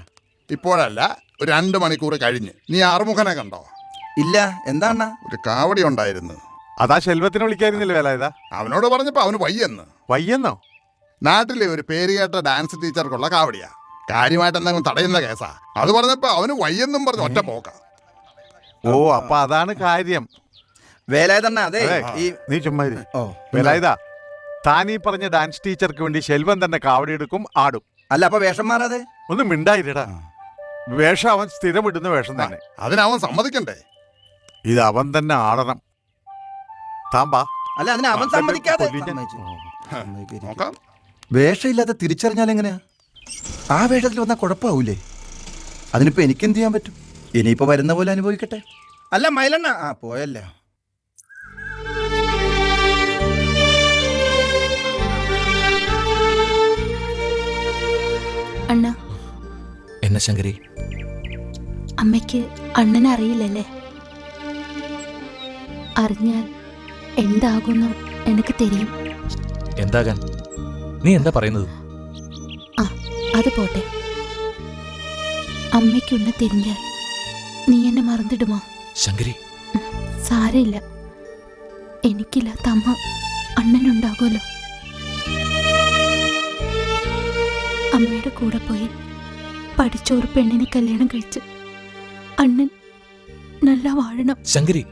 ഇപ്പോഴല്ല, ഒരു 2 മണിക്കൂർ കഴിഞ്ഞ്. നീ ആറുമുഖനെ കണ്ടോ? ഇല്ല. എന്താ? ഒരു കാവടി ഉണ്ടായിരുന്നു. അതാ ശെൽവത്തിനെ വിളിക്കായിരുന്നില്ല വേലായുധ? അവനോട് പറഞ്ഞപ്പോ അവന് വയ്യെന്ന്. വയ്യെന്നോ? നാട്ടിലെ ഒരു പേരുകേട്ട ഡാൻസ് ടീച്ചർക്കുള്ള കാവടിയാ. കാര്യമായിട്ട് എന്തെങ്കിലും തടയുന്ന കേസാ. അത് പറഞ്ഞപ്പോ അവന് വയ്യെന്നും പറഞ്ഞ് ഒറ്റ പോക്ക. ഓ, അപ്പൊ അതാണ് കാര്യം. വേലായുധണ്ണ, അതെ നീ ചുമ്മാ വേലായുധ, താൻ ഈ പറഞ്ഞ ഡാൻസ് ടീച്ചർക്ക് വേണ്ടി ശെൽവൻ തന്നെ കാവടി എടുക്കും, ആടും. അല്ല, അപ്പൊ വേഷം മാറാതെ? ഒന്നും മിണ്ടായിരടാ. വേഷം അവൻ സ്ഥിരം ഇടുന്ന വേഷം തന്നെ. അതിനവൻ സമ്മതിക്കണ്ടേ? ഇത് അവൻ തന്നെ ആടണം. താമ്പാ. അല്ല, അതിന് അവൻ സമ്മതിക്കാതെ വേഷമില്ലാതെ തിരിച്ചറിഞ്ഞാൽ എങ്ങനെയാ? ആ വേഷത്തിൽ വന്നാൽ കുഴപ്പമാവൂലേ? അതിനിപ്പോ എനിക്കെന്ത് ചെയ്യാൻ പറ്റും? ഇനിയിപ്പോ വരുന്ന പോലെ അനുഭവിക്കട്ടെ. അല്ല മൈലണ്ണ, പോയല്ലേ. അണ്ണ. എന്നെ ശങ്കരി? അമ്മയ്ക്ക് അണ്ണനെ അറിയില്ലല്ലേ? അറിഞ്ഞാൽ എന്താകുന്നു എനിക്ക് തെരിയും. എന്താകാൻ? നീ എന്താ പറയുന്നത്? അത് പോട്ടെ. അമ്മയ്ക്കൊന്ന് തിരിഞ്ഞാൽ നീ എന്നെ മറന്നിടുമോ? ശങ്കരി, സാരമില്ല. എനിക്കില്ലാത്ത അമ്മ അണ്ണനുണ്ടാകുമല്ലോ. അമ്മയുടെ കൂടെ പോയി പഠിച്ച ഒരു പെണ്ണിനെ കല്യാണം കഴിച്ച് അണ്ണൻ നല്ല വാഴണം. ശങ്കരി,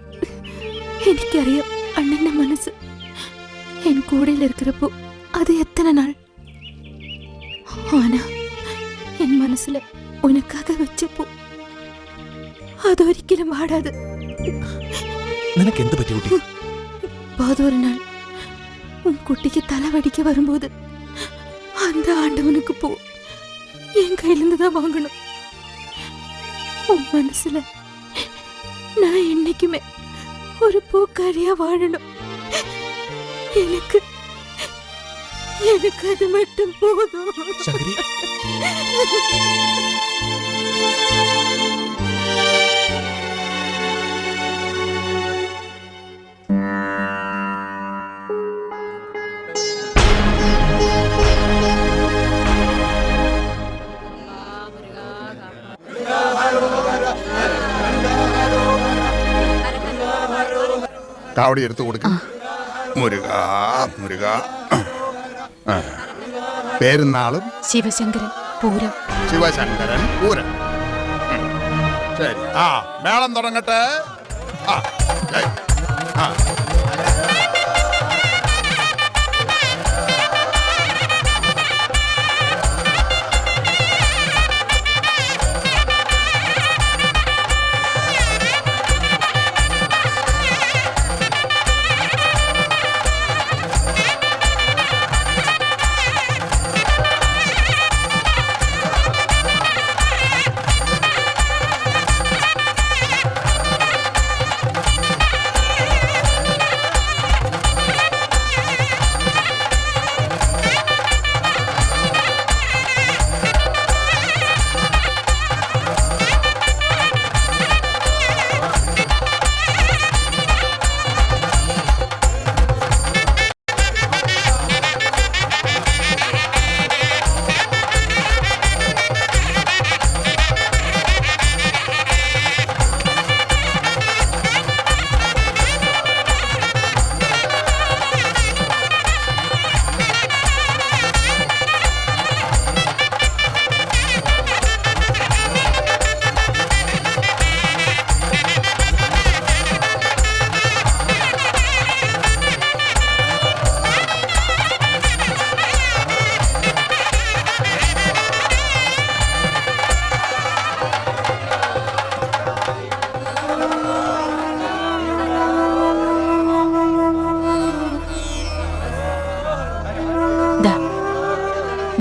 എനിക്കറിയാം അണ്ണന്റെ മനസ്സ്. എൻ കൂടെയിൽ இருக்கிறப்போ அது எத்தனை நாள். ஆனா என் മനസ്സിൽ ഉനക്കാക വെച്ചപ്പോ അതൊരിക്കലും വാടാതെ. നിനക്ക് എന്ത് പറ്റി കുട്ടി? ஒரு நாள் உன் குட்டிக்கு தலைவடிக்க வரும்போது அந்த ஆண்டவனுக்கு போ என் கையிலிருந்து தான் வாங்கணும். உன் மனசுல நான் என்னைக்குமே ஒரு பூக்காரியா வாழணும். எனக்கு அது மட்டும் போதும். ശങ്കരി, കാവടി എടുത്തു കൊടുക്കും. മുരുക മുരുക. പേരുന്നാളും? ശിവശങ്കരൻ പൂരം. ശിവശങ്കരൻ പൂരം. ശരി. മേളം തുടങ്ങട്ടെ.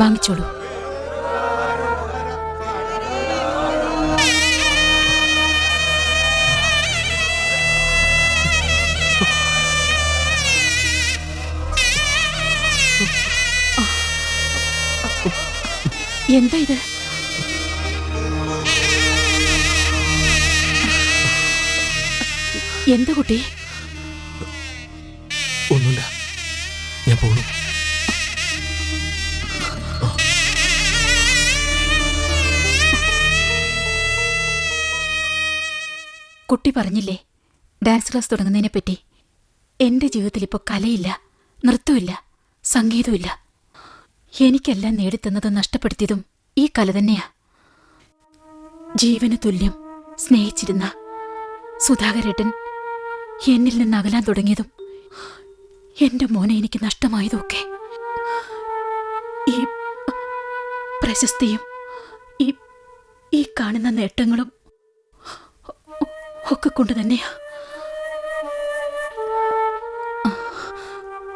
വാങ്ങിച്ചോളൂ. എന്താ ഇത്? എന്താ കുട്ടി? ഒന്നുമില്ല, ഞാൻ പോണു. കുട്ടി പറഞ്ഞില്ലേ ഡാൻസ് ക്ലാസ് തുടങ്ങുന്നതിനെ പറ്റി. എന്റെ ജീവിതത്തിൽ ഇപ്പോൾ കലയില്ല, നൃത്തമില്ല, സംഗീതമില്ല. എനിക്കെല്ലാം നേടിത്തന്നതും നഷ്ടപ്പെടുത്തിയതും ഈ കല തന്നെയാ. ജീവന് തുല്യം സ്നേഹിച്ചിരുന്ന സുധാകരേട്ടൻ എന്നിൽ നിന്ന് അകലാൻ തുടങ്ങിയതും എന്റെ മോനെ എനിക്ക് നഷ്ടമായതുമൊക്കെ ഈ പ്രശസ്തിയും ഈ കാണുന്ന നേട്ടങ്ങളും ഒക്കെ കൊണ്ട് തന്നെയാ.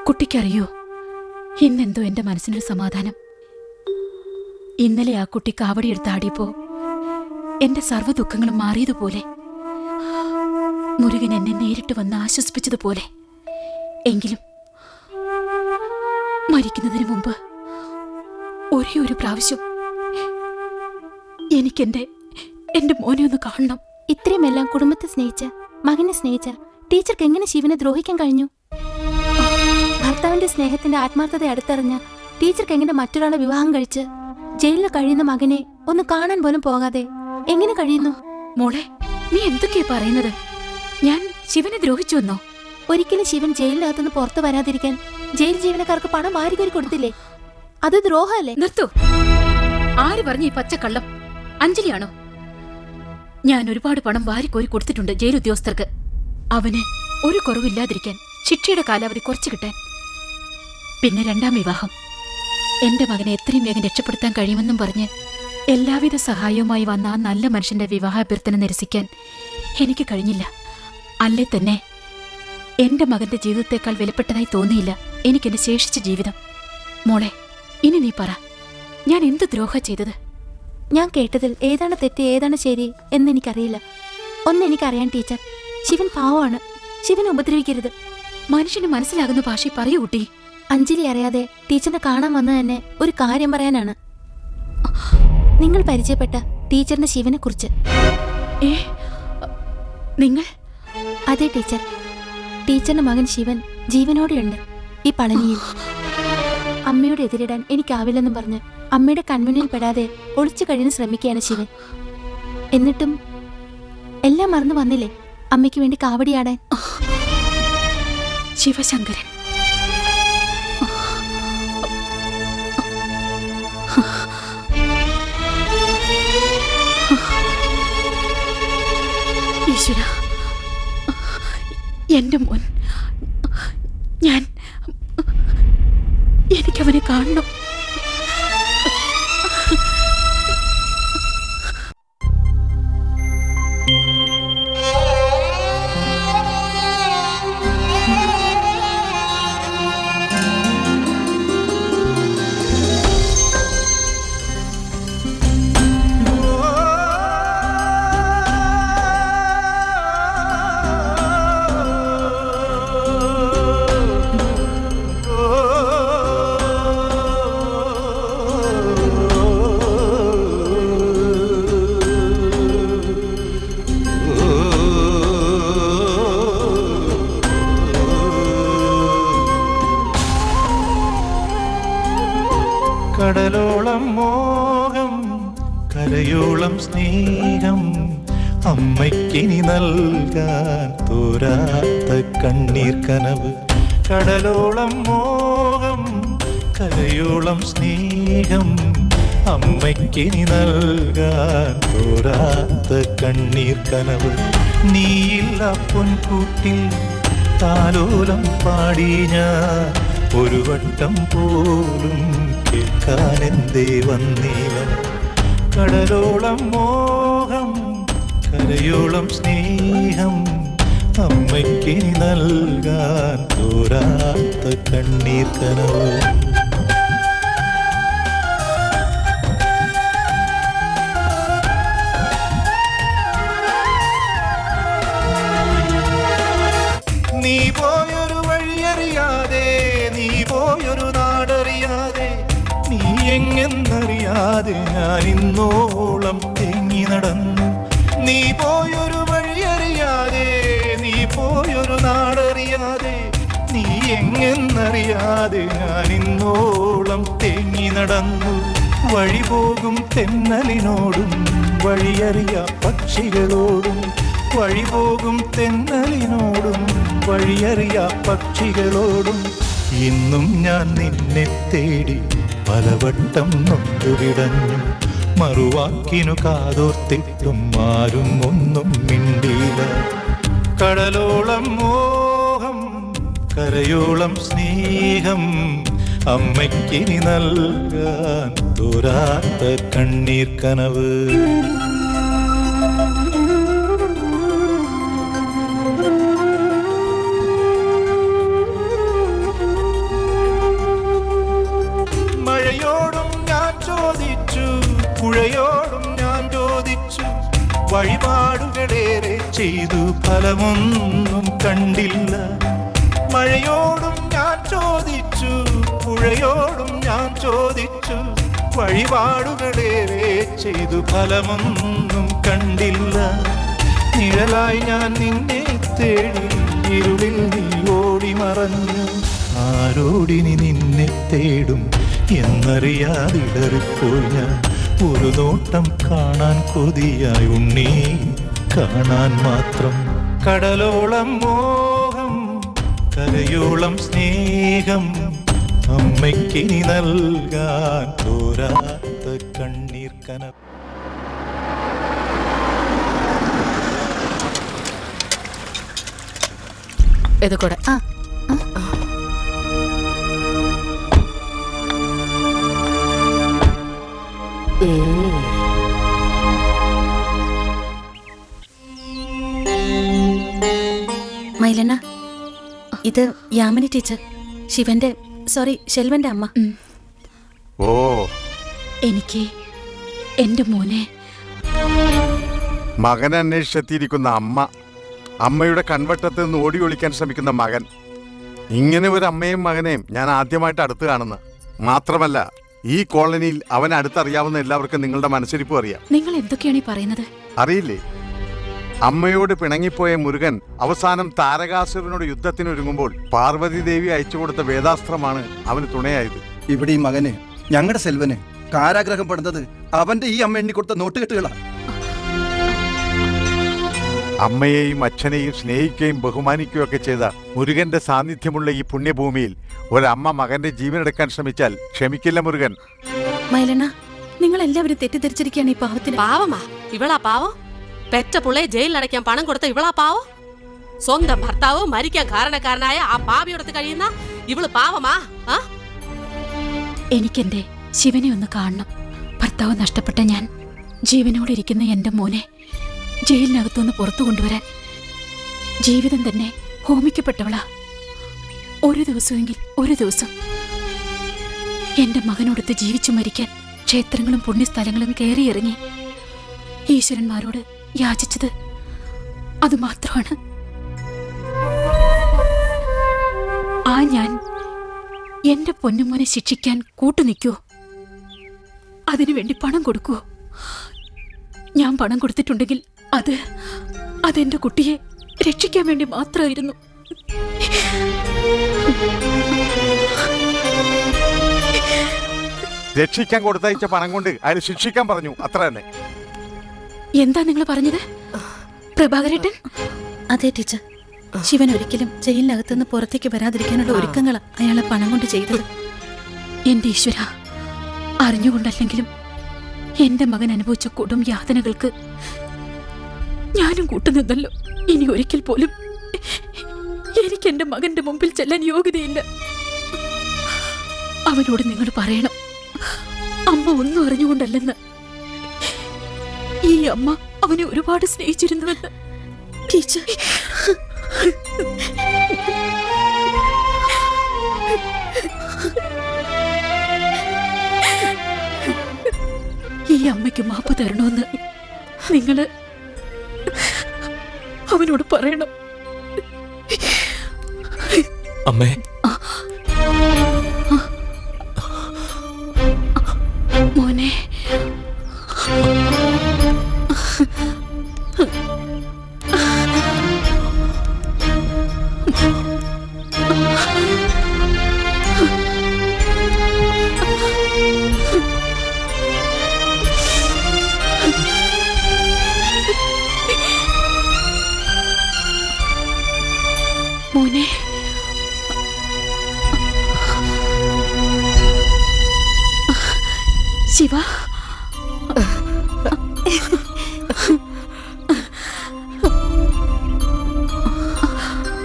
കുട്ടിക്കറിയോ, ഇന്നെന്തോ എന്റെ മനസ്സിനൊരു സമാധാനം. ഇന്നലെ ആ കുട്ടി കാവടിയെടുത്ത് ആടിയപ്പോ എന്റെ സർവ്വ ദുഃഖങ്ങളും മാറിയതുപോലെ, മുരുകൻ എന്നെ നേരിട്ട് വന്ന് ആശ്വസിപ്പിച്ചതുപോലെ. എങ്കിലും മരിക്കുന്നതിന് മുമ്പ് ഒരേ ഒരു പ്രാവശ്യം എനിക്കെന്റെ മോനെ ഒന്ന് കാണണം. ഇത്രയുമെല്ലാം കുടുംബത്തെ സ്നേഹിച്ച, മകനെ സ്നേഹിച്ച ടീച്ചർക്ക് എങ്ങനെ ശിവനെ ദ്രോഹിക്കാൻ കഴിഞ്ഞു? ഭർത്താവിന്റെ സ്നേഹത്തിന്റെ ആത്മാർത്ഥത അടുത്തറിഞ്ഞ ടീച്ചർക്ക് എങ്ങനെ മറ്റൊരാളെ വിവാഹം കഴിച്ച് ജയിലിൽ കഴിയുന്ന മകനെ ഒന്ന് കാണാൻ പോലും പോകാതെ എങ്ങനെ കഴിയുന്നു? മോളെ, നീ എന്തൊക്കെയാ പറയുന്നത്? ഞാൻ ശിവനെ ദ്രോഹിച്ചു എന്നോ? ഒരിക്കലും ശിവൻ ജയിലിനകത്തുനിന്ന് പുറത്തു വരാതിരിക്കാൻ ജയിൽ ജീവനക്കാർക്ക് പണം വാരികോരി കൊടുത്തില്ലേ? അത് ദ്രോഹമല്ലേ? നിർത്തൂ. ആര് പറഞ്ഞു ഈ പച്ചക്കള്ളം? അഞ്ജലിയാണോ? ഞാൻ ഒരുപാട് പണം വാരിക്കോരി കൊടുത്തിട്ടുണ്ട് ജയിൽ ഉദ്യോഗസ്ഥർക്ക്. അവന് ഒരു കുറവില്ലാതിരിക്കാൻ, ശിക്ഷയുടെ കാലാവധി കുറച്ചു കിട്ടാൻ. പിന്നെ രണ്ടാം വിവാഹം. എന്റെ മകനെ എത്രയും വേഗം രക്ഷപ്പെടുത്താൻ കഴിയുമെന്നും പറഞ്ഞ് എല്ലാവിധ സഹായവുമായി വന്ന ആ നല്ല മനുഷ്യന്റെ വിവാഹാഭ്യർത്ഥന നിരസിക്കാൻ എനിക്ക് കഴിഞ്ഞില്ല. അല്ലേ തന്നെ എന്റെ മകന്റെ ജീവിതത്തെക്കാൾ വിലപ്പെട്ടതായി തോന്നിയില്ല എനിക്കെന്റെ ശേഷിച്ച ജീവിതം. മോളെ, ഇനി നീ പറ, ഞാൻ എന്ത് ദ്രോഹ ചെയ്തത്? ഞാൻ കേട്ടതിൽ ഏതാണ് തെറ്റ് ഏതാണ് ശരി എന്നെനിക്കറിയില്ല. ഒന്നെനിക്കറിയാൻ ടീച്ചർ, ശിവൻ പാവമാണ്. ശിവനെ ഉപദ്രവിക്കരുത്. മനുഷ്യന് മനസ്സിലാകുന്ന ഭാഷ പറയൂ കുട്ടി. അഞ്ജലി അറിയാതെ ടീച്ചറിനെ കാണാൻ വന്നത് തന്നെ ഒരു കാര്യം പറയാനാണ്. നിങ്ങൾ പരിചയപ്പെട്ട ടീച്ചറിന്റെ ശിവനെ കുറിച്ച്. നിങ്ങൾ? അതെ ടീച്ചർ, ടീച്ചറിന്റെ മകൻ ശിവൻ ജീവനോടെയുണ്ട് ഈ പളനിയിൽ. അമ്മയോട് എതിരിടാൻ എനിക്കാവില്ലെന്നും പറഞ്ഞ് അമ്മയുടെ കൺമുന്നിൽ പെടാതെ ഒളിച്ചു കഴിയാൻ ശ്രമിക്കുകയാണ് ശിവൻ. എന്നിട്ടും എല്ലാം മറന്നു വന്നില്ലേ അമ്മയ്ക്ക് വേണ്ടി കാവടിയാടാൻ? ശിവശങ്കരൻ. ഈശ്വര, എന്റെ മോൻ, എനിക്കവനെ കാണണം. കടലോളം മോഹം, കരയോളം സ്നേഹം, അമ്മയ്ക്കിനി നൽകാൻ തോരാത്ത കണ്ണീർ കനവ്. കടലോളം മോഹം, കരയോളം സ്നേഹം, അമ്മയ്ക്കിനി നൽകാൻ തോരാത്ത കണ്ണീർ കനവ്. നീയില്ല പൊൻകൂട്ടിൽ താലോലം പാടി ഞാൻ ഒരു വട്ടം പോലും കേൾക്കാനെന്തേ വന്നീവൻ. കടലോളം മോഹം, കരയോളം സ്നേഹം, അമ്മയ്ക്കിനി നൽകാൻ തോരാത്ത കണ്ണീർ കനവ്. എങ്ങെന്നറിയാതെ ഞാൻ ഇന്നോളം തേങ്ങി നടന്നു. നീ പോയൊരു വഴിയറിയാതെ, നീ പോയൊരു നാടറിയാതെ, നീ എങ്ങെന്നറിയാതെ ഞാൻ ഇന്നോളം തേങ്ങി നടന്നു. വഴി പോകും തെന്നലിനോടും വഴിയറിയാ പക്ഷികളോടും, വഴി പോകും തെന്നലിനോടും വഴിയറിയാ പക്ഷികളോടും, ഇന്നും ഞാൻ നിന്നെ തേടി പലവട്ടം നൊന്തുവിടഞ്ഞു. മറുവാക്കിനു കാതോർത്തിട്ടും ആരും ഒന്നും മിണ്ടിയില്ല. കടലോളം മോഹം, കരയോളം സ്നേഹം, അമ്മയ്ക്കിനി നൽകാൻ തോരാത്ത കണ്ണീർ കനവ്. മഴയോടും ഞാൻ ചോദിച്ചു, പുഴയോടും ഞാൻ ചോദിച്ചു, വഴിപാടുകളേറെ ചെയ്തു ഫലമൊന്നും കണ്ടില്ല. മഴയോടും ഞാൻ ചോദിച്ചു, പുഴയോടും ഞാൻ ചോദിച്ചു, വഴിപാടുകളേറെ ചെയ്തു ഫലമൊന്നും കണ്ടില്ല. നിഴലായി ഞാൻ നിന്നെ തേടി ഇരുളിൽ നീ ഓടി മറഞ്ഞു. ആരോടിനി നിന്നെ തേടും എന്നറിയാതിടറിപ്പോയി ഞാൻ. ഒരു നോട്ടം കാണാൻ കൊതിയായി ഉണ്ണി, കാണാൻ മാത്രം. കടലോളം മോഹം, കരയോളം സ്നേഹം, അമ്മയ്ക്കിനി നൽകാൻ തോരാത്ത കണ്ണീർ കനവ്. ഇത് കൂടെ. മൈലണ്ണ, ഇത് യാമിനി ടീച്ചർ, ശിവന്റെ ശെൽവന്റെ അമ്മ. ഓ, എനിക്ക് എന്റെ മോനെ മകനെ അന്വേഷിച്ചെത്തിയിരിക്കുന്ന അമ്മ, അമ്മയുടെ കൺവട്ടത്ത് നിന്ന് ഓടി ഒളിക്കാൻ ശ്രമിക്കുന്ന മകൻ. ഇങ്ങനെ ഒരു അമ്മയും മകനെയും ഞാൻ ആദ്യമായിട്ട് അടുത്ത് കാണുന്ന. മാത്രമല്ല, ഈ കോളനിയിൽ അവനെ അടുത്തറിയാവുന്ന എല്ലാവർക്കും നിങ്ങളുടെ മനസ്സിരിപ്പും അറിയാം. നിങ്ങൾ എന്തൊക്കെയാണ് ഈ പറയുന്നത്? അറിയില്ലേ? അമ്മയോട് പിണങ്ങിപ്പോയ മുരുകൻ അവസാനം താരകാസുരനോട് യുദ്ധത്തിനൊരുങ്ങുമ്പോൾ പാർവതി ദേവി അയച്ചു കൊടുത്ത വേദാസ്ത്രമാണ് അവന് തുണയായത്. ഇവിടെ ഈ മകന്, ഞങ്ങളുടെ സെൽവന് കാരാഗ്രഹം പെടുന്നത് അവന്റെ ഈ അമ്മ എണ്ണിക്കൊടുത്ത നോട്ടുകെട്ടുകളാണ്. അമ്മയെയും അച്ഛനെയും സ്നേഹിക്കുകയും ബഹുമാനിക്കുകയും ഒക്കെ ചെയ്ത മുരുകന്റെ സാന്നിധ്യമുള്ള ഈ പുണ്യഭൂമിയിൽ ഒരമ്മ മകന്റെ ജീവനെടുക്കാൻ ശ്രമിച്ചാൽ ക്ഷമിക്കില്ല മുരുകൻ. മൈലണ്ണ, നിങ്ങൾ എല്ലാവരും തെറ്റിദ്ധരിച്ചിരിക്കുകയാണ് ഈ പാവത്തിന്. പാവമാ ഇവളാ പാവം? പെറ്റ പുള്ളയെ ജയിലിൽ അടയ്ക്കാൻ പണം കൊടുത്ത ഇവളാ പാവം? സ്വന്തം ഭർത്താവ് മരിക്കാൻ കാരണക്കാരനായ ആ പാവിയോടത്ത് കഴിയുന്ന ഇവള് പാവമാ? എനിക്കെന്റെ ശിവനെ ഒന്ന് കാണണം. ഭർത്താവ് നഷ്ടപ്പെട്ട ഞാൻ ജീവനോടെ ഇരിക്കുന്ന എന്റെ മോനെ ജയിലിനകത്തുനിന്ന് പുറത്തു കൊണ്ടുവരാൻ ജീവിതം തന്നെ ഹോമിക്കപ്പെട്ടവളാ. ഒരു ദിവസമെങ്കിൽ ഒരു ദിവസം എന്റെ മകനോടൊത്ത് ജീവിച്ചു മരിക്കാൻ ക്ഷേത്രങ്ങളും പുണ്യസ്ഥലങ്ങളും കയറിയിറങ്ങി ഈശ്വരന്മാരോട് യാചിച്ചത് അത് മാത്രമാണ്. ആ ഞാൻ എന്റെ പൊന്നുമോനെ ശിക്ഷിക്കാൻ കൂട്ടുനിൽക്കുവോ? അതിനുവേണ്ടി പണം കൊടുക്കുവോ? ഞാൻ പണം കൊടുത്തിട്ടുണ്ടെങ്കിൽ അതെന്റെ കുട്ടിയെ രക്ഷിക്കാൻ വേണ്ടി മാത്രമായിരുന്നു. രക്ഷിക്കാൻ കൊടുത്തയച്ച പണം കൊണ്ട് അയാൾ ശിക്ഷിക്കാൻ പറഞ്ഞു, അത്ര തന്നെ. എന്താ നിങ്ങൾ പറഞ്ഞത് പ്രഭാകരേട്ടൻ? അതെ ടീച്ചർ, ശിവൻ ഒരിക്കലും ജയിലിനകത്തുനിന്ന് പുറത്തേക്ക് വരാതിരിക്കാനുള്ള ഒരുക്കങ്ങളാ അയാളെ പണം കൊണ്ട് ചെയ്തത്. എന്റെ ഈശ്വര, അറിഞ്ഞുകൊണ്ടല്ലെങ്കിലും എന്റെ മകൻ അനുഭവിച്ച കൊടും യാതനകൾക്ക് ഞാനും കൂട്ടുനിന്നല്ലോ. ഇനി ഒരിക്കൽ പോലും എനിക്ക് എന്റെ മകന്റെ മുമ്പിൽ ചെല്ലാൻ യോഗ്യതയില്ല. അവനോട് നിങ്ങൾ പറയണം, അമ്മ ഒന്നും അറിഞ്ഞുകൊണ്ടല്ലെന്ന്. ഈ അമ്മ അവനെ ഒരുപാട് സ്നേഹിച്ചിരുന്നുവെന്ന്. ടീച്ചർ, ഈ അമ്മയ്ക്ക് മാപ്പ് തരണമെന്ന് നിങ്ങള് അവനോട് പറയണം. അമ്മേ, ശിവ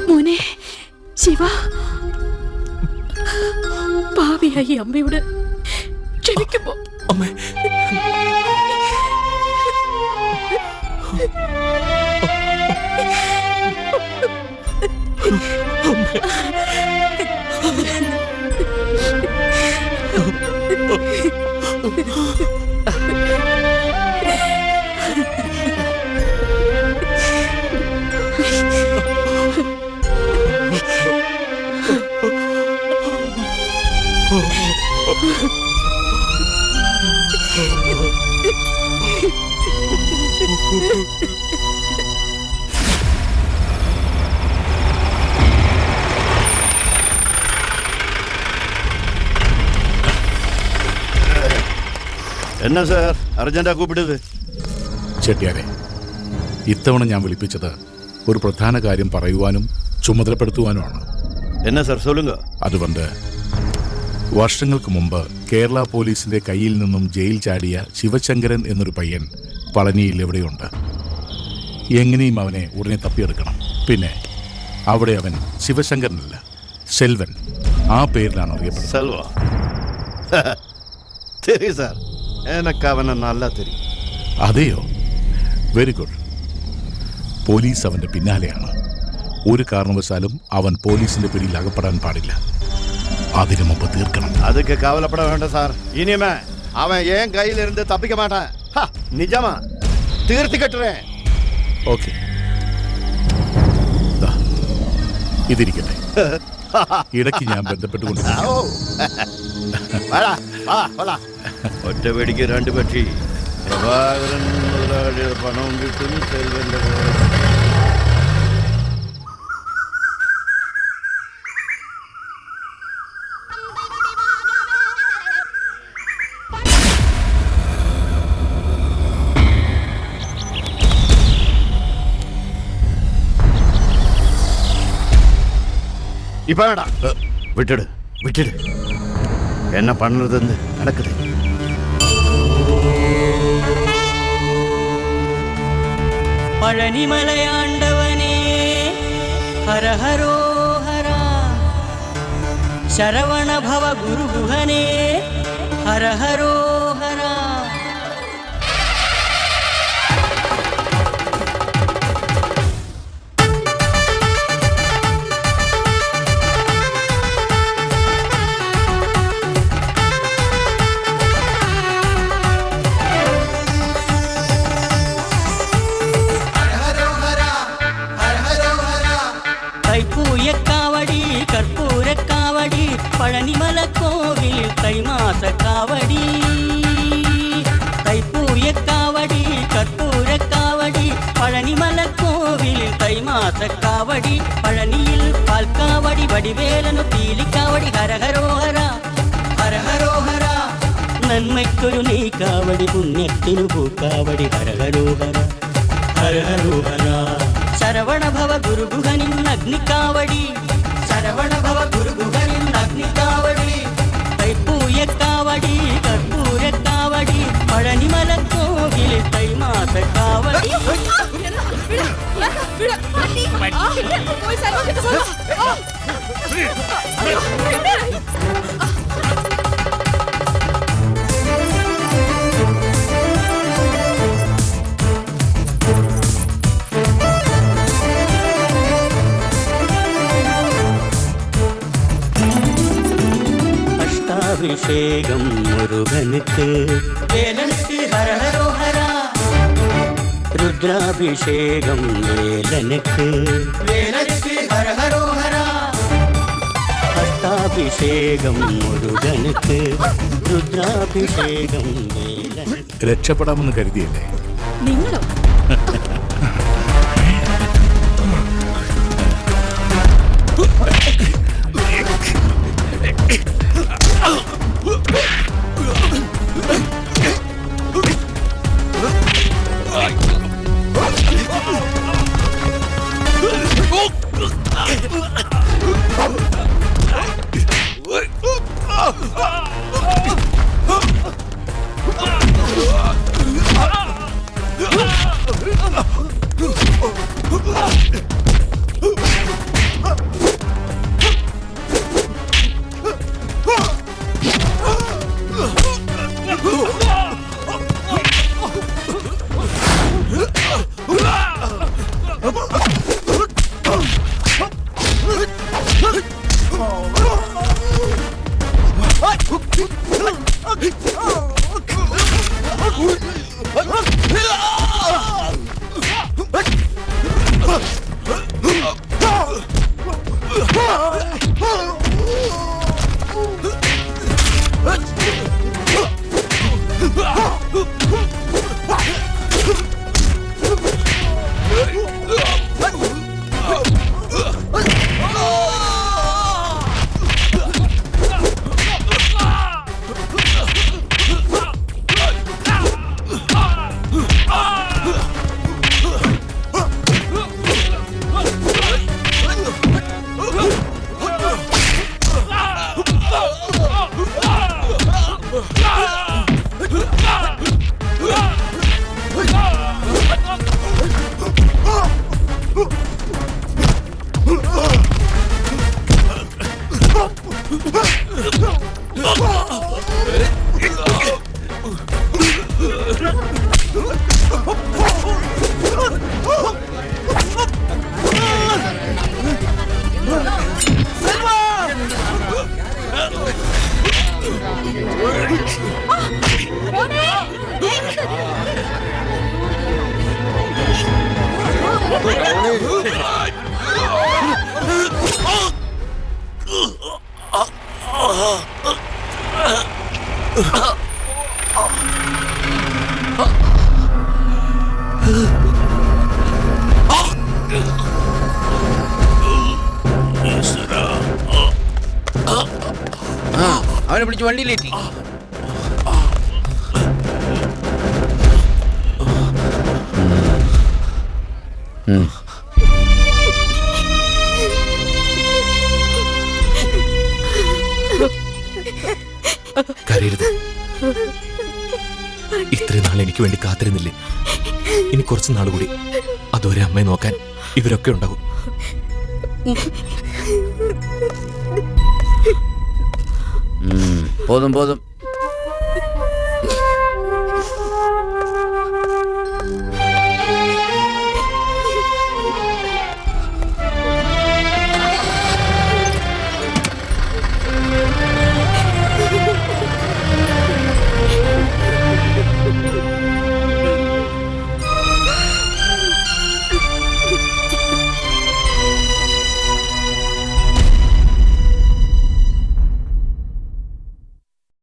മോനെ ശിവ പാവിയായി അമ്മയോട് ക്ഷമിക്കുമ്പോ അമ്മേ എന്നാ സാർ അർജന്റാ കൂപ്പിട്ടത്? ചെട്ടിയാരെ, ഇത്തവണ ഞാൻ വിളിപ്പിച്ചത് ഒരു പ്രധാന കാര്യം പറയുവാനും ചുമതലപ്പെടുത്തുവാനുമാണ്. എന്നാ സാർ സൊല്ലുങ്ക. അതുകൊണ്ട് വർഷങ്ങൾക്ക് മുമ്പ് കേരള പോലീസിന്റെ കയ്യിൽ നിന്നും ജയിൽ ചാടിയ ശിവശങ്കരൻ എന്നൊരു പയ്യൻ പളനിയിൽ എവിടെയുണ്ട്. എങ്ങനെയും അവനെ ഉടനെ തപ്പിയെടുക്കണം. പിന്നെ അവിടെ അവൻ ശിവശങ്കരനല്ല, സെൽവൻ, ആ പേരിലാണ് അറിയപ്പെടുന്നത്. സെൽവ? தெரியும் സാർ, എനക്ക് അവനെ നല്ല தெரியும். അതെയോ? Very good. പോലീസ് അവന്റെ പിന്നാലെയാണ്. ഒരു കാരണവശാലും അവൻ പോലീസിന്റെ പിടിയിൽ അകപ്പെടാൻ പാടില്ല. അതിനു മുമ്പ് തീർക്കണം. அதுக்கு கவலைப்பட வேண்டாம் சார். இனிமே அவன் என் கையில இருந்து தப்பிக்க மாட்டான். நிஜமா தீர்த்து கட்டுறேன். ഓക്കെ, ഇതിരിക്കട്ടെ. ഇടയ്ക്ക് ഞാൻ ബന്ധപ്പെട്ടുകൊണ്ട് ഒറ്റ വെടിക്ക് രണ്ട് പക്ഷി. പ്രഭാകരൻ മുതലാളിയുടെ പണവും കിട്ടും, സെൽവന്റെ இப்ப வேண்டாம், விட்டுடு விட்டுடு. என்ன பண்ணுறதுன்னு நடக்குது. பழனிமலையாண்டவனே ஹரஹரோ ஹரா, சரவண பவ குருகுஹனே ஹரஹரோ ஹரா. தைப்பூயக்காவடி கற்பூரக்காவடி பழனிமலை கோவில் தைமாச காவடி. தைப்பூயக்காவடி கற்பூரக்காவடி பழனிமலை கோவில் தைமாச காவடி. பழனியில் பால்காவடி வடிவேலனு பீலிக்காவடி. ഹരഹരോഹര ഹരഹരോഹര, നന്മയ്ക്കൊരു നീ കാവടി, പുണ്യത്തിനു പൂക്കാവടി. ഹരഹരോഹര ഹരഹരോഹര. ശരവണ ഭവ ഗുരുഗുഹനിൻ അഗ്നിക്കാവടി. ശരവണ ഭവ ഗുരുഗുഹനിൻ അഗ്നിക്കാവടി. തൈപ്പൂയക്കാവടി കർപ്പൂരക്കാവടി പഴനിമലക്കോവിൽ തൈമാസ കാവടി. அபிஷேகம் முருகனுக்கு, வேலனுக்கு ஹரஹரோஹரா. ருத்ராபிஷேகம் வேலனுக்கு, வேலனுக்கு ஹரஹரோஹரா. அஷ்டாபிஷேகம் முருகனுக்கு, രുദ്രാഭിഷേകം വേലനുക്ക്. രക്ഷപ്പെടാമെന്ന് കരുതിയല്ലേ? നിങ്ങളോ? അവനെ പിടിച്ച് വണ്ടിയിലേറ്റി. കരയരുത്. ഇത്രയും നാൾ എനിക്ക് വേണ്ടി കാത്തിരുന്നില്ലേ? ഇനി കുറച്ച് നാൾ കൂടി, അതുവരെ അമ്മയെ നോക്കാൻ ഇവരൊക്കെ ഉണ്ടാവും. പോതും പോതും.